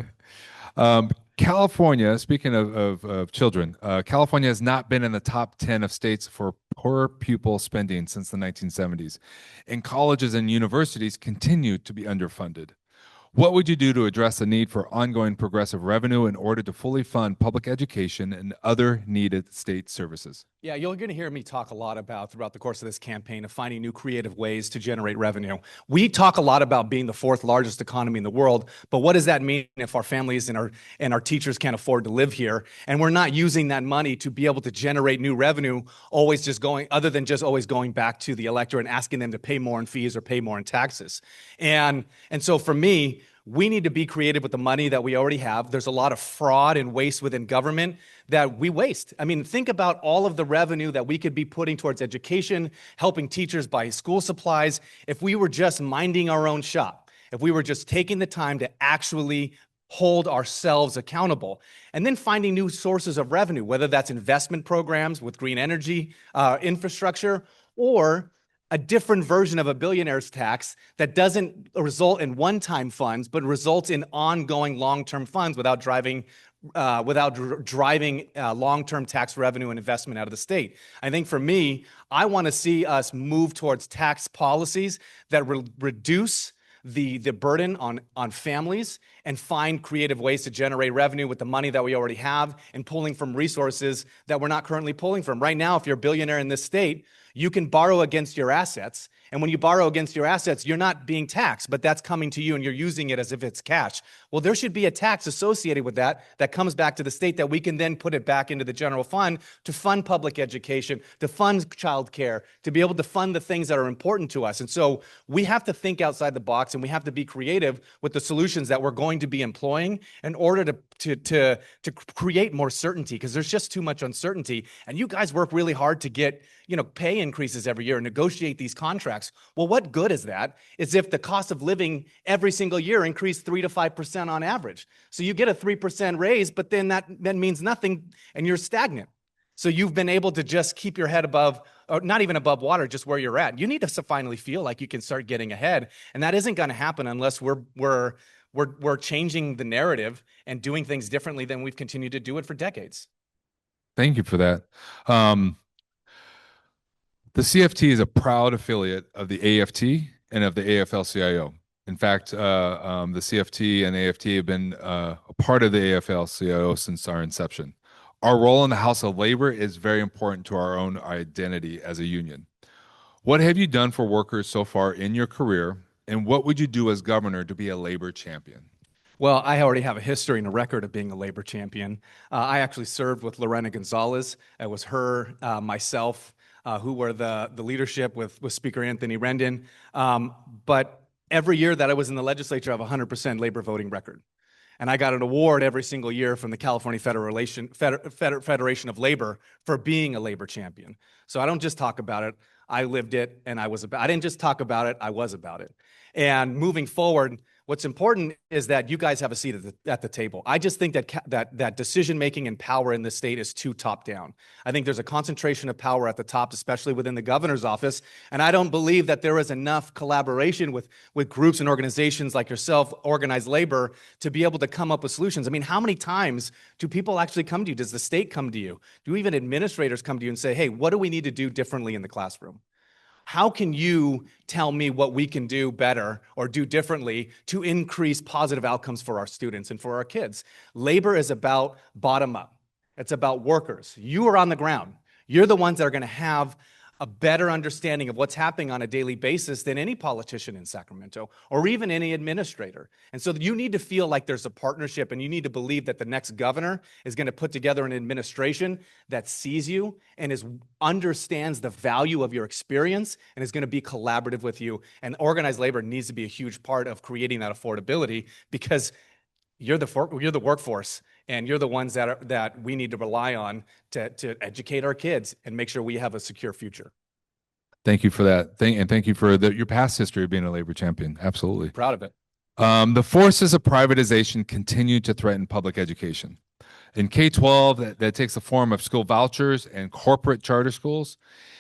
California, speaking of children, California has not been in the top 10 of states for per pupil spending since the 1970s, and colleges and universities continue to be underfunded. What would you do to address the need for ongoing progressive revenue in order to fully fund public education and other needed state services? Yeah, you're going to hear me talk a lot about throughout the course of this campaign of finding new creative ways to generate revenue. We talk a lot about being the 4th largest economy in the world, but what does that mean if our families and our teachers can't afford to live here, and we're not using that money to be able to generate new revenue, other than just always going back to the electorate and asking them to pay more in fees or pay more in taxes. And so for me, we need to be creative with the money that we already have. There's a lot of fraud and waste within government that we waste. I mean, think about all of the revenue that we could be putting towards education, helping teachers buy school supplies, if we were just minding our own shop, if we were just taking the time to actually hold ourselves accountable, and then finding new sources of revenue, whether that's investment programs with green energy infrastructure, or a different version of a billionaire's tax that doesn't result in one-time funds, but results in ongoing long-term funds without driving long-term tax revenue and investment out of the state. I think for me, I want to see us move towards tax policies that reduce the burden on families and find creative ways to generate revenue with the money that we already have and pulling from resources that we're not currently pulling from. Right now, if you're a billionaire in this state, you can borrow against your assets. And when you borrow against your assets, you're not being taxed, but that's coming to you and you're using it as if it's cash. Well, there should be a tax associated with that comes back to the state that we can then put it back into the general fund to fund public education, to fund childcare, to be able to fund the things that are important to us. And so we have to think outside the box and we have to be creative with the solutions that we're going to be employing in order to create more certainty, because there's just too much uncertainty. And you guys work really hard to get pay increases every year and negotiate these contracts. Well, what good is that? Is if the cost of living every single year increased 3 to 5% on average. So you get a 3% raise, but then that means nothing and you're stagnant. So you've been able to just keep your head above, or not even above water, just where you're at. You need to finally feel like you can start getting ahead. And that isn't going to happen unless we're changing the narrative and doing things differently than we've continued to do it for decades. Thank you for that. The CFT is a proud affiliate of the AFT and of the AFL-CIO. In fact, the CFT and AFT have been a part of the AFL-CIO since our inception. Our role in the House of Labor is very important to our own identity as a union. What have you done for workers so far in your career, and what would you do as governor to be a labor champion? Well, I already have a history and a record of being a labor champion. I actually served with Lorena Gonzalez. It was her, myself, who were the leadership with Speaker Anthony Rendon. But every year that I was in the legislature, I have a 100% labor voting record. And I got an award every single year from the California Federation of Labor for being a labor champion. So I don't just talk about it. I lived it, and I didn't just talk about it, I was about it. And moving forward, what's important is that you guys have a seat at the table. I just think that decision-making and power in this state is too top-down. I think there's a concentration of power at the top, especially within the governor's office, and I don't believe that there is enough collaboration with groups and organizations like yourself, organized labor, to be able to come up with solutions. I mean, how many times do people actually come to you? Does the state come to you? Do even administrators come to you and say, hey, what do we need to do differently in the classroom? How can you tell me what we can do better or do differently to increase positive outcomes for our students and for our kids? Labor is about bottom up. It's about workers. You are on the ground. You're the ones that are going to have a better understanding of what's happening on a daily basis than any politician in Sacramento or even any administrator. And so you need to feel like there's a partnership, and you need to believe that the next governor is going to put together an administration that sees you and understands the value of your experience and is going to be collaborative with you. And organized labor needs to be a huge part of creating that affordability, because you're the workforce, and you're the ones that we need to rely on to educate our kids and make sure we have a secure future. Thank you for that. And thank you for your past history of being a labor champion. Absolutely. Proud of it. The forces of privatization continue to threaten public education. In K-12, that takes the form of school vouchers and corporate charter schools.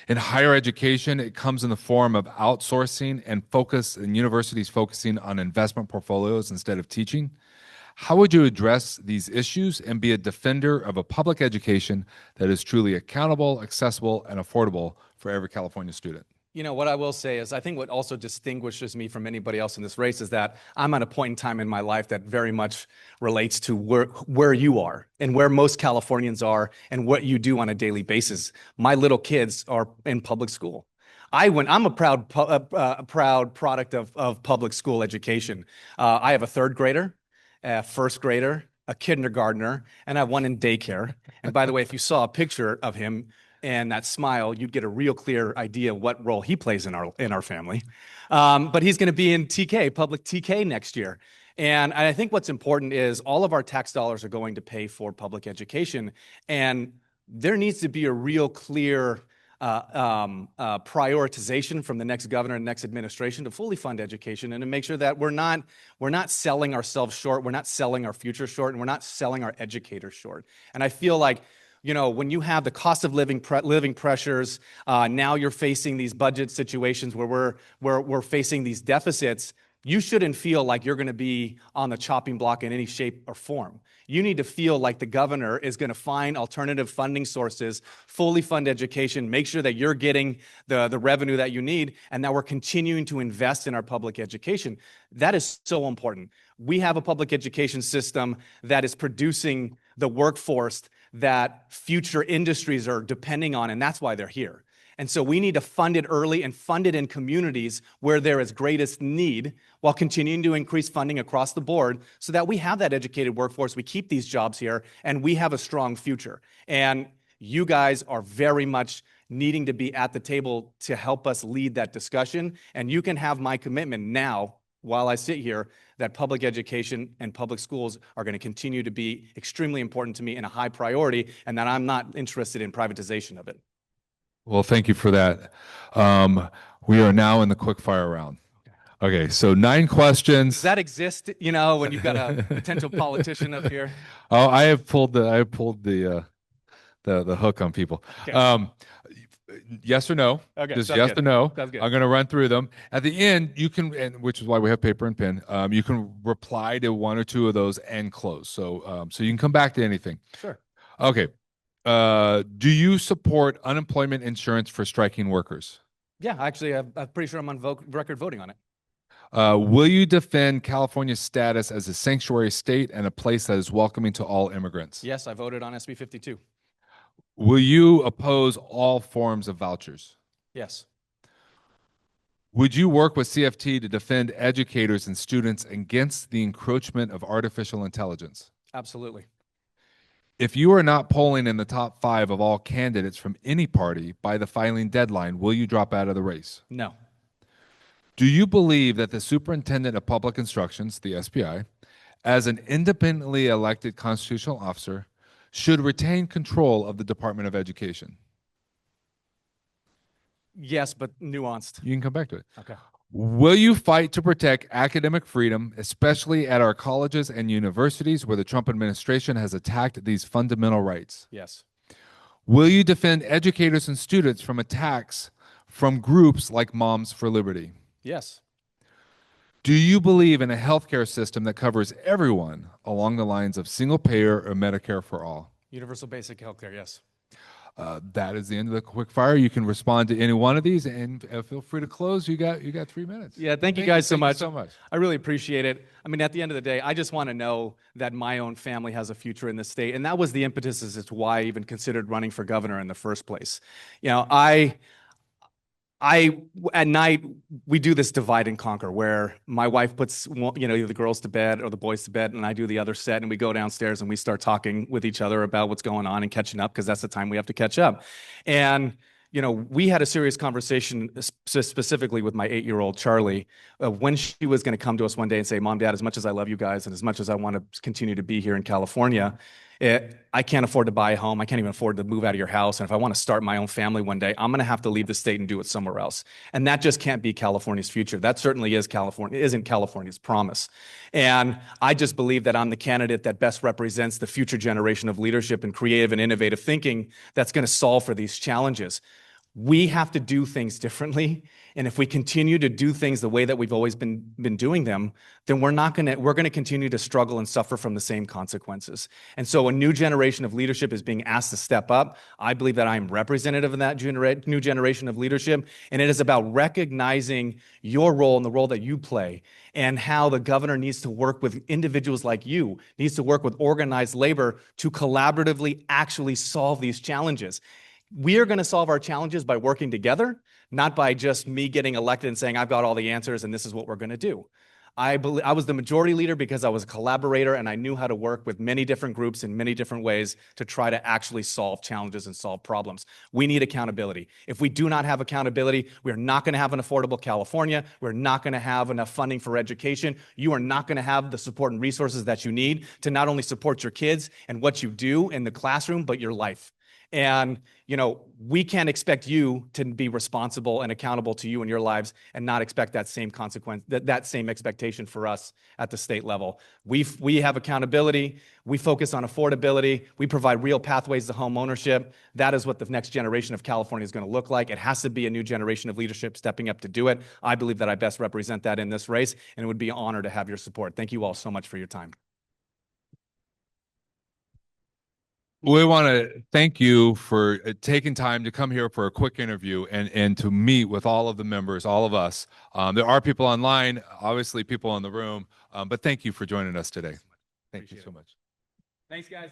In higher education, it comes in the form of outsourcing and universities focusing on investment portfolios instead of teaching. How would you address these issues and be a defender of a public education that is truly accountable, accessible, and affordable for every California student? You know, what I will say is I think what also distinguishes me from anybody else in this race is that I'm at a point in time in my life that very much relates to where you are and where most Californians are and what you do on a daily basis. My little kids are in public school. I'm a proud product of public school education. I have a third grader, a first grader, a kindergartner, and I have one in daycare. And by the way, if you saw a picture of him and that smile, you'd get a real clear idea of what role he plays in our family. But he's going to be in TK, public TK next year. And I think what's important is all of our tax dollars are going to pay for public education. And there needs to be a real clear prioritization from the next governor and next administration to fully fund education and to make sure that we're not selling ourselves short, we're not selling our future short, and we're not selling our educators short. And I feel like, you know, when you have the cost of living pressures, now you're facing these budget situations where we're facing these deficits, you shouldn't feel like you're going to be on the chopping block in any shape or form. You need to feel like the governor is going to find alternative funding sources, fully fund education, make sure that you're getting the revenue that you need, and that we're continuing to invest in our public education. That is so important. We have a public education system that is producing the workforce that future industries are depending on, and that's why they're here. And so we need to fund it early and fund it in communities where there is greatest need, while continuing to increase funding across the board so that we have that educated workforce, we keep these jobs here, and we have a strong future. And you guys are very much needing to be at the table to help us lead that discussion. And you can have my commitment now, while I sit here, that public education and public schools are going to continue to be extremely important to me and a high priority, and that I'm not interested in privatization of it. Well, thank you for that. We are now in the quick fire round. Okay, so 9 questions. Does that exist, you know, when you've got a potential politician up here? Oh, I have pulled the hook on people. Okay. Yes or no? Okay, Just sounds yes good. or no. Sounds good. I'm going to run through them. At the end, you can, and which is why we have paper and pen. You can reply to 1 or 2 of those and close. So, so you can come back to anything. Sure. Okay. Do you support unemployment insurance for striking workers? Yeah, actually, I'm pretty sure I'm on record voting on it. Will you defend California's status as a sanctuary state and a place that is welcoming to all immigrants? Yes, I voted on SB 52. Will you oppose all forms of vouchers? Yes. Would you work with CFT to defend educators and students against the encroachment of artificial intelligence? Absolutely. If you are not polling in the top 5 of all candidates from any party by the filing deadline, will you drop out of the race? No. Do you believe that the Superintendent of Public Instructions, the SPI, as an independently elected constitutional officer, should retain control of the Department of Education? Yes, but nuanced. You can come back to it. Okay. Will you fight to protect academic freedom, especially at our colleges and universities where the Trump administration has attacked these fundamental rights? Yes. Will you defend educators and students from attacks from groups like Moms for Liberty? Yes. Do you believe in a healthcare system that covers everyone along the lines of single payer or Medicare for all? Universal basic healthcare, yes. That is the end of the quick fire. You can respond to any one of these, and feel free to close. You got 3 minutes. Yeah, thank you guys so much. Thank you so much. I really appreciate it. I mean, at the end of the day, I just want to know that my own family has a future in this state, and that was the impetus as to why I even considered running for governor in the first place. You know, At night, we do this divide and conquer where my wife puts, either the girls to bed or the boys to bed, and I do the other set, and we go downstairs and we start talking with each other about what's going on and catching up, because that's the time we have to catch up. And we had a serious conversation specifically with my 8-year-old Charlie when she was going to come to us one day and say, Mom, Dad, as much as I love you guys and as much as I want to continue to be here in California, I can't afford to buy a home. I can't even afford to move out of your house. And if I want to start my own family one day, I'm going to have to leave the state and do it somewhere else. And that just can't be California's future. That certainly isn't California's promise. And I just believe that I'm the candidate that best represents the future generation of leadership and creative and innovative thinking that's going to solve for these challenges. We have to do things differently. And if we continue to do things the way that we've always been doing them, then we're going to continue to struggle and suffer from the same consequences. And so a new generation of leadership is being asked to step up. I believe that I'm representative of that new generation of leadership. And it is about recognizing your role and the role that you play, and how the governor needs to work with individuals like you, needs to work with organized labor to collaboratively actually solve these challenges. We are going to solve our challenges by working together, not by just me getting elected and saying, I've got all the answers and this is what we're going to do. I was the majority leader because I was a collaborator and I knew how to work with many different groups in many different ways to try to actually solve challenges and solve problems. We need accountability. If we do not have accountability, we're not going to have an affordable California. We're not going to have enough funding for education. You are not going to have the support and resources that you need to not only support your kids and what you do in the classroom, but your life. And, we can't expect you to be responsible and accountable to you in your lives and not expect that same consequence, that same expectation for us at the state level. We have accountability. We focus on affordability. We provide real pathways to home ownership. That is what the next generation of California is going to look like. It has to be a new generation of leadership stepping up to do it. I believe that I best represent that in this race, and it would be an honor to have your support. Thank you all so much for your time. We want to thank you for taking time to come here for a quick interview and to meet with all of the members, all of us. There are people online, obviously people in the room, but thank you for joining us today. Thank you so much. Thanks, guys.